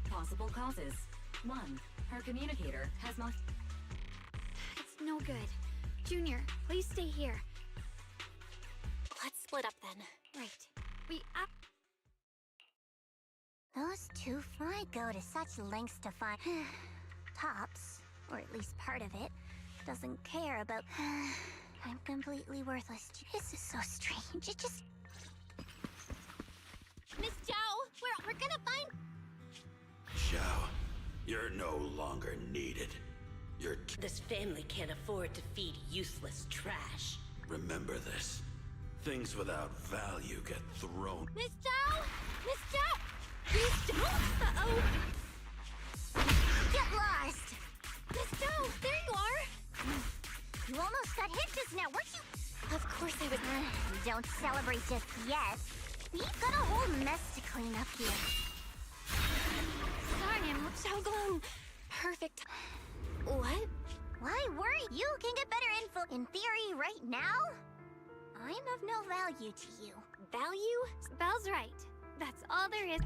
Possible causes. 1. Her communicator has not... It's no good. Junior, please stay here. Let's split up then. Right. Those two might go to such lengths to find... Tops, or at least part of it, doesn't care about... I'm completely worthless. This is so strange. It just... Miss Zhao, we're gonna find... Xiao, you're no longer needed. You're... This family can't afford to feed useless trash. Remember this. Things without value get thrown. Miss Zhao! Miss Zhao! Miss Zhao! Uh-oh! Get lost! Miss Zhao, there you are! You almost got hit just now, weren't you? Of course I was... Don't celebrate just yet. We've got a whole mess to clean up here. Sorry, I'm Xiaoguang. Perfect. What? Why worry? You can get better info in theory right now. I'm of no value to you. Value? Belle's right. That's all there is.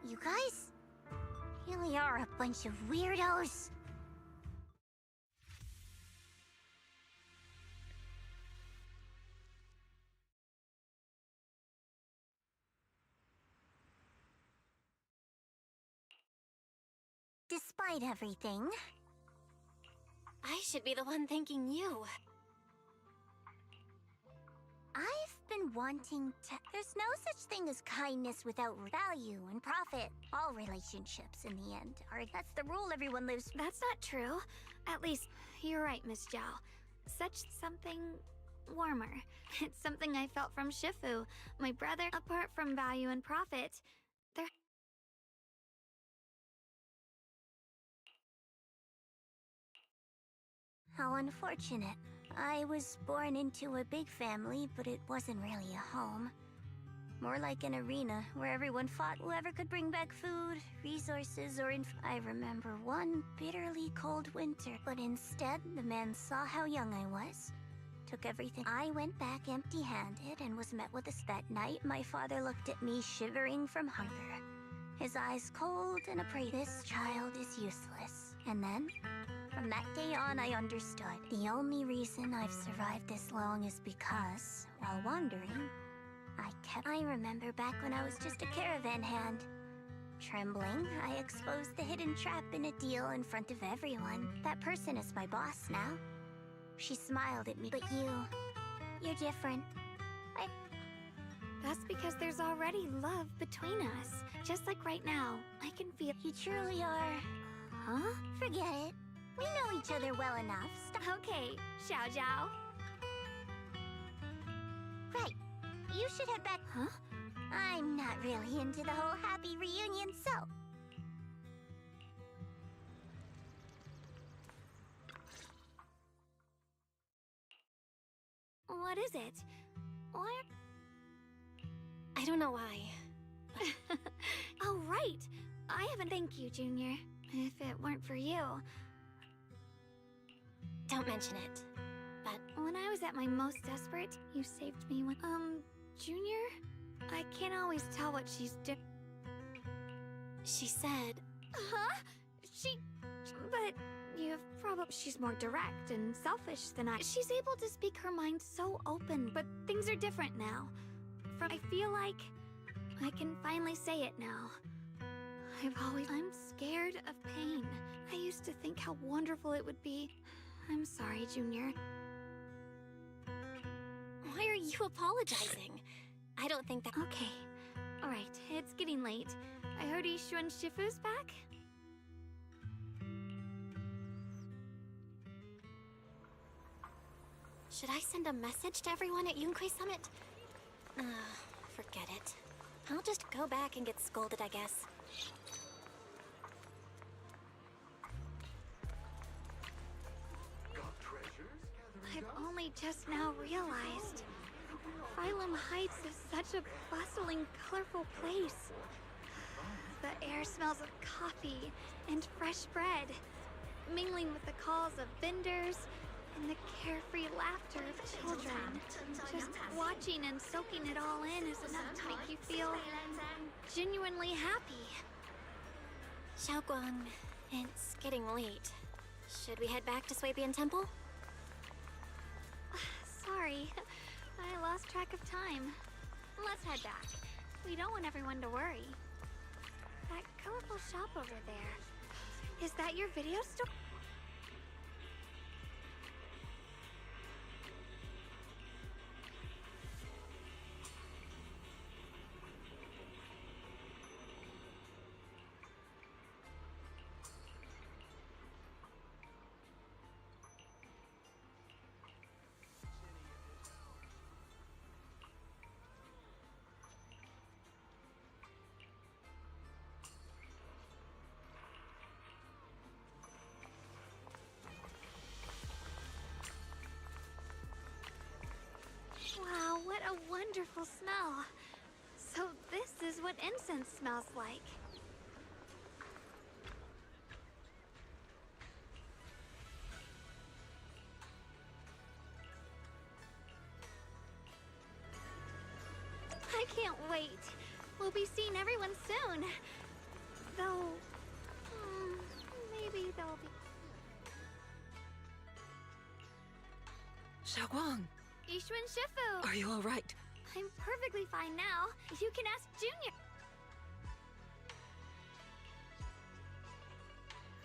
You guys really are a bunch of weirdos. Despite everything, I should be the one thanking you. I've been wanting to. There's no such thing as kindness without value and profit. All relationships, in the end, are. That's the rule everyone lives. That's not true. At least, you're right, Miss Zhao. Such something warmer. It's something I felt from Shifu, my brother. Apart from value and profit, there. How unfortunate. I was born into a big family, but it wasn't really a home. More like an arena where everyone fought whoever could bring back food, resources, or I remember one bitterly cold winter, but instead the man saw how young I was, took everything. I went back empty-handed and was met with that night. My father looked at me shivering from hunger, his eyes cold and a prey. This child is useless. And then, from that day on, I understood. The only reason I've survived this long is because, while wandering, I remember back when I was just a caravan hand. Trembling, I exposed the hidden trap in a deal in front of everyone. That person is my boss now. She smiled at me. But you're different. That's because there's already love between us. Just like right now, I can feel. You truly are. Huh? Forget it. We know each other well enough. Okay, Xiao Zhao. Right. You should head back. Huh? I'm not really into the whole happy reunion, so. What is it? What? I don't know why. Oh, right. I haven't. Thank you, Junior. If it weren't for you. Don't mention it. But when I was at my most desperate, you saved me when. Junior? I can't always tell what she's doing. She said. Huh? But you've probably. She's more direct and selfish than I. She's able to speak her mind so open, but things are different now. I feel like I can finally say it now. I'm scared of pain. I used to think how wonderful it would be. I'm sorry, Junior. Why are you apologizing? I don't think that. Okay. Alright, it's getting late. I heard Ishu and Shifu's back? Should I send a message to everyone at Yunquei Summit? Forget it. I'll just go back and get scolded, I guess. I've only just now realized. Phylum Heights is such a bustling, colorful place. The air smells of coffee and fresh bread, mingling with the calls of vendors and the carefree laughter of children. Just watching and soaking it all in is enough to make you feel genuinely happy. Xiaoguang, it's getting late. Should we head back to Swabian Temple? Sorry, I lost track of time. Let's head back. We don't want everyone to worry. That colorful shop over there. Is that your video store? Wow, what a wonderful smell. So this is what incense smells like. I can't wait. We'll be seeing everyone soon. Though, maybe they'll be... Xiaoguang! Ishu and Shifu! Are you alright? I'm perfectly fine now. You can ask Junior.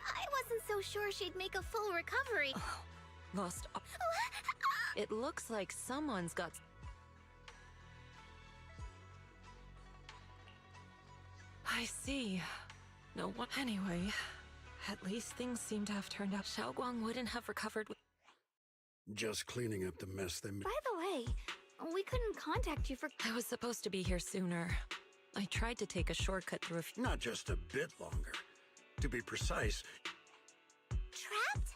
I wasn't so sure she'd make a full recovery. Lost. It looks like someone's got... I see. No one. Anyway, at least things seem to have turned out. Xiaoguang wouldn't have recovered. Just cleaning up the mess they made. By the way, we couldn't contact you for. I was supposed to be here sooner. I tried to take a shortcut through a few. Not just a bit longer. To be precise, Trapped?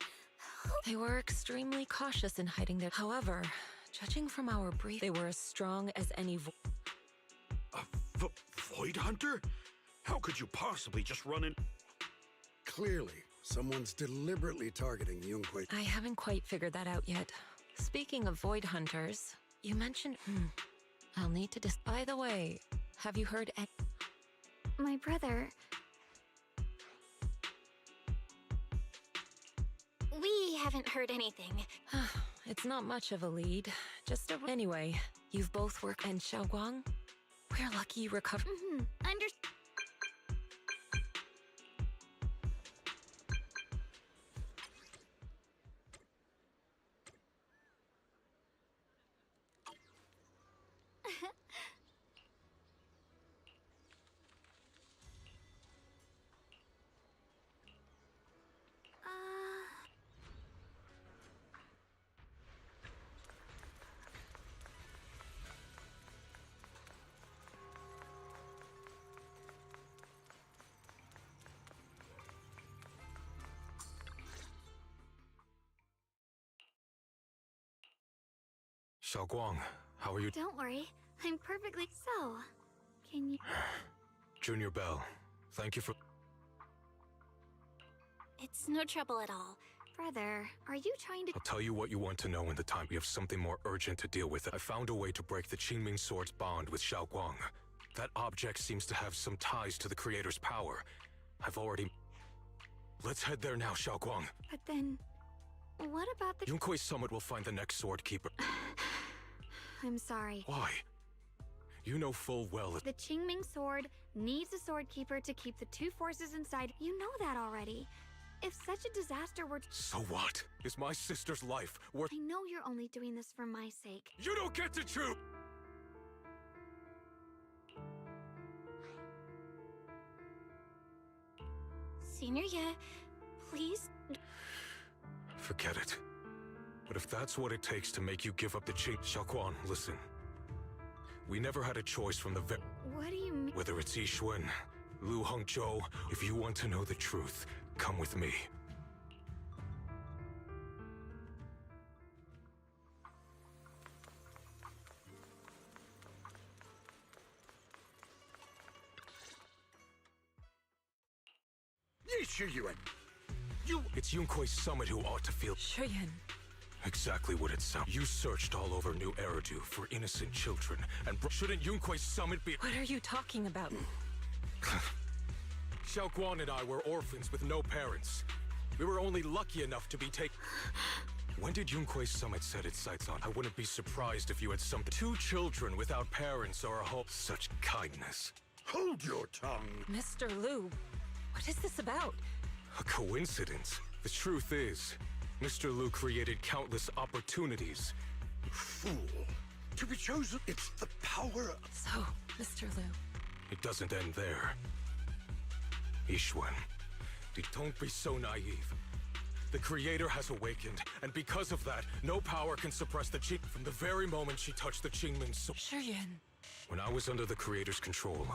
They were extremely cautious in hiding their. However, judging from our brief, they were as strong as any. Void Hunter? How could you possibly just run in? clearly, someone's deliberately targeting Yunquei. I haven't quite figured that out yet. Speaking of Void Hunters, you mentioned. I'll need to By the way, have you heard My brother. We haven't heard anything. It's not much of a lead. Just a. Anyway, you've both worked. And Xiaoguang? We're lucky you recovered. Xiaoguang, how are you? Don't worry, I'm perfectly so. Can you? Junior Bell, thank you for. It's no trouble at all. Brother, are you trying to? I'll tell you what you want to know in the time. We have something more urgent to deal with. I found a way to break the Qingming Sword's bond with Xiaoguang. That object seems to have some ties to the Creator's power. I've already. Let's head there now, Xiaoguang. But then, what about the? Yunquei Summit will find the next Sword Keeper. I'm sorry. Why? You know full well that The Qingming Sword needs a Sword Keeper to keep the two forces inside. You know that already. If such a disaster were So what? Is my sister's life worth? I know you're only doing this for my sake. You don't get to choose! Senior Ye, please. Forget it. But if that's what it takes to make you give up the Qing... Xiaoguang, listen. We never had a choice from the What do you mean? Whether it's Yixuan, Lu Hongzhou, if you want to know the truth, come with me. Yixuan! It's Yunquei Summit who ought to feel... Shuyan. Exactly what it sounds. You searched all over New Eridu for innocent children, and shouldn't Yunquei Summit be... What are you talking about? Xiaoguang and I were orphans with no parents. We were only lucky enough to be taken... When did Yunquei Summit set its sights on? I wouldn't be surprised if you had some... Two children without parents or a whole... Such kindness. Hold your tongue! Mr. Liu, what is this about? A coincidence. The truth is, Mr. Liu created countless opportunities. Fool. To be chosen, it's the power of... So, Mr. Liu... It doesn't end there. Yixuan, don't be so naive. The Creator has awakened, and because of that, no power can suppress the Qing... From the very moment she touched the Qingming Sword... Shuyan. When I was under the Creator's control,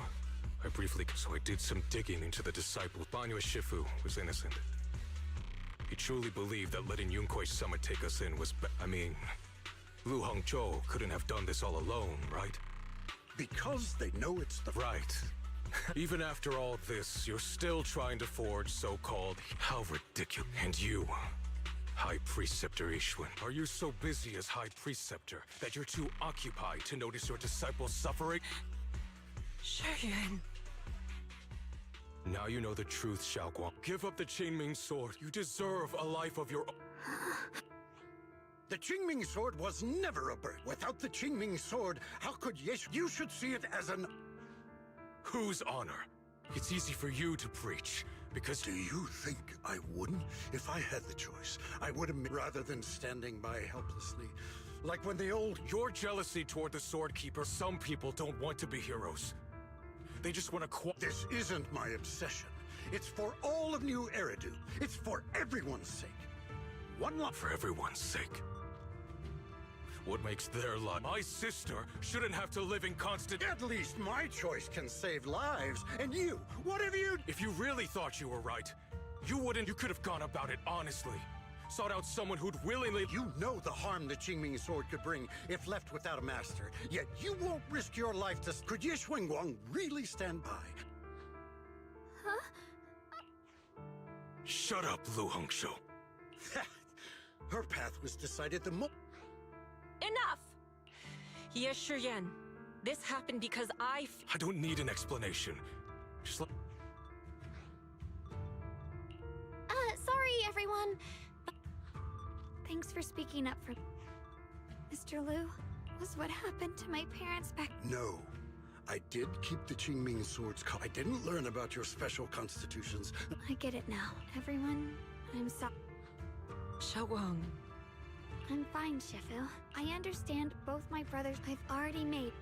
I briefly... So I did some digging into the disciple. Banyu Shifu was innocent. He truly believed that letting Yunquei Summit take us in was I mean, Lu Hongzhou couldn't have done this all alone, right? Because they know it's the... Right. Even after all this, you're still trying to forge so-called... How ridiculous. And you, High Preceptor Yixuan, are you so busy as High Preceptor that you're too occupied to notice your disciples suffering? Shuyan. Now you know the truth, Xiaoguang. Give up the Qingming Sword. You deserve a life of your own. The Qingming Sword was never a bird. Without the Qingming Sword, how could You should see it as an... Whose honor? It's easy for you to preach, because... Do you think I wouldn't? If I had the choice, I would have... Rather than standing by helplessly, like when the old... Your jealousy toward the Sword Keeper, some people don't want to be heroes. They just want to This isn't my obsession. It's for all of New Eridu. It's for everyone's sake. One life. For everyone's sake. What makes their life? My sister shouldn't have to live in constant. At least my choice can save lives. And you, what have you? If you really thought you were right, you wouldn't. You could have gone about it honestly. Sought out someone who'd willingly. You know the harm the Qingming sword could bring if left without a master. Yet you won't risk your life to. Could Ye Xuanguang really stand by? Huh? Shut up, Lu Hongshou. Her path was decided the moment. Enough! Ye Shiyan, this happened because I don't need an explanation. Just let. Sorry, everyone. Thanks for speaking up for Mr. Liu. Was what happened to my parents back. No. I did keep the Qingming sword's I didn't learn about your special constitutions. I get it now. Everyone, I'm sorry. Xiaowang. I'm fine, Shifu. I understand both my brothers I've already made.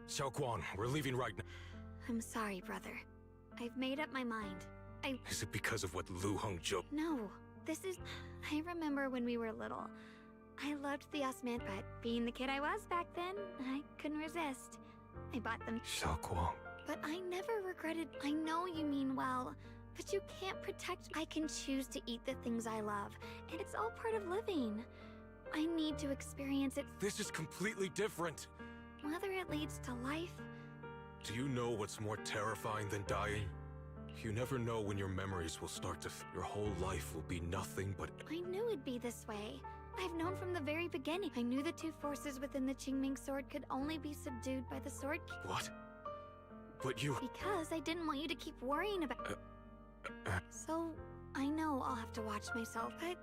Xiaoguang, we're leaving right now. I'm sorry, brother. I've made up my mind. Is it because of what Lu Hongzhou? No, this is... I remember when we were little. I loved the Osman, but being the kid I was back then, I couldn't resist. I bought them. Xiaoguang. But I never regretted... I know you mean well, but you can't protect... I can choose to eat the things I love, and it's all part of living. I need to experience it. This is completely different. Whether it leads to life... Do you know what's more terrifying than dying? You never know when your memories will start to... Your whole life will be nothing but... I knew it'd be this way. I've known from the very beginning. I knew the two forces within the Qingming sword could only be subdued by the sword... What? But you... Because I didn't want you to keep worrying about... So, I know I'll have to watch myself, but...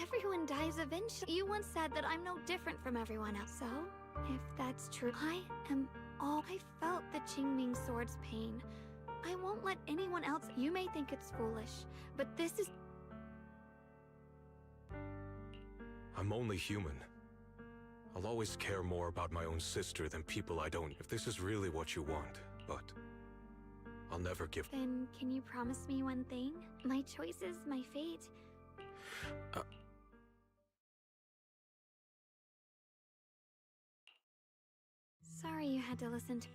Everyone dies eventually. You once said that I'm no different from everyone else. So, if that's true, I am all... I felt the Qingming sword's pain. I won't let anyone else... You may think it's foolish, but this is... I'm only human. I'll always care more about my own sister than people I don't... If this is really what you want, but... I'll never give... Then, can you promise me one thing? My choices, my fate... Sorry you had to listen to...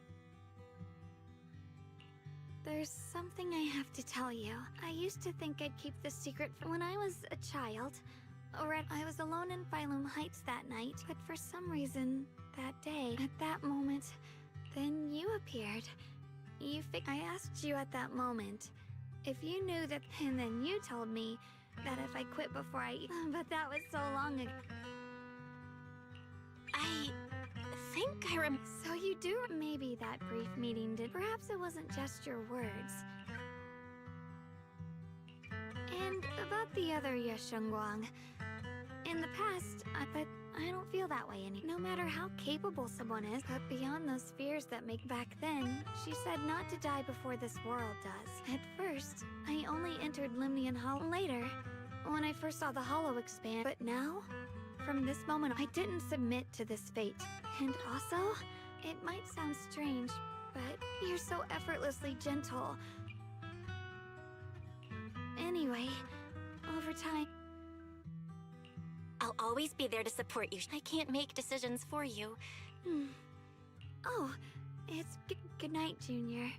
There's something I have to tell you. I used to think I'd keep this secret from when I was a child. I was alone in Phylum Heights that night, but for some reason, that day, at that moment, then you appeared. I asked you at that moment if you knew that, and then you told me that if I quit before I... But that was so long ago. I think I So you do... Maybe that brief meeting did... Perhaps it wasn't just your words. And about the other Ye Xuanguang. In the past, but I don't feel that way any. No matter how capable someone is, but beyond those fears that make... Back then, she said not to die before this world does. At first, I only entered Limnian Hollow. Later, when I first saw the Hollow expand. But now, from this moment, I didn't submit to this fate. And also, it might sound strange, but you're so effortlessly gentle. Anyway, over time... I'll always be there to support you. I can't make decisions for you. Oh, it's good night, Junior.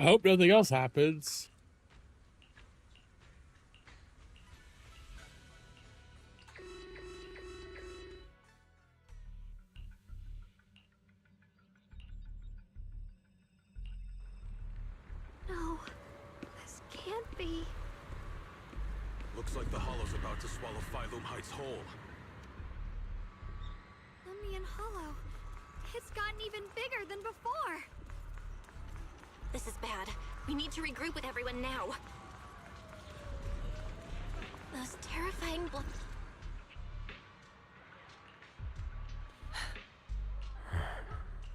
I hope nothing else happens. No, this can't be. Looks like the Hollow's about to swallow Phylum Heights whole. Lemnian Hollow. It's gotten even bigger than before. This is bad. We need to regroup with everyone now. Those terrifying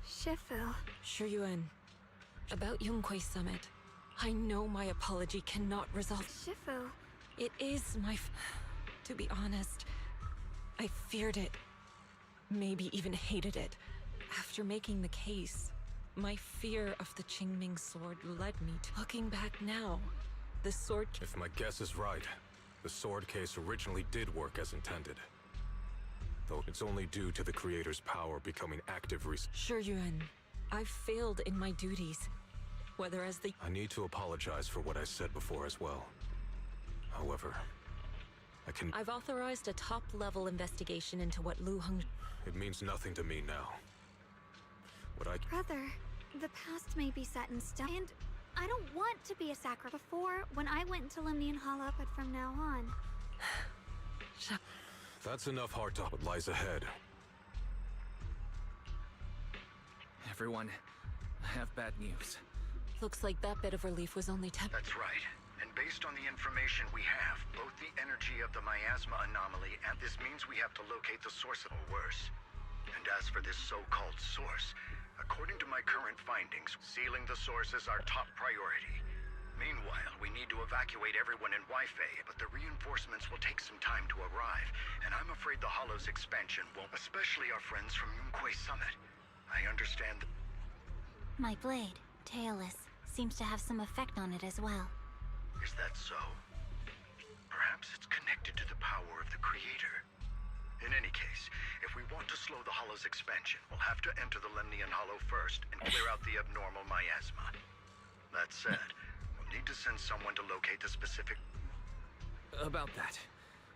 Shifu. Shuyuan, about Yunquei Summit. I know my apology cannot resolve. Shifu. It is my to be honest, I feared it. Maybe even hated it. After making the case, my fear of the Qingming sword led me to looking back now. The sword. If my guess is right, the sword case originally did work as intended. Though it's only due to the creator's power becoming active recently. Shuyuan, I've failed in my duties. Whether as the. I need to apologize for what I said before as well. However, I've authorized a top-level investigation into what Lu Heng. It means nothing to me now. Brother, the past may be set in stone, and I don't want to be a sacrifice. Before, when I went into Lemnian Hollow, but from now on. That's enough hard talk. What lies ahead. Everyone, I have bad news. Looks like that bit of relief was only That's right. And based on the information we have, both the energy of the miasma anomaly and this means we have to locate the source of or worse. And as for this so-called source, according to my current findings, sealing the source is our top priority. Meanwhile, we need to evacuate everyone in Wi-Fi, but the reinforcements will take some time to arrive, and I'm afraid the Hollow's expansion won't, especially our friends from Yunquei Summit. I understand that My blade, Tailless, seems to have some effect on it as well. Is that so? Perhaps it's connected to the power of the Creator. In any case, if we want to slow the Hollow's expansion, we'll have to enter the Lemnian Hollow first and clear out the abnormal miasma. That said, we'll need to send someone to locate the specific... About that.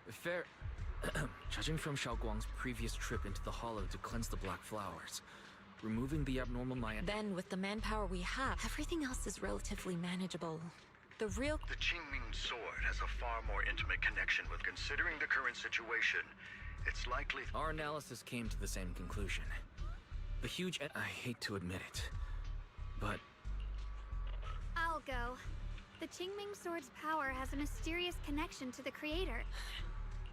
Fair... Judging from Xiaoguang's previous trip into the Hollow to cleanse the Black Flowers, removing the abnormal Then, with the manpower we have, everything else is relatively manageable. The Qingming sword has a far more intimate connection with considering the current situation. It's likely... Our analysis came to the same conclusion. The huge... I hate to admit it, but... I'll go. The Qingming sword's power has a mysterious connection to the Creator.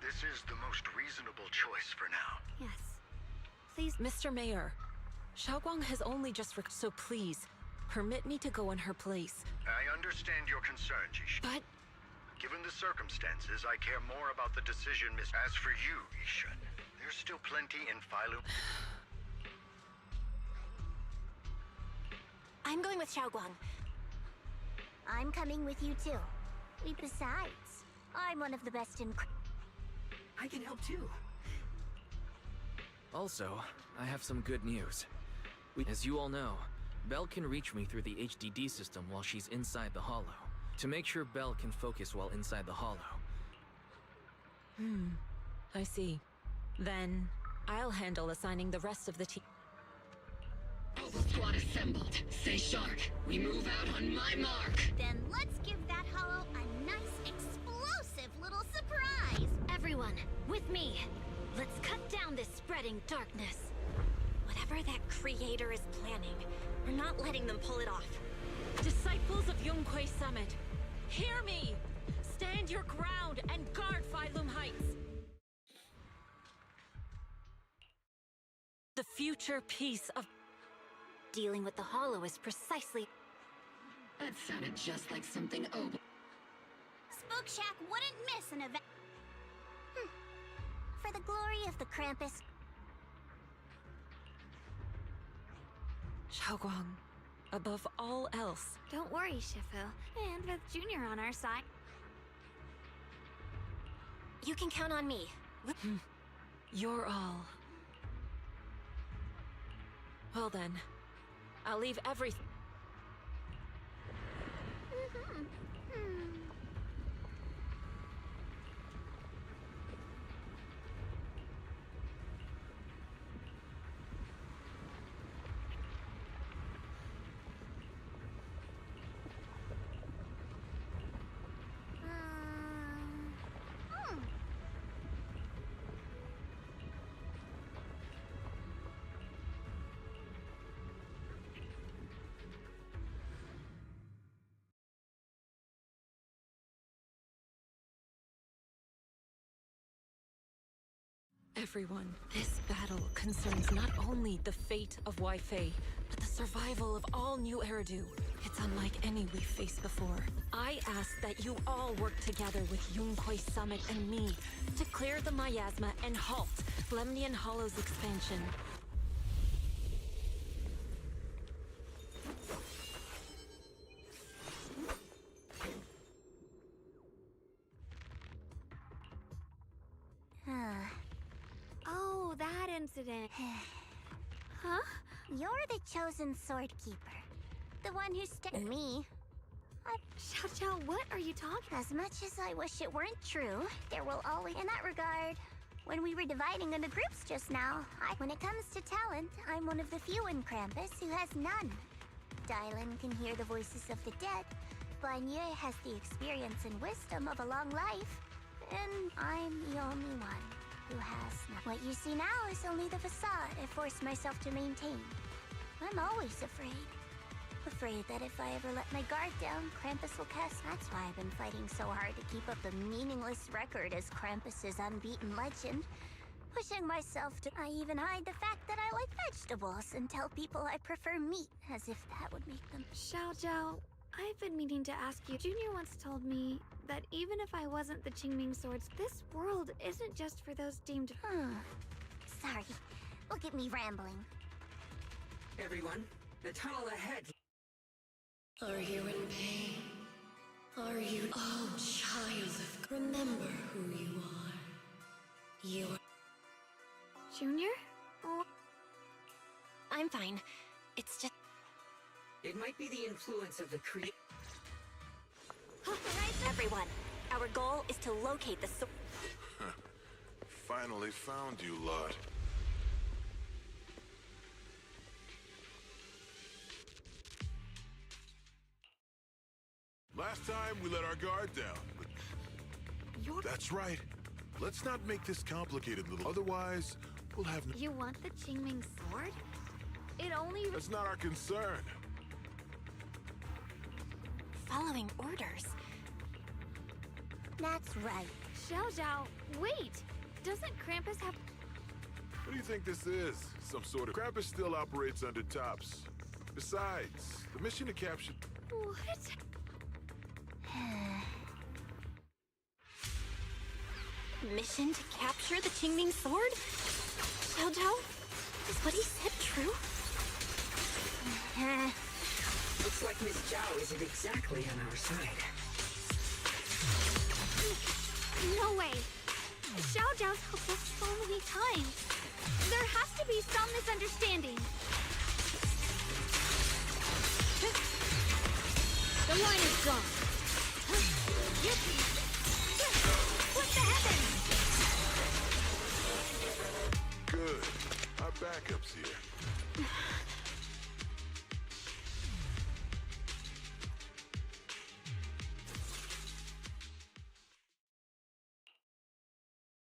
This is the most reasonable choice for now. Yes. Please, Mr. Mayor, Xiaoguang has only just so please, permit me to go in her place. I understand your concern, Jisha. But... Given the circumstances, I care more about the decision As for you, Isha, there's still plenty in Phylum. I'm going with Xiaoguang. I'm coming with you too. Besides, I'm one of the best in... I can help too. Also, I have some good news. As you all know, Belle can reach me through the HDD system while she's inside the Hollow. To make sure Belle can focus while inside the Hollow. I see. Then, I'll handle assigning the rest of the team. Alpha Squad assembled. Stay sharp. We move out on my mark. Then let's give that Hollow a nice, explosive little surprise! Everyone, with me. Let's cut down this spreading darkness. Whatever that Creator is planning, we're not letting them pull it off. Disciples of Yunquei Summit, hear me! Stand your ground and guard Phylum Heights! The future peace of... Dealing with the Hollow is precisely... That sounded just like something Spook Shack wouldn't miss an event... For the glory of the Krampus... Xiaoguang, above all else. Don't worry, Shifu. And with Junior on our side... You can count on me. You're all. Well then, I'll leave everything. Everyone, this battle concerns not only the fate of Wi-Fi, but the survival of all new Eridu. It's unlike any we've faced before. I ask that you all work together with Yunquei Summit and me to clear the miasma and halt Lemnian Hollow's expansion. Oh, that incident. Huh? You're the chosen sword keeper. The one who me. Xiao Xiao, what are you talking? As much as I wish it weren't true, there will always in that regard. When we were dividing into groups just now, when it comes to talent, I'm one of the few in Krampus who has none. Dylan can hear the voices of the dead. Banye has the experience and wisdom of a long life. And I'm the only one who has none. What you see now is only the facade I forced myself to maintain. I'm always afraid. Afraid that if I ever let my guard down, Krampus will cast. That's why I've been fighting so hard to keep up the meaningless record as Krampus's unbeaten legend. Pushing myself to. I even hide the fact that I like vegetables and tell people I prefer meat, as if that would make them. Xiao Zhao, I've been meaning to ask you. Junior once told me that even if I wasn't the Qingming swords, this world isn't just for those deemed. Sorry. Look at me rambling. Everyone, the tunnel ahead. Are you in pain? Are you... Oh, child of... Remember who you are. You are... Junior? Oh. I'm fine. It's just... It might be the influence of the Everyone, our goal is to locate the Finally found you, lot. Last time we let our guard down. That's right. Let's not make this complicated, little. Otherwise, we'll have no. You want the Qingming sword? It only. That's not our concern. Following orders. That's right. Xiao Zhao, wait! Doesn't Krampus have... What do you think this is? Some sort of... Krampus still operates under tops. Besides, the mission to capture... What? Mission to capture the Qingming sword? Xiao Zhao? Is what he said true? Looks like Miss Zhao isn't exactly on our side. No way! Xiao Zhao's helped us so many times. There has to be some misunderstanding. The line is gone. Yippee! What the heavens? Good. Our backup's here.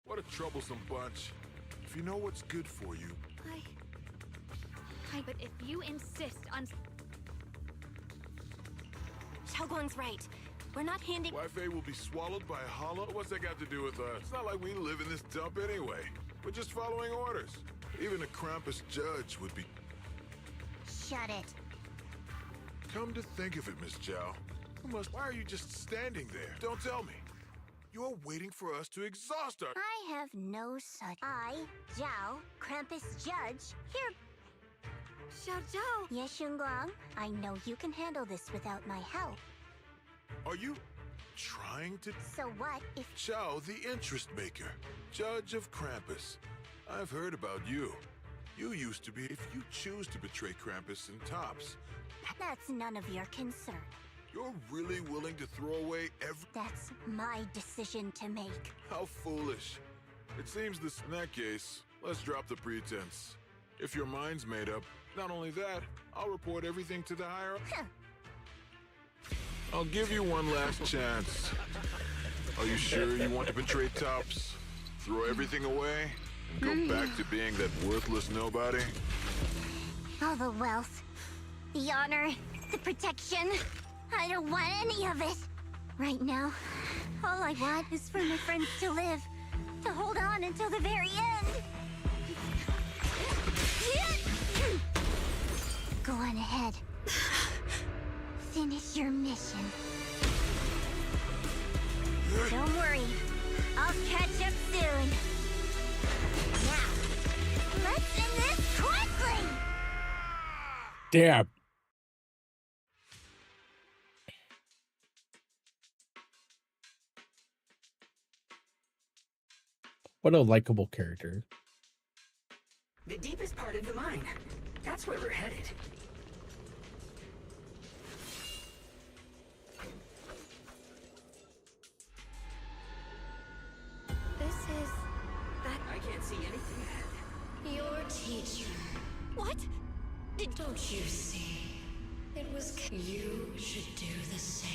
What a troublesome bunch. If you know what's good for you. But if you insist on... Xiaoguang's right. We're not handing... Wi-Fi will be swallowed by a hollow? What's that got to do with us? It's not like we live in this dump anyway. We're just following orders. Even a Krampus judge would be... Shut it. Come to think of it, Miss Zhao. Why are you just standing there? Don't tell me. You're waiting for us to exhaust our... I have no such... I, Zhao, Krampus Judge, here... Xiao Zhao! Yes, Yunguang, I know you can handle this without my help. Are you trying to... So what if... Zhao, the interest maker, Judge of Krampus. I've heard about you. You used to be... If you choose to betray Krampus and Tops... That's none of your concern. You're really willing to throw away every... That's my decision to make. How foolish. It seems this... In that case, let's drop the pretense. If your mind's made up, not only that, I'll report everything to the higher... I'll give you one last chance. Are you sure you want to betray Tops? Throw everything away? And go back to being that worthless nobody? All the wealth, the honor, the protection. I don't want any of it. Right now, all I want is for my friends to live. To hold on until the very end. Go on ahead. Finish your mission. Don't worry. I'll catch up soon. Now, let's end this quickly! Damn. What a likable character. The deepest part of the mine. That's where we're headed. This is... that... I can't see anything ahead. Your teacher. What? Don't you see? It was... You should do the same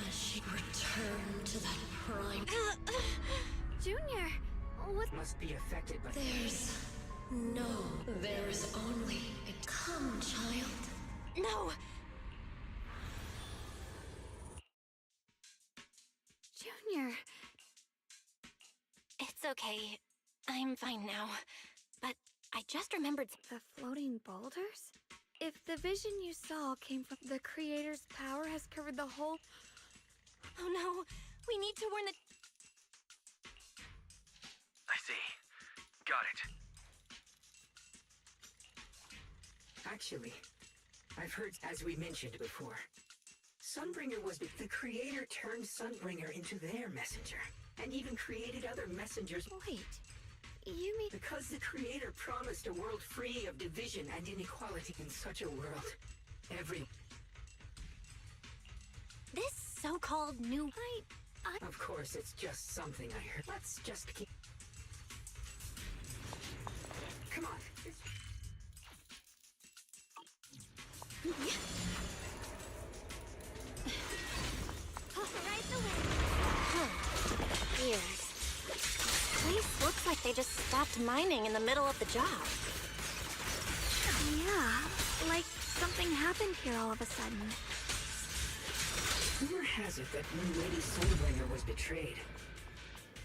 as she returned to that prime... Junior, what... Must be affected by... There's only... Come, child. No! Junior... It's okay. I'm fine now. But I just remembered... The floating boulders? If the vision you saw came from the Creator's power has covered the whole... Oh no! We need to warn the... I see. Got it. Actually, I've heard, as we mentioned before, Sunbringer was... The Creator turned Sunbringer into their messenger, and even created other messengers. Wait, you mean... Because the Creator promised a world free of division and inequality. In such a world, This so-called new... Of course, it's just something I heard. Let's just keep... Come on. Right away. Years. Place looks like they just stopped mining in the middle of the job. Yeah, like something happened here all of a sudden. Rumor has it that when Lady Sunbringer was betrayed,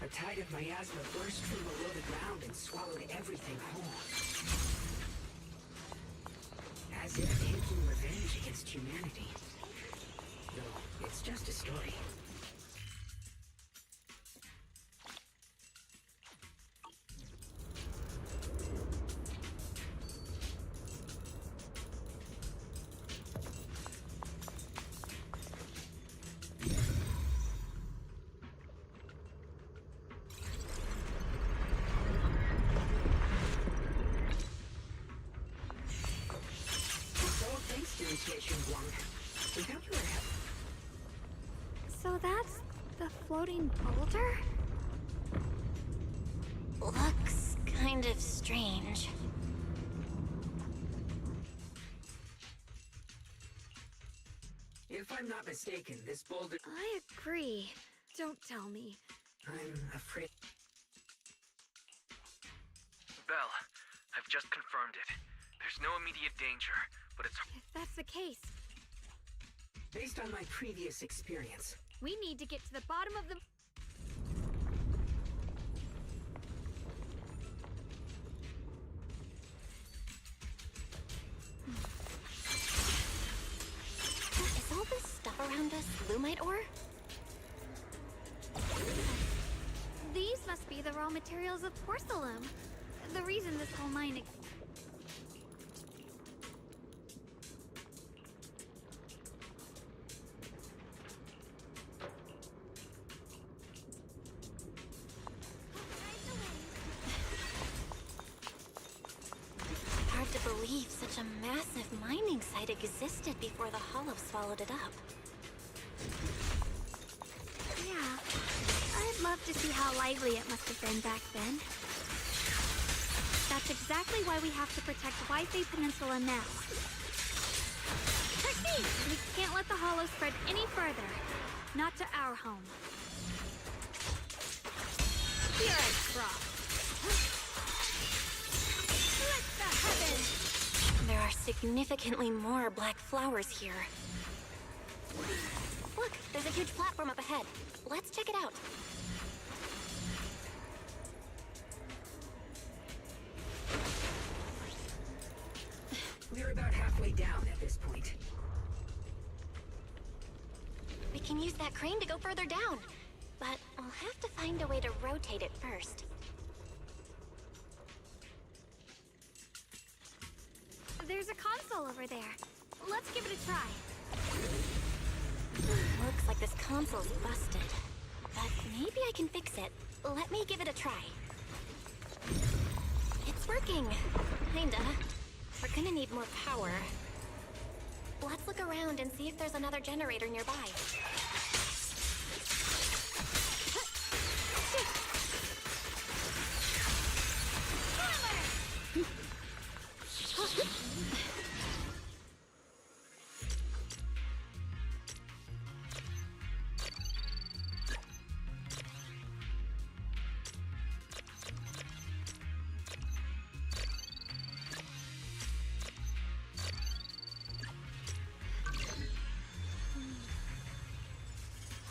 a tide of miasma burst from below the ground and swallowed everything whole. As if taking revenge against humanity. Though, it's just a story. So that's the floating boulder? Looks kind of strange. If I'm not mistaken, this boulder... I agree. Don't tell me. I'm afraid... Belle, I've just confirmed it. There's no immediate danger, but it's... If that's the case, Based on my previous experience, we need to get to the bottom of the... Is all this stuff around us Lumite ore? These must be the raw materials of porcelain. The reason this whole mine... Hard to believe such a massive mining site existed before the Hollow swallowed it up. Yeah, I'd love to see how lively it must have been back then. That's exactly why we have to protect Wi-Fi Peninsula now. Proceed! We can't let the hollow spread any further. Not to our home. Here I drop. Let the heavens! There are significantly more black flowers here. Look, there's a huge platform up ahead. Let's check it out. We're about halfway down at this point. We can use that crane to go further down. But we'll have to find a way to rotate it first. There's a console over there. Let's give it a try. Looks like this console's busted. But maybe I can fix it. Let me give it a try. It's working. Kinda. We're gonna need more power. Let's look around and see if there's another generator nearby.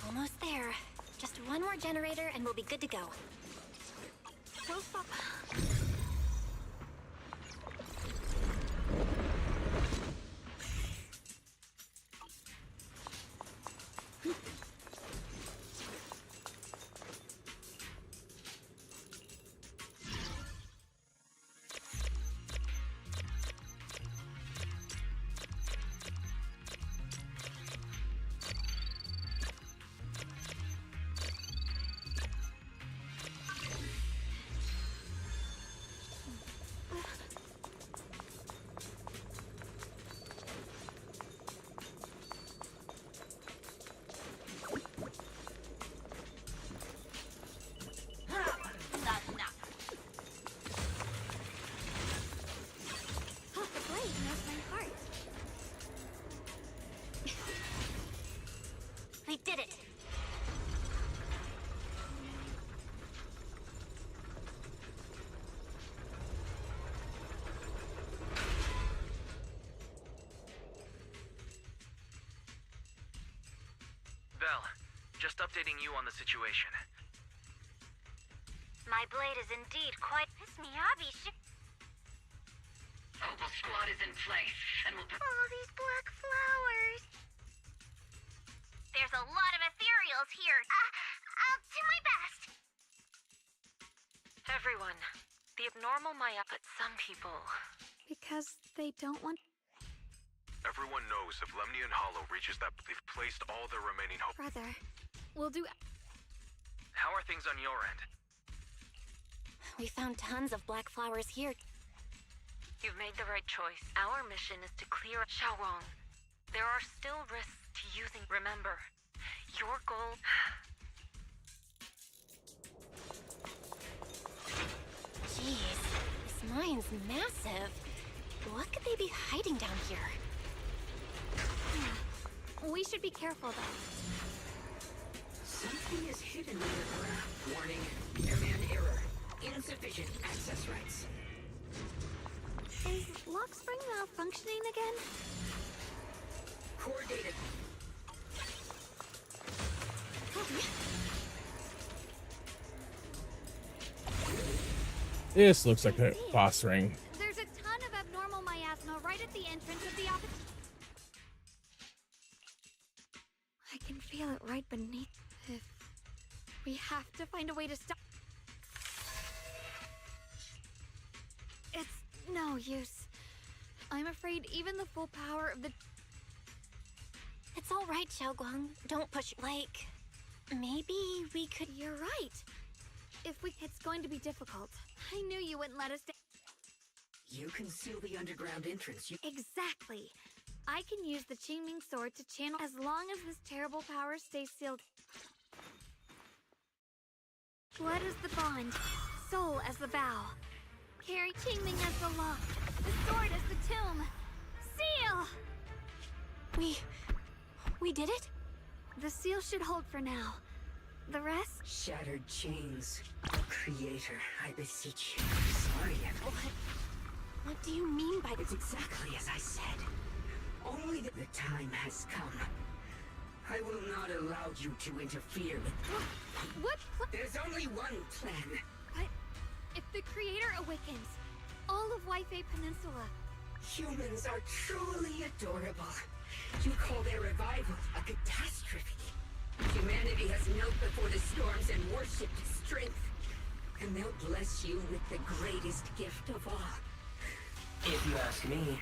Almost there. Just one more generator and we'll be good to go. We'll stop. We did it! Belle, just updating you on the situation. My blade is indeed quite piss-me-obby. Opal Squad is in place, and will... All these black flowers. There's a lot of ethereals here. I'll do my best. Everyone, the abnormal Maya, but some people... Because they don't want... Everyone knows if Lemnian Hollow reaches that, they've placed all their remaining hope. Brother, we'll do... How are things on your end? We found tons of black flowers here. You've made the right choice. Our mission is to clear Xiaowang. There are still risks to using... Remember, your goal... Jeez, this mine's massive. What could they be hiding down here? We should be careful, though. Something is hidden underground. Warning, command error. Insufficient access rights. Is Lock Spring malfunctioning again? Core data. This looks like a boss ring. There's a ton of abnormal miasma right at the entrance of the office. I can feel it right beneath. If we have to find a way to stop. It's no use. I'm afraid even the full power of the... It's all right, Xiaoguang. Don't push. Like, maybe we could... You're right. If we... It's going to be difficult. I knew you wouldn't let us... You can seal the underground entrance. Exactly. I can use the Qingming sword to channel as long as this terrible power stays sealed. Blood is the bond, soul as the vow. Carry Qingming as the lock, the sword as the tomb. Seal! We did it? The seal should hold for now. The rest? Shattered chains. Creator, I beseech you. Sorry, What do you mean by It's exactly as I said. Only the time has come. I will not allow you to interfere with... What? There's only one plan. But if the creator awakens, all of Waifei Peninsula... Humans are truly adorable. You call their revival a catastrophe. Humanity has knelt before the storms and worshipped strength. And they'll bless you with the greatest gift of all. If you ask me,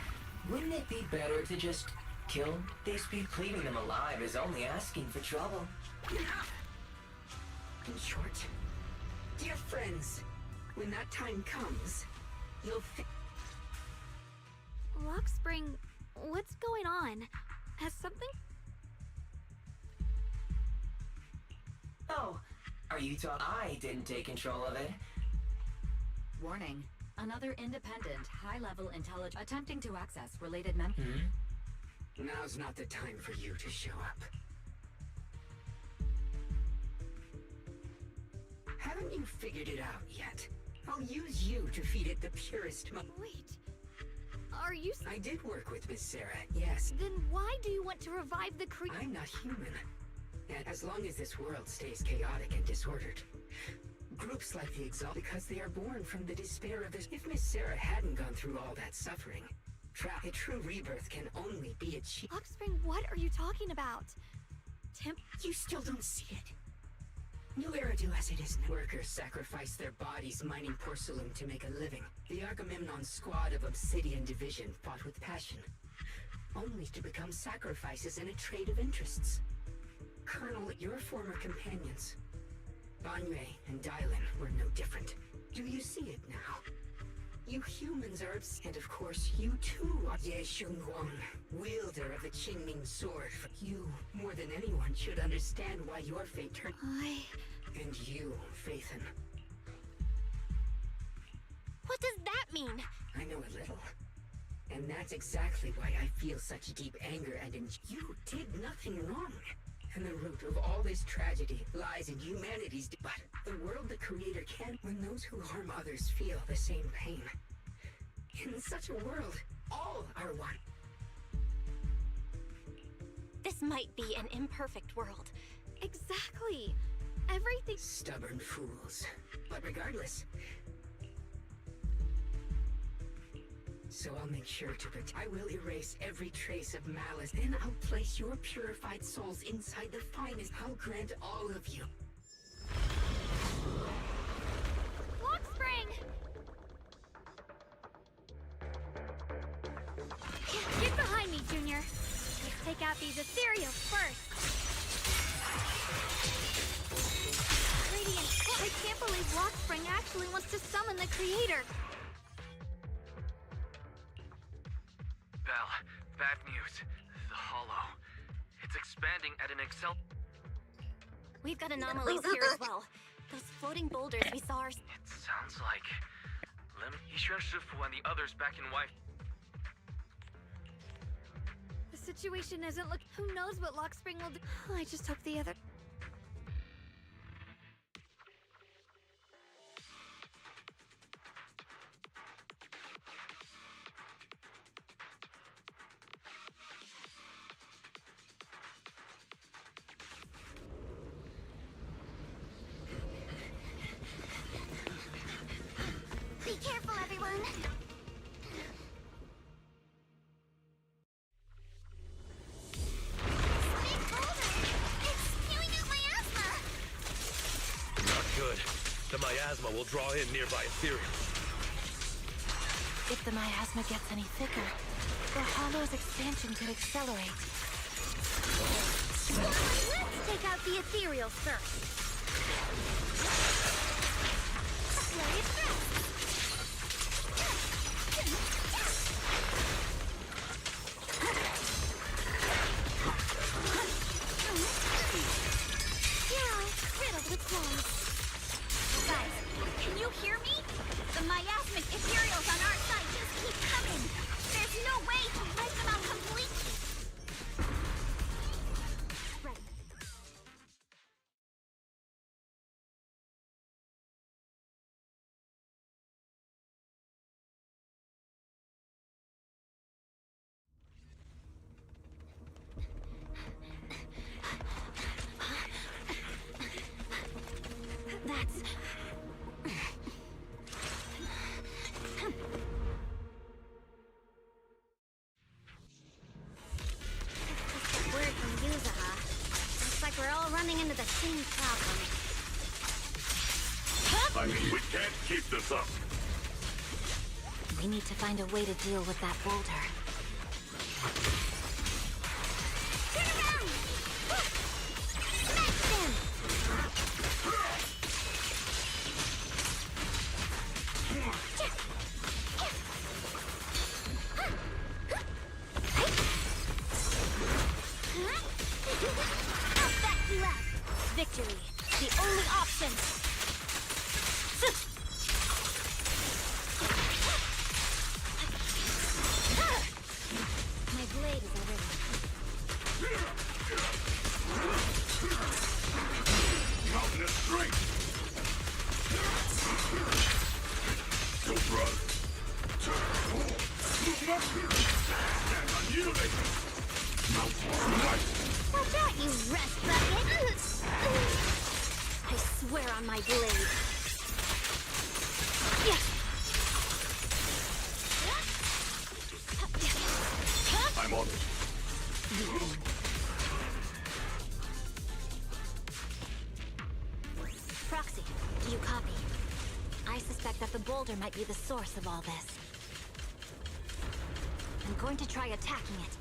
wouldn't it be better to just kill these people? Leaving them alive is only asking for trouble. In short, dear friends, when that time comes, you'll Lockspring, what's going on? Has something... Oh, are you talking? I didn't take control of it. Warning. Another independent, high-level intelligence attempting to access related Now's not the time for you to show up. Haven't you figured it out yet? I'll use you to feed it the purest Wait. Are you... I did work with Miss Sarah, yes. Then why do you want to revive the I'm not human. And as long as this world stays chaotic and disordered, groups like the because they are born from the despair of this. If Miss Sarah hadn't gone through all that suffering, a true rebirth can only be achieved. Lockspring, what are you talking about? You still don't see it. New Eridu as it is now. Workers sacrifice their bodies mining porcelain to make a living. The Archimemnon squad of Obsidian Division fought with passion, only to become sacrifices in a trade of interests. Colonel, your former companions, Banyue and Dylan, were no different. Do you see it now? You humans are and of course, you too are Ye Shunguang, wielder of the Qingming sword. You, more than anyone, should understand why your fate turned. And you, Faithen. What does that mean? I know a little. And that's exactly why I feel such deep anger and you did nothing wrong. And the root of all this tragedy lies in humanity's but the world the Creator can when those who harm others feel the same pain. In such a world, all are one. This might be an imperfect world. Exactly. Everything... Stubborn fools. But regardless... So I'll make sure to protect. I will erase every trace of malice. Then I'll place your purified souls inside the finest. I'll grant all of you. Lockspring! Get behind me, Junior. Let's take out these ethereals first. Radiant, I can't believe Lockspring actually wants to summon the Creator. Belle, bad news. The Hollow. It's expanding at an We've got anomalies here as well. Those floating boulders we saw are... It sounds like... Yishuan Shifu and the others back in Wi... The situation isn't look... Who knows what Lockspring will do? I just hope the other... Be careful, everyone! Big boulder! It's spewing out miasma! Not good. The miasma will draw in nearby ethereals. If the miasma gets any thicker, the Hollow's expansion could accelerate. Let's take out the ethereals first. Let it rest. can't keep this up. We need to find a way to deal with that boulder. Turn around! Smash them! I'll back you up. Victory, the only option. My blade is already. Mountainous strength. Go, brother. And unyielding. Watch out, you rust bucket! I swear on my blade. I'm on it. Proxy, do you copy? I suspect that the boulder might be the source of all this. I'm going to try attacking it.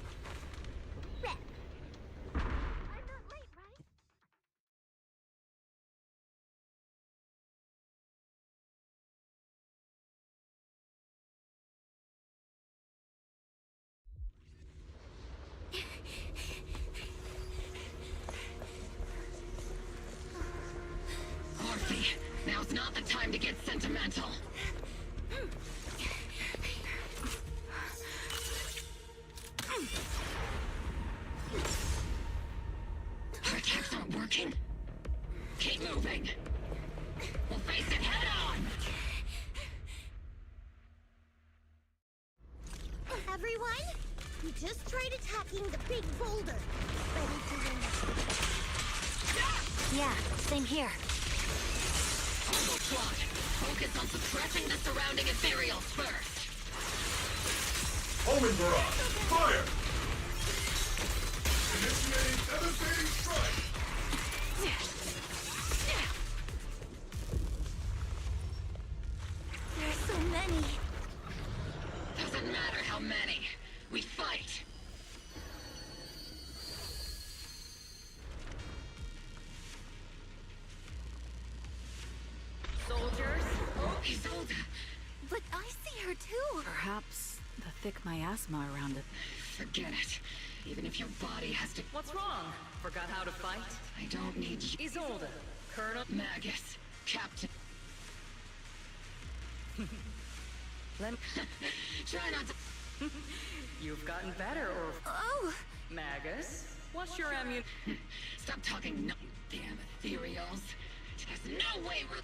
Orphe, now's not the time to get sentimental. Our attacks aren't working. Keep moving. We'll face it head on. Everyone, we just tried attacking the big boulder. Ready to win. Yeah, same here. Almost squad, focus on suppressing the surrounding ethereals first. Omen barrage. Fire. Initiating devastating strike. There's so many. Doesn't matter how many. We fight. Soldiers? Isolde! But I see her too. Perhaps the thick miasma around it. Forget it. Even if your body has to... What's wrong? Forgot how to fight? I don't need you. Isolde, Colonel... Magus. Captain... Try not to... You've gotten better, or... Oh! Magus, what's your ammunition? Stop talking, no damn ethereals. There's no way we're...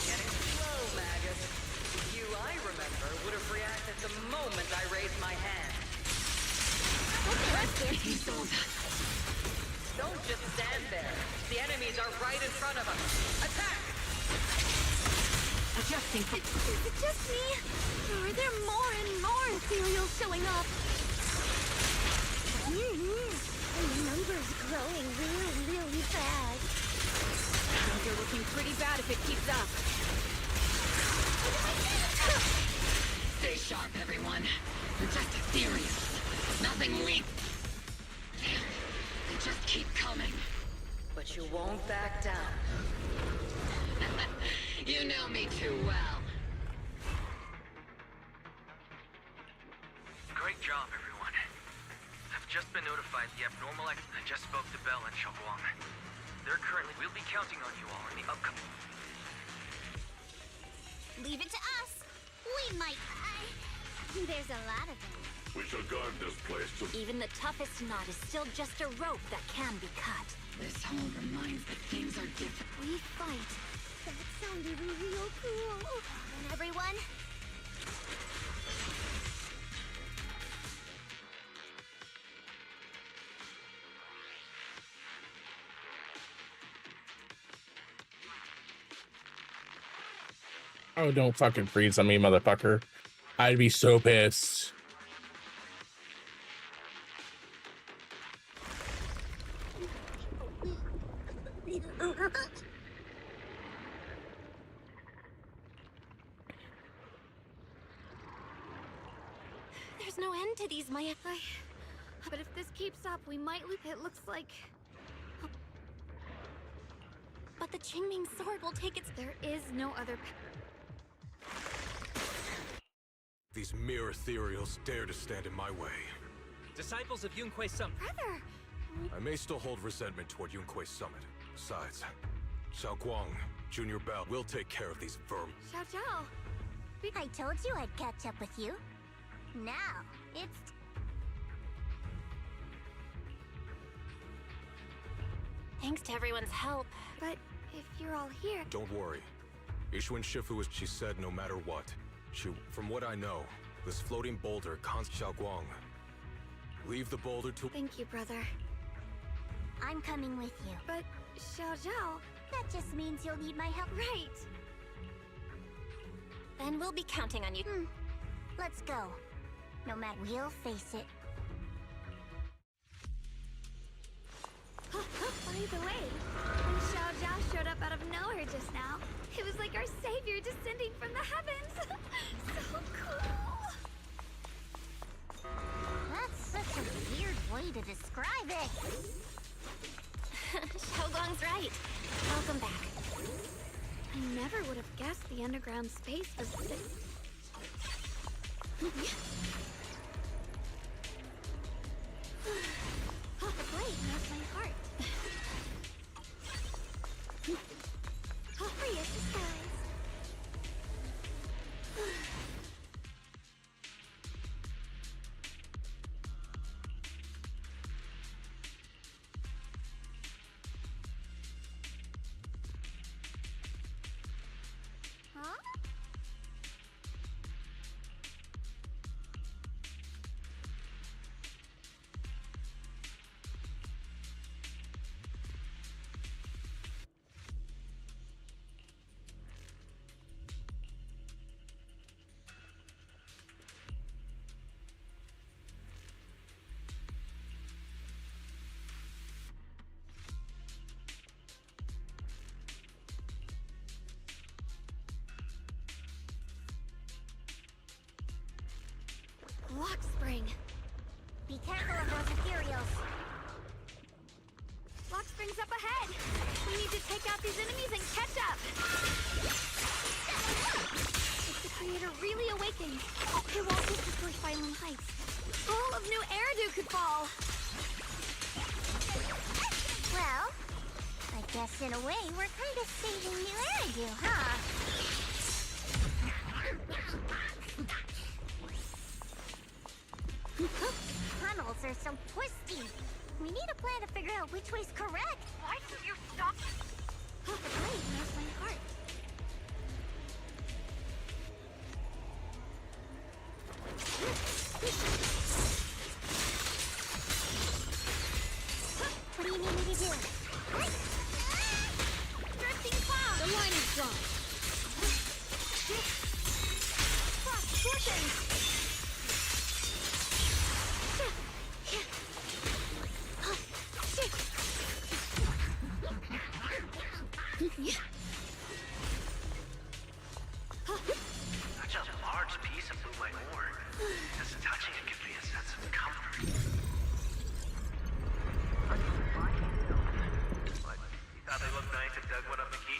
Getting slow, Magus. You, I remember, would have reacted the moment I raised my hand. Don't just stand there. The enemies are right in front of us. Attack! Adjusting. Is it just me? Or are there more and more ethereals showing up? The number's growing really fast. I think you're looking pretty bad if it keeps up. Stay sharp, everyone. We're just ethereals. Nothing weak. Damn. They just keep coming. But you won't back down. You know me too well. Great job, everyone. I've just been notified the abnormal I just spoke to Bell and Xiaoguang. They're currently... We'll be counting on you all in the upcoming... Leave it to us. We might... There's a lot of them. We shall guard this place to... Even the toughest knot is still just a rope that can be cut. This all reminds that things are different. We fight. That sounded real cool. And everyone... Oh, don't fucking freeze on me, motherfucker. I'd be so pissed. There's no end to these, Maya. But if this keeps up, we might lose. It looks like... But the Qingming sword will take its... There is no other... These mere ethereals dare to stand in my way. Disciples of Yunquei Summit. Brother! I may still hold resentment toward Yunquei Summit. Besides, Xiaoguang, Junior Bell will take care of these vermin. Xiao Zhao! I told you I'd catch up with you. Now, it's... Thanks to everyone's help. But if you're all here... Don't worry. Ishuan Shifu is... She said no matter what. From what I know, this floating boulder cons Xiaoguang. Leave the boulder to... Thank you, brother. I'm coming with you. But, Xiao Zhao... That just means you'll need my help. Right! Then we'll be counting on you. Let's go. No matter... We'll face it. By the way, when Xiao Zhao showed up out of nowhere just now, it was like our savior descending from the heavens. So cool. That's such a weird way to describe it. Xiaoguang's right. Welcome back. I never would have guessed the underground space was this. The blade knows my heart. Free as the skies. Huh? Lock spring. Be careful of those ethereals. Lock spring's up ahead. We need to take out these enemies and catch up. If the creator really awakens, it won't just destroy Phylum Heights. All of New Eridu could fall. Well, I guess in a way we're kind of saving New Eridu, huh? Tunnels are so twisty. We need a plan to figure out which way's correct. Why did you stop? The blade knows my heart. What do you need me to do? Drifting cloud! The line is drawn. Frost scorching! Such a large piece of blue light ore. Just touching it gives me a sense of comfort. But you thought they looked nice and dug one up the key?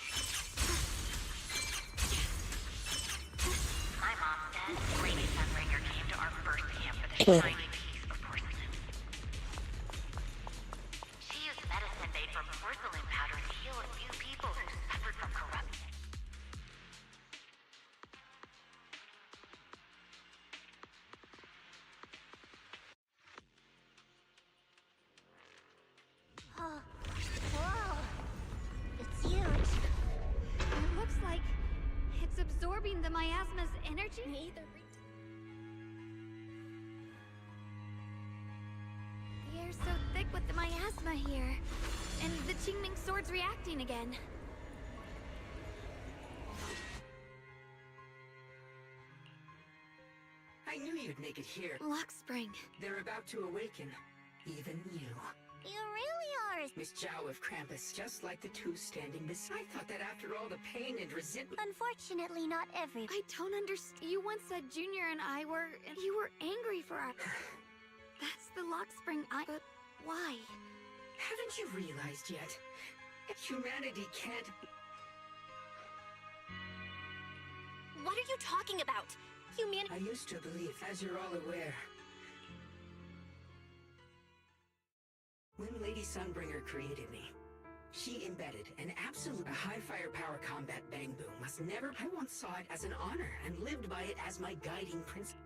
My mom says Lady Sunbringer came to our first camp with a shiny piece of porcelain. She used medicine made from porcelain powder to heal a few people who suffered from corruption. Oh, whoa. It's huge. It looks like it's absorbing the miasma's energy. The air's so thick with the miasma here. And the Qingming sword's reacting again. I knew you'd make it here. Lock spring. They're about to awaken. Even you. You really are. Miss Zhao of Krampus, just like the two standing beside. I thought that after all the pain and resentment. Unfortunately, not every. I don't understand. You once said Junior and I were. You were angry for our. That's the lock spring. But why? Haven't you realized yet? Humanity can't. What are you talking about? I used to believe, as you're all aware, when Lady Sunbringer created me, she embedded an absolute high firepower combat bang boom must never. I once saw it as an honor and lived by it as my guiding principle.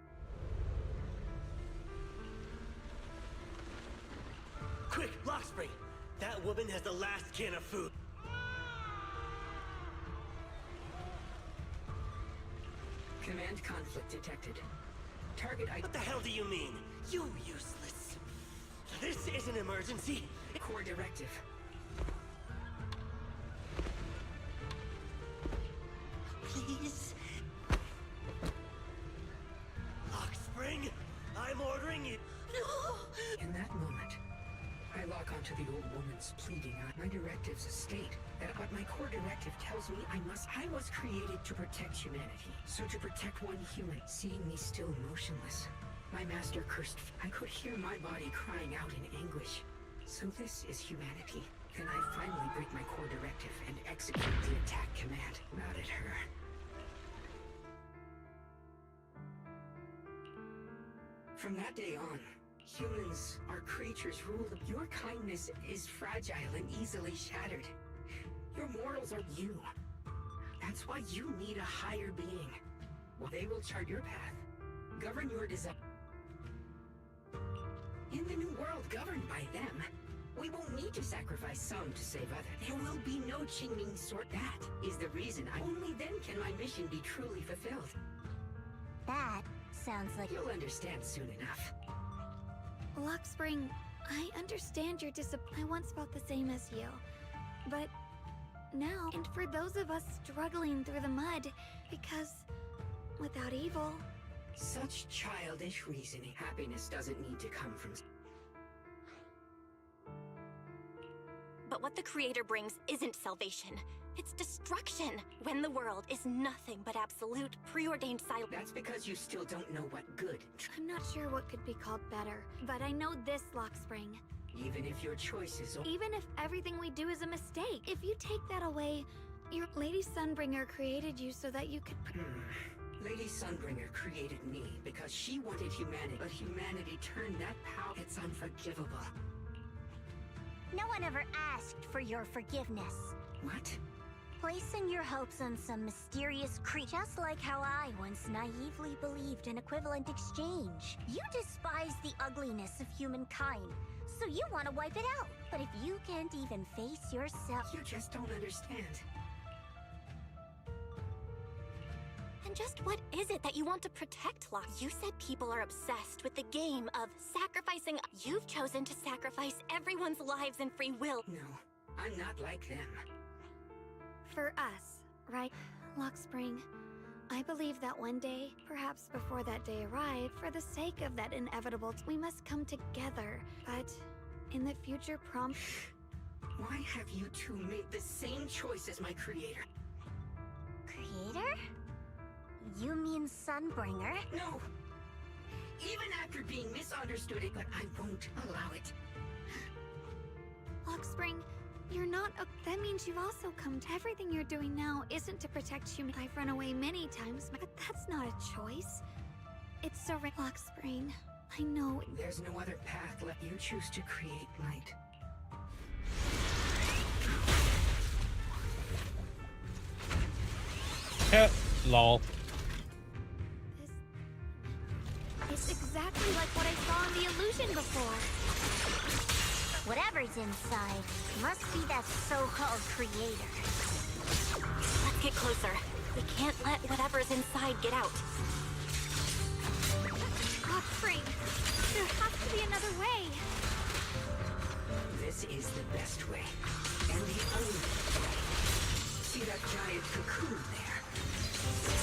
Quick, Lockspring! That woman has the last can of food. Command conflict detected. Target I. What the hell do you mean? You useless. This is an emergency. Core directive. Please. Lockspring, I'm ordering you. No! In that moment, I lock onto the old woman's pleading. My directives state that what my core directive tells me I was created to protect humanity. So to protect one human, seeing me still motionless, my master cursed. I could hear my body crying out in anguish. So this is humanity. Then I finally break my core directive and execute the attack command. Not at her. From that day on, humans are creatures ruled. Your kindness is fragile and easily shattered. Your morals are you. That's why you need a higher being. Well, they will chart your path, govern your desire. In the new world governed by them, we won't need to sacrifice some to save others. There will be no Qingming sort. That is the reason only then can my mission be truly fulfilled. That sounds like. You'll understand soon enough. Lock Spring, I understand your I once felt the same as you. But now, and for those of us struggling through the mud, because without evil. Such childish reasoning. Happiness doesn't need to come from. But what the Creator brings isn't salvation. It's destruction. When the world is nothing but absolute, preordained silence. That's because you still don't know what good. I'm not sure what could be called better, but I know this, Lock Spring. Even if your choice is. Even if everything we do is a mistake, if you take that away, your Lady Sunbringer created you so that you could. Lady Sunbringer created me because she wanted humanity, but humanity turned that power. It's unforgivable. No one ever asked for your forgiveness. What? Placing your hopes on some mysterious creature, just like how I once naively believed in equivalent exchange. You despise the ugliness of humankind, so you want to wipe it out. But if you can't even face yourself... You just don't understand. And just what is it that you want to protect, Locke? You said people are obsessed with the game of sacrificing. You've chosen to sacrifice everyone's lives and free will. No, I'm not like them. For us, right? Lock Spring, I believe that one day, perhaps before that day arrived, for the sake of that inevitable, we must come together. But in the future Why have you two made the same choice as my creator? Creator? You mean Sunbringer? No! Even after being misunderstood, but I won't allow it. Lock Spring, you're not a... That means you've also come to... Everything you're doing now isn't to protect human... I've run away many times, but that's not a choice. It's so... Lock Spring, I know... There's no other path left. You choose to create light. Lol. It's exactly like what I saw in the illusion before. Whatever's inside must be that so-called creator. Let's get closer. We can't let whatever's inside get out. Lock Spring, there has to be another way. This is the best way. And the only way. See that giant cocoon there?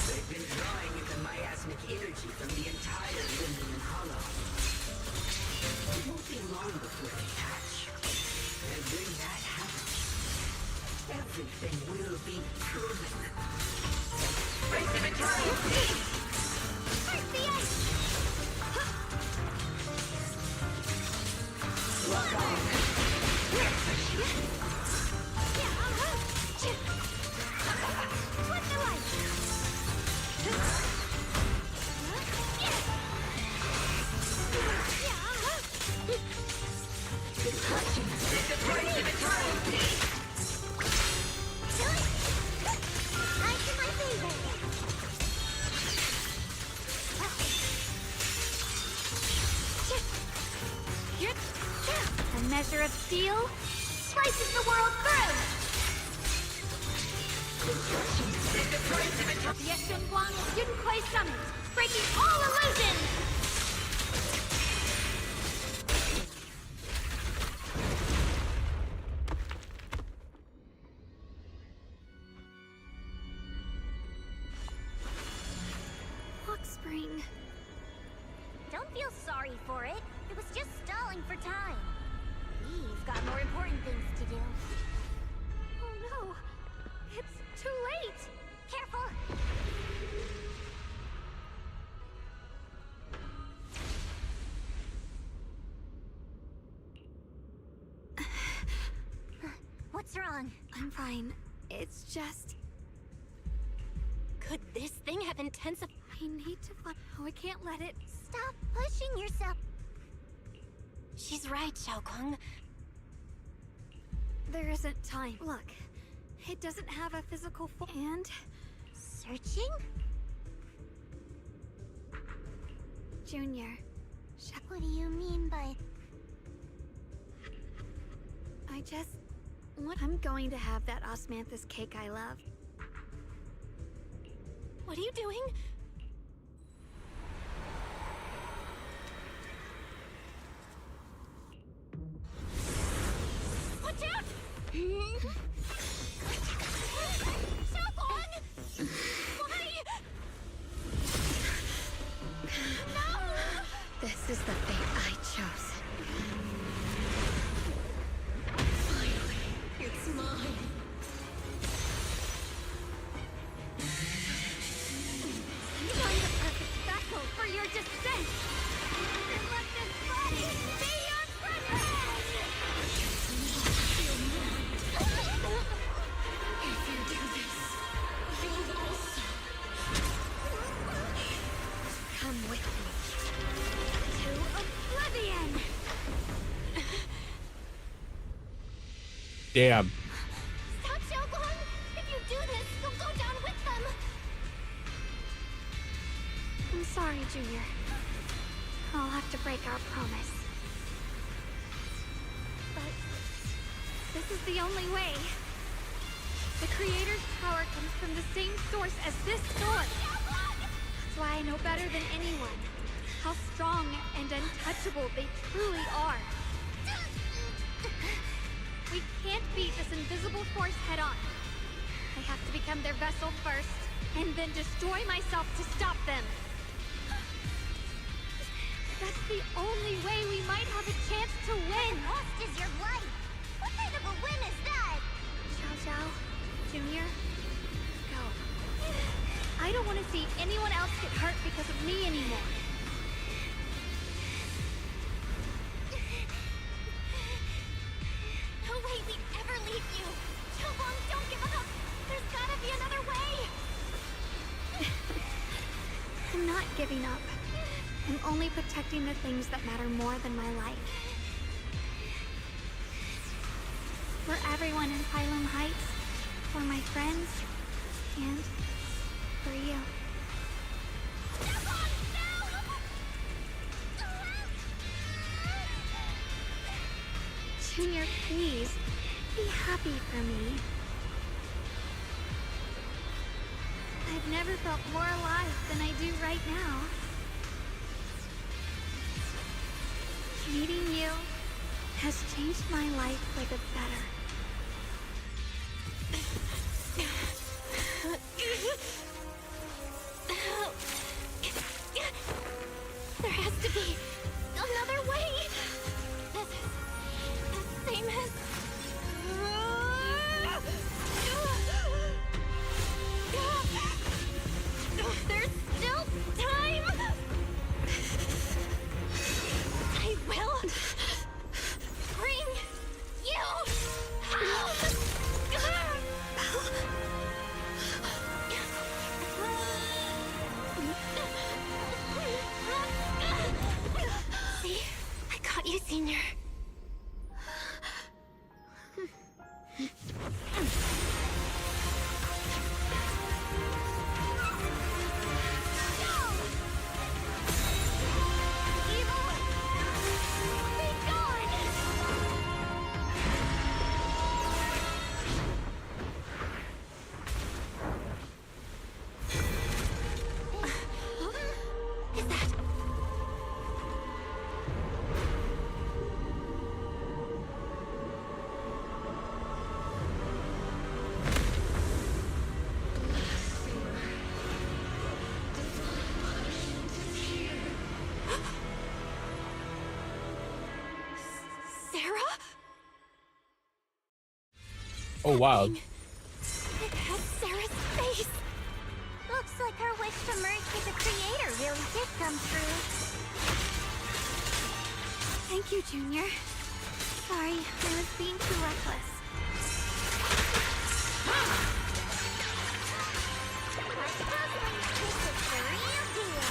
They've been drawing in the miasmic energy from the entire Zenless hollow. It won't be long before they hatch. be proven. A measure of steel slices the world through! Yeshun Guang is Yunquai Summit, breaking all illusions! Hawk Spring. Don't feel sorry for it. It was just stalling for time. We've got more important things to do. Oh no! It's too late! Careful! What's wrong? I'm fine. It's just... Could this thing have intensified? I need to find... Oh, I can't let it... Stop pushing yourself. She's right, Xiaokong. There isn't time. Look, it doesn't have a physical form. And... Searching? Junior. What do you mean by... I just... I'm going to have that osmanthus cake I love. What are you doing? Watch out! Xiaokong! Why? No! This is the fate I chose. Finally, it's mine. Find the perfect vessel for your descent! And let this body be your prison! If you do this, you'll also Come with me. To oblivion! Damn. Stop, Xiaokong! If you do this, you'll go down with them! I'm sorry, Junior. I'll have to break our promise. But... this is the only way. The Creator's power comes from the same source as this sword. That's why I know better than anyone how strong and untouchable they truly are. We can't beat this invisible force head-on. I have to become their vessel first, and then destroy myself to stop them. That's the only way we might have a chance to win. Lost is your life. What kind of a win is that? Xiao Xiao, Junior, go. I don't want to see anyone else get hurt because of me anymore. No way we'd ever leave you. Xiaokong, don't give up. There's gotta be another way. I'm not giving up. I'm only protecting the things that matter more than my life. For everyone in Pylum Heights, for my friends, and for you. Junior, please, be happy for me. I've never felt more alive than I do right now. Meeting you has changed my life for the better. There has to be another way. This is the same as... Oh, wow. It has Sarah's face. Looks like her wish to merge with the creator really did come true. Thank you, Junior. Sorry, I was being too reckless. This is the real deal.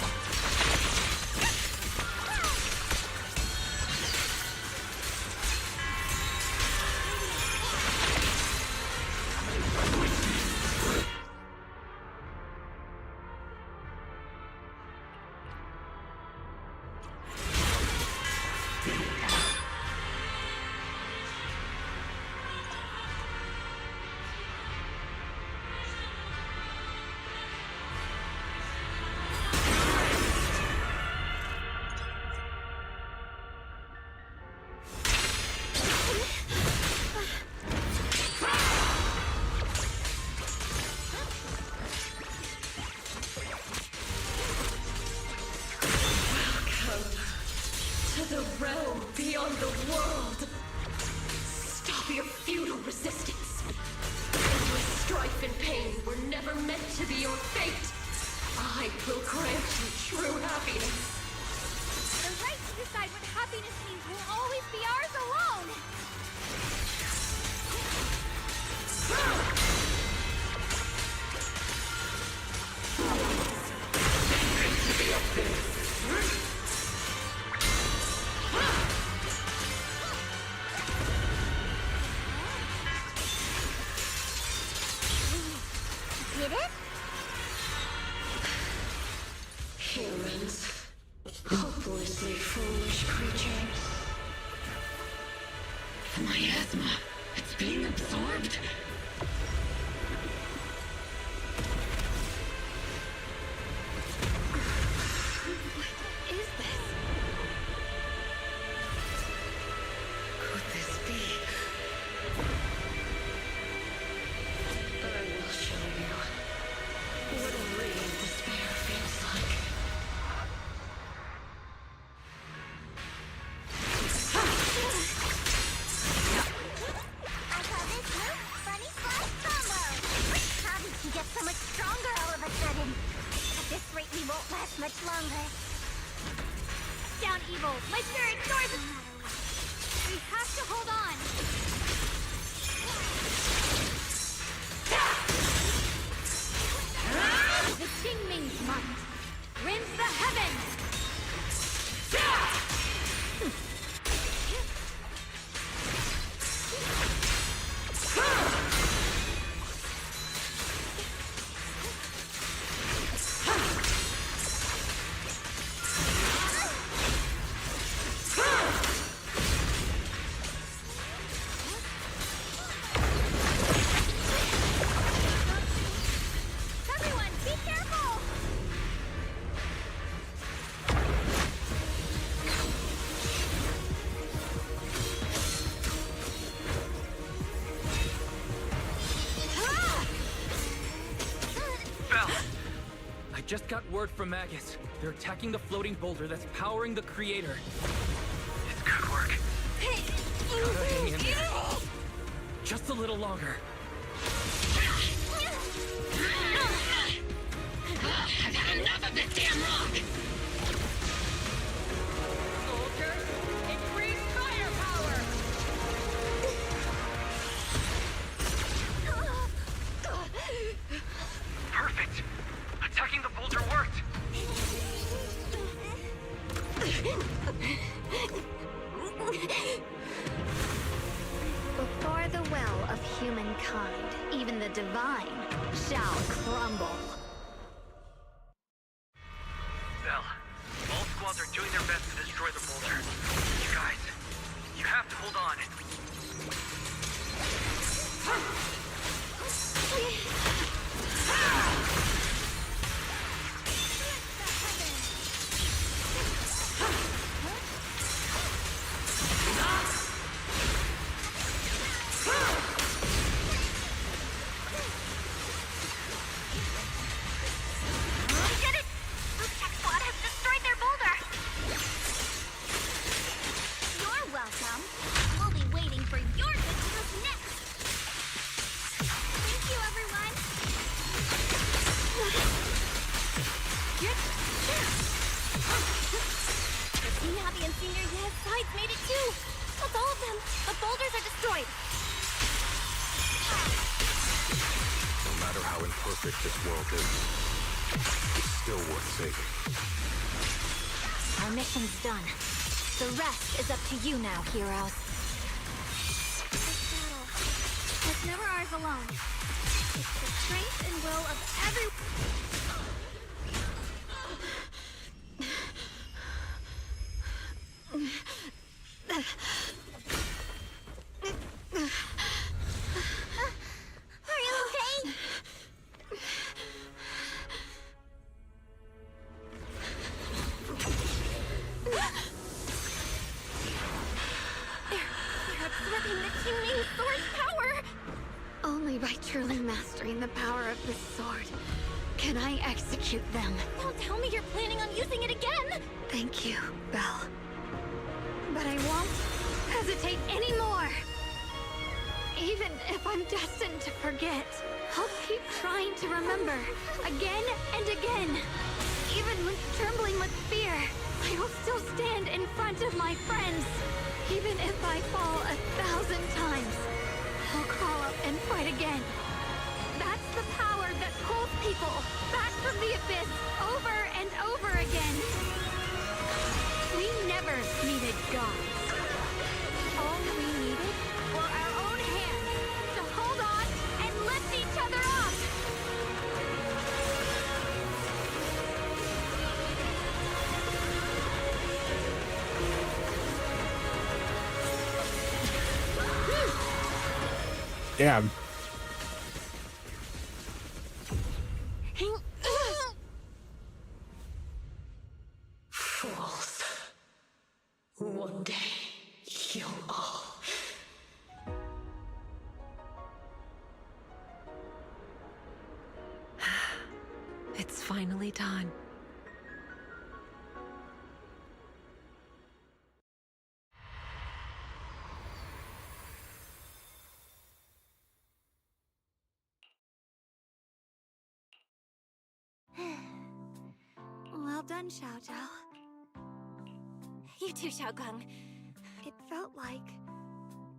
To the realm beyond the world. Stop your futile resistance. Endless strife and pain were never meant to be your fate. I will grant you true happiness. The right to decide what happiness means will always be ours alone! Did it? Humans. Hopelessly foolish creatures. The miasma. It's being absorbed. What is this? Could this be? I will show you what a real despair feels like. I call this move Funny Slash Combo. How did she get so much stronger all of a sudden? At this rate, we won't last much longer. Down, Evil! My spirit ignores it! We have to hold on! The Qingming's might! Rends the heavens! Everyone, be careful! Bell! I just got word from Magus. They're attacking the floating boulder that's powering the creator. It's good work. Gotta hang in there. Just a little longer. I've had enough of this damn rock! Soldiers, increase firepower! Perfect! Attacking the boulder worked! Before the well of humankind, even the divine shall crumble. Bell, all squads are doing their best to destroy the boulder. You guys, you have to hold on. Team Happy and Senior Yes sides made it too! That's all of them! The boulders are destroyed! No matter how imperfect this world is, it's still worth saving. Our mission's done. The rest is up to you now, heroes. This battle was never ours alone. It's the strength and will of every... Are you okay? They're absorbing the Qingming sword's power! Only by truly mastering the power of this sword can I execute them. Don't tell me you're planning on using it again! Thank you, Belle. But I won't hesitate anymore. Even if I'm destined to forget, I'll keep trying to remember again and again. Even with trembling with fear, I will still stand in front of my friends. Even if I fall 1,000 times, I'll crawl up and fight again. That's the power that pulls people back from the abyss over and over again. We never needed gods. All we needed were our own hands to hold on and lift each other up. Damn. Fools. One day, you'll all... It's finally done. Well done, Xiao Zhao. You too, Xiaokong. It felt like...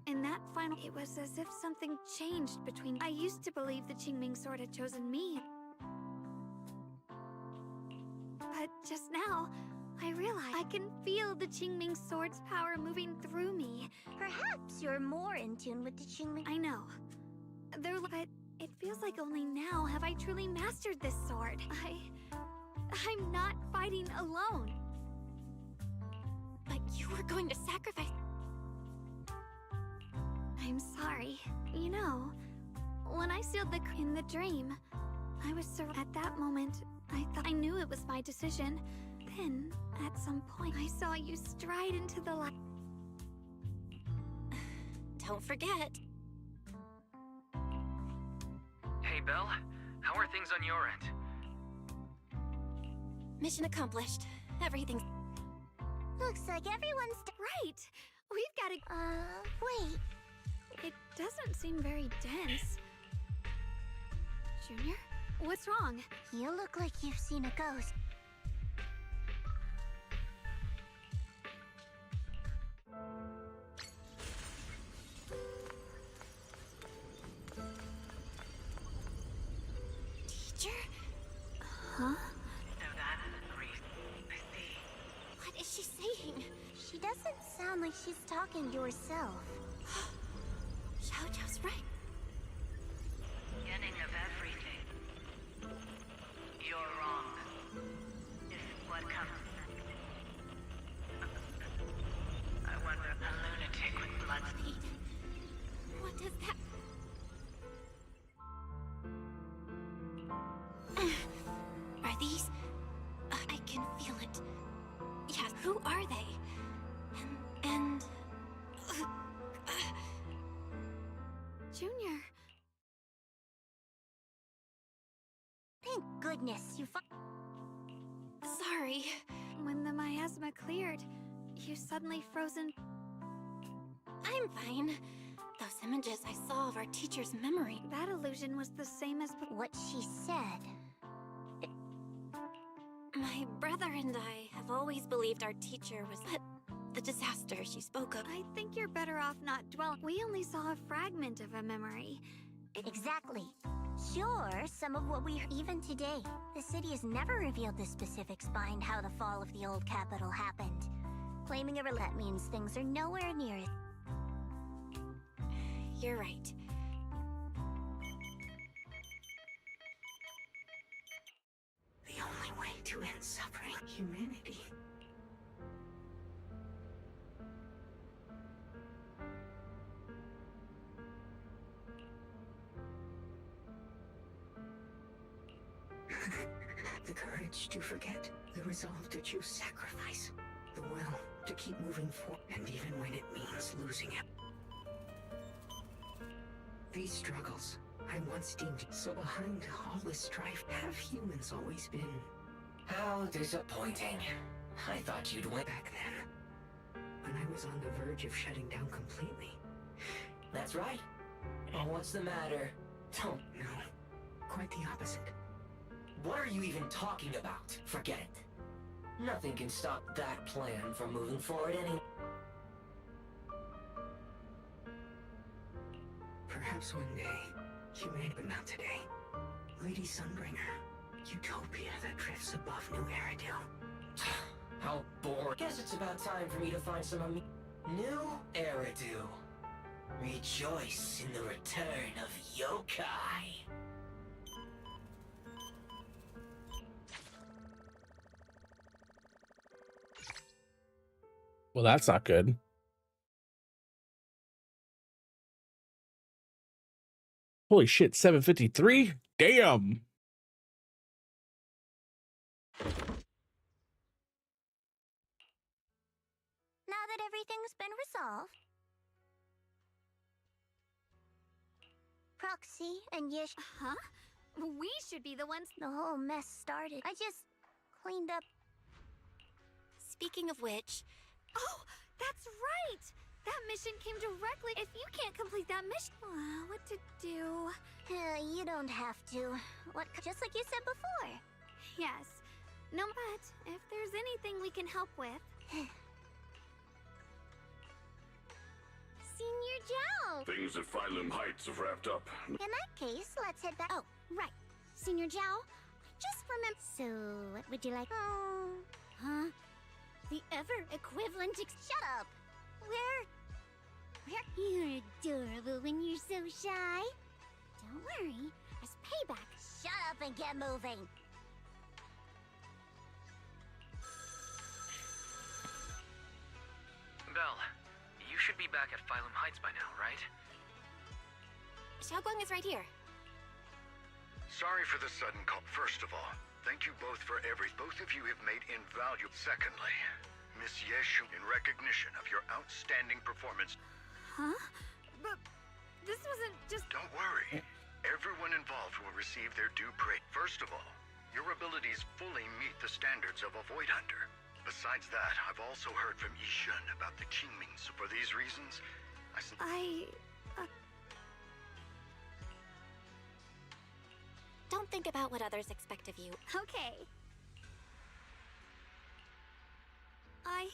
in that final... it was as if something changed between... I used to believe the Qingming sword had chosen me. But just now, I realize I can feel the Qingming sword's power moving through me. Perhaps you're more in tune with the Qingming. I know. But it feels like only now have I truly mastered this sword. I'm not fighting alone. But you were going to sacrifice... I'm sorry. You know, when I sealed in the dream, I was at that moment, I thought I knew it was my decision. Then, at some point, I saw you stride into the light. Don't forget. Hey, Belle. How are things on your end? Mission accomplished. Everything's... Looks like everyone's... Right! We've got to... wait. It doesn't seem very dense. Junior? What's wrong? You look like you've seen a ghost. Teacher? Huh? So that is the reason. I see. What is she saying? She doesn't sound like she's talking to herself. Xiao Zhao's right. Beginning of everything. You're wrong. If what comes... I wonder, a lunatic with blood... Wait. What does that... Are these... I can feel it. Yes, who are they? And... Junior. Thank goodness you Sorry. When the miasma cleared, you suddenly frozen... I'm fine. Those images I saw of our teacher's memory... That illusion was the same as... what she said. My brother and I have always believed our teacher was the disaster she spoke of. I think you're better off not dwelling. We only saw a fragment of a memory. Exactly. Sure, some of what we heard even today. The city has never revealed the specifics behind how the fall of the old capital happened. Claiming a roulette means things are nowhere near it. You're right. The only way to end suffering, humanity. The courage to forget, the resolve to choose sacrifice, the will to keep moving forward, and even when it means losing it. These struggles, I once deemed so behind all this strife, have humans always been? How disappointing. I thought you'd win. Back then, when I was on the verge of shutting down completely. That's right. Oh, what's the matter? Don't. No, quite the opposite. What are you even talking about? Forget it. Nothing can stop that plan from moving forward any. Perhaps one day, humanity, but not today. Lady Sunbringer, utopia that drifts above New Eridu. How bored. Guess it's about time for me to find some new Eridu. Rejoice in the return of yokai. Well, that's not good. Holy shit, 7:53? Damn. Now that everything's been resolved, Proxy and Yish. Huh? We should be the ones. The whole mess started. I just cleaned up. Speaking of which. Oh, that's right! That mission came directly. If you can't complete that mission, what to do? You don't have to. What? Just like you said before. Yes. No, but if there's anything we can help with. Senior Zhao! Things at Phylum Heights have wrapped up. In that case, let's head back. Oh, right. Senior Zhao, just remember. So, what would you like? Huh? The ever-equivalent shut up! You're adorable when you're so shy. Don't worry, as payback. Shut up and get moving. Belle, you should be back at Phylum Heights by now, right? Xiaoguang is right here. Sorry for the sudden call. First of all, thank you both for both of you have made invaluable. Secondly, Miss Yeshu, in recognition of your outstanding performance. Huh? But this wasn't just. Don't worry. Everyone involved will receive their due praise. First of all, your abilities fully meet the standards of a Void Hunter. Besides that, I've also heard from Yishun about the Qingmings. For these reasons, Don't think about what others expect of you. Okay. I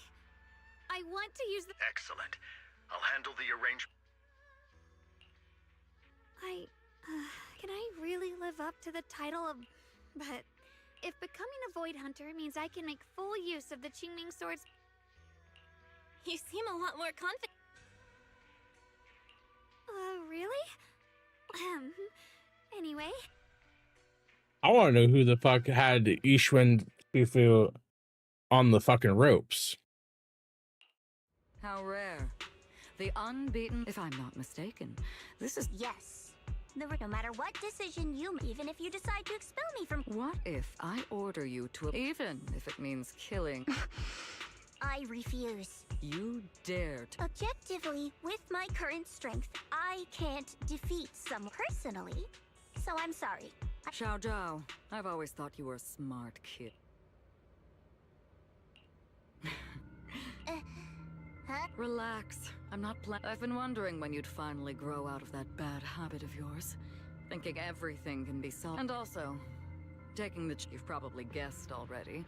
want to use the. Excellent. I'll handle the arrangement. Can I really live up to the title of. But if becoming a Void Hunter means I can make full use of the Qingming swords. You seem a lot more confident. Really? Anyway. I want to know who the fuck had Ishwen Shifu on the fucking ropes. How rare. The unbeaten, if I'm not mistaken. This is... Yes. No matter what decision you make, even if you decide to expel me from... What if I order you to... Even if it means killing... I refuse. You dared. Objectively, with my current strength, I can't defeat someone personally. So I'm sorry. Xiao Zhao, I've always thought you were a smart kid. Huh? Relax. I'm not I've been wondering when you'd finally grow out of that bad habit of yours. Thinking everything can be solved. And also, You've probably guessed already.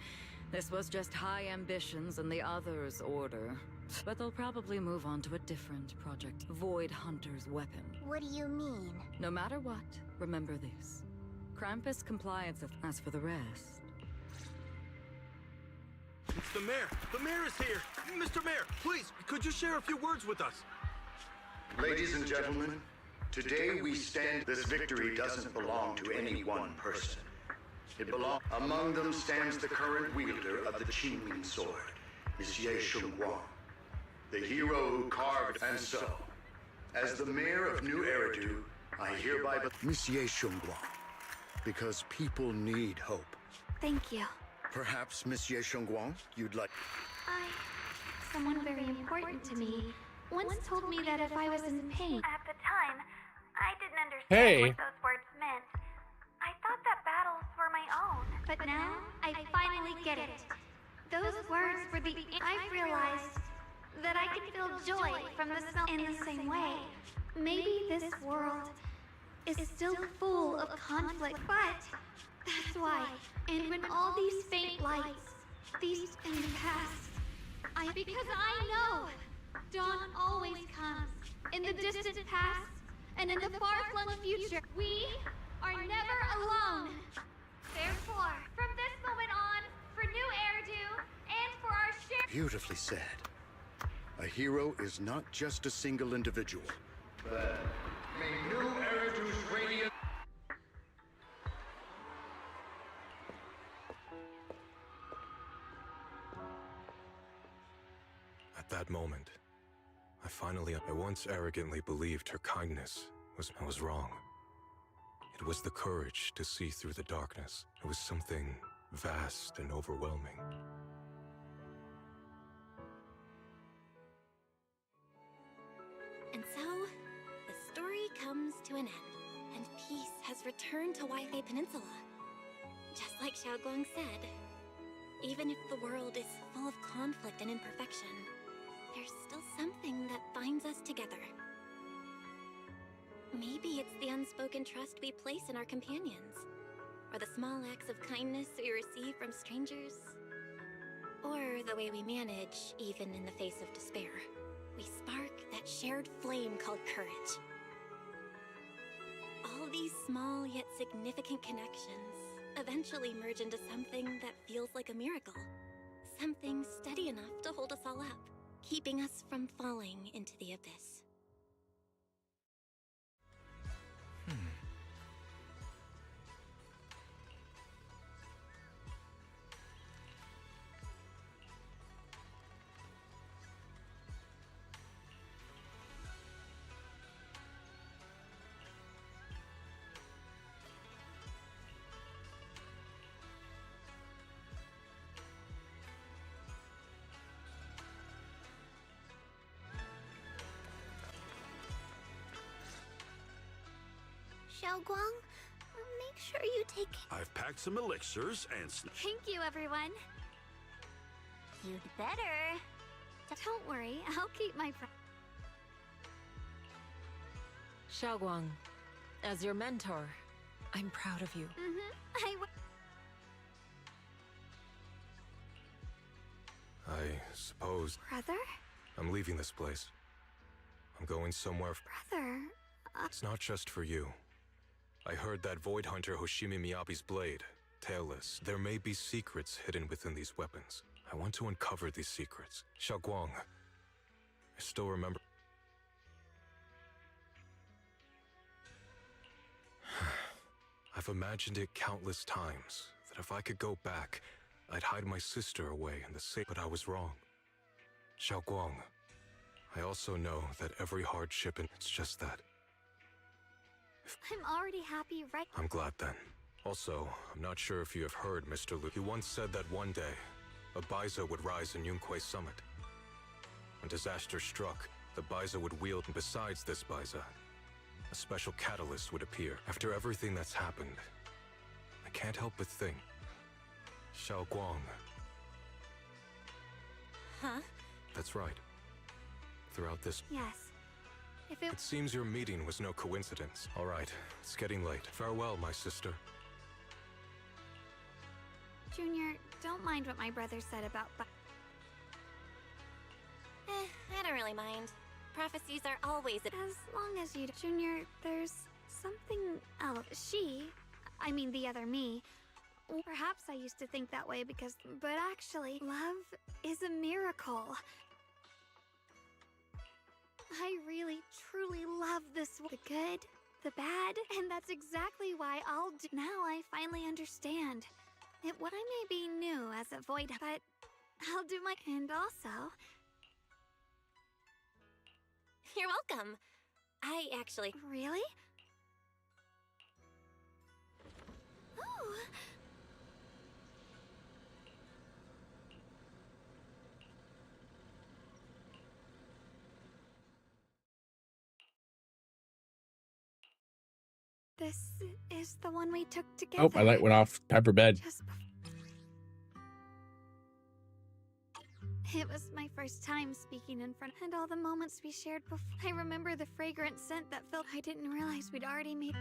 This was just high ambitions in the other's order. But they'll probably move on to a different project. Void Hunter's weapon. What do you mean? No matter what, remember this. Krampus compliance as for the rest. It's the mayor! The mayor is here! Mr. Mayor, please, could you share a few words with us? Ladies and gentlemen, today we stand. This victory doesn't belong to any one person. It belongs. Among them stands the current wielder of the Qingming sword, Monsieur Shun Guang, the hero who carved. And so, as the mayor of New Eridu, I hereby Monsieur Shun Guang, because people need hope. Thank you. Perhaps, Monsieur Shun Guang, you'd like. Someone very important to me once told me that if I was in pain. At the time, I didn't understand what those words meant. I thought that battles were my own. But now, I finally get it. Those words were the... I've realized that I can feel joy from the smell in the same way. Maybe this world is still full of conflict, but that's why. And when all these faint lights, these in the past, because I know dawn always comes in the distant past and in the far-flung future. We are never alone. Therefore, from this moment on, for New Eridu and for our shared... Beautifully said. A hero is not just a single individual, but may New Eridu's radiant... At that moment, I once arrogantly believed her kindness I was wrong. It was the courage to see through the darkness. It was something vast and overwhelming. And so, the story comes to an end, and peace has returned to Waifei Peninsula. Just like Xiaoguang said, even if the world is full of conflict and imperfection, there's still something that binds us together. Maybe it's the unspoken trust we place in our companions, or the small acts of kindness we receive from strangers, or the way we manage even in the face of despair. We spark that shared flame called courage. All these small yet significant connections eventually merge into something that feels like a miracle. Something steady enough to hold us all up, keeping us from falling into the abyss. Xiaoguang, make sure you take... I've packed some elixirs and Thank you, everyone. You'd better. Don't worry, I'll keep my... Xiaoguang, as your mentor, I'm proud of you. I suppose... Brother? I'm leaving this place. I'm going somewhere... Brother... It's not just for you. I heard that Void Hunter Hoshimi Miyabi's blade, tailless. There may be secrets hidden within these weapons. I want to uncover these secrets. Xiaoguang, I still remember... I've imagined it countless times, that if I could go back, I'd hide my sister away in the safe. But I was wrong. Xiaoguang, I also know that every hardship and it's just that. I'm already happy right... I'm glad then. Also, I'm not sure if you have heard Mr. Lu. He once said that one day, a Baiza would rise in Yunquay Summit. When disaster struck, the Baiza would wield, and besides this Baiza, a special catalyst would appear. After everything that's happened, I can't help but think. Xiaoguang. Huh? That's right. Throughout this... Yes. If It seems your meeting was no coincidence. All right, it's getting late. Farewell, my sister. Junior, don't mind what my brother said about I don't really mind. Prophecies are always as long as you... Junior, there's something else. I mean the other me. Perhaps I used to think that way because... But actually, love is a miracle. I really, truly love this... The good, the bad, and that's exactly why I'll do... Now I finally understand. What I may be new as a void, but I'll do my... And also... You're welcome. I actually... Really? Oh. This is the one we took together. Oh, my light went off. Time for bed. It was my first time speaking in front, and all the moments we shared before. I remember the fragrant scent that filled. I didn't realize we'd already made.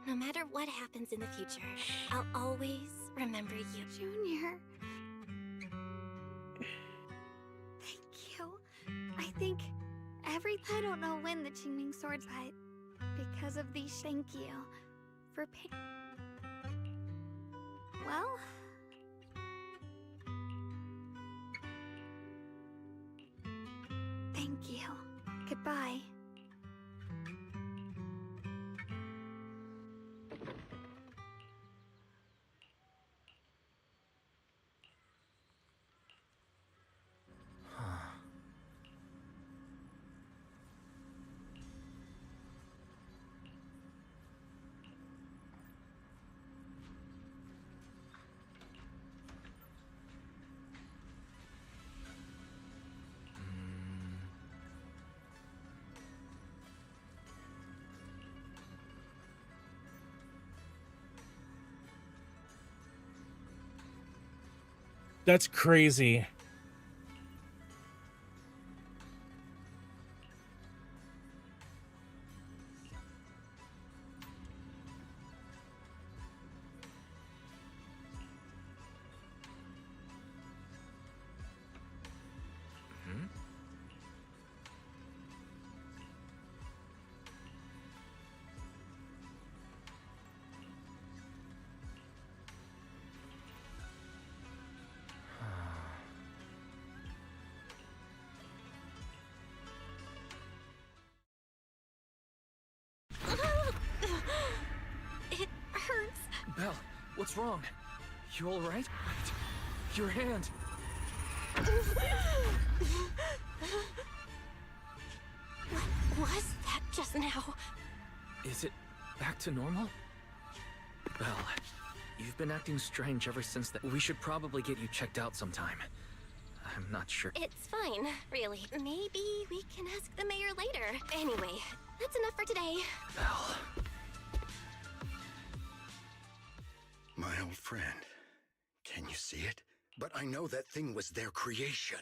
No matter what happens in the future, I'll always remember you. Junior. Thank you. I think I don't know when the Qingming swords, but because of these, thank you for paying. Well. Thank you. Goodbye. That's crazy. It hurts. Belle, what's wrong? You all right? Your hand. What was that just now? Is it back to normal? Belle, you've been acting strange ever since that. We should probably get you checked out sometime. I'm not sure. It's fine, really. Maybe we can ask the mayor later. Anyway, that's enough for today. Belle. My old friend, can you see it? But I know that thing was their creation.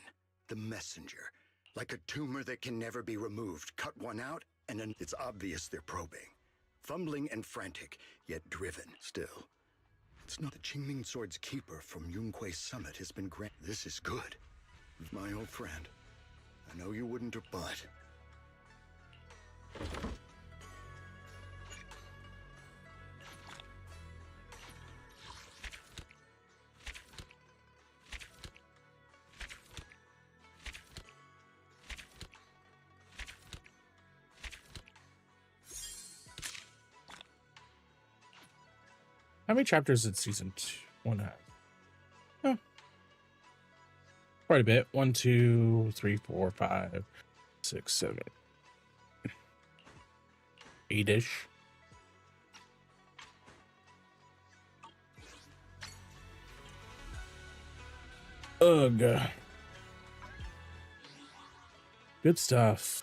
The messenger. Like a tumor that can never be removed. Cut one out, and then it's obvious they're probing. Fumbling and frantic, yet driven. Still, it's not the Qingming Sword's keeper from Yunquei Summit has been granted. This is good. My old friend, I know you wouldn't, but... How many chapters did season 1 have? Oh, quite a bit. 1, 2, 3, 4, 5, 6, 7, 8-ish. Ugh. Good stuff.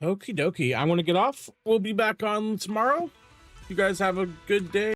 Okie dokie. I want to get off. We'll be back on tomorrow. You guys have a good day.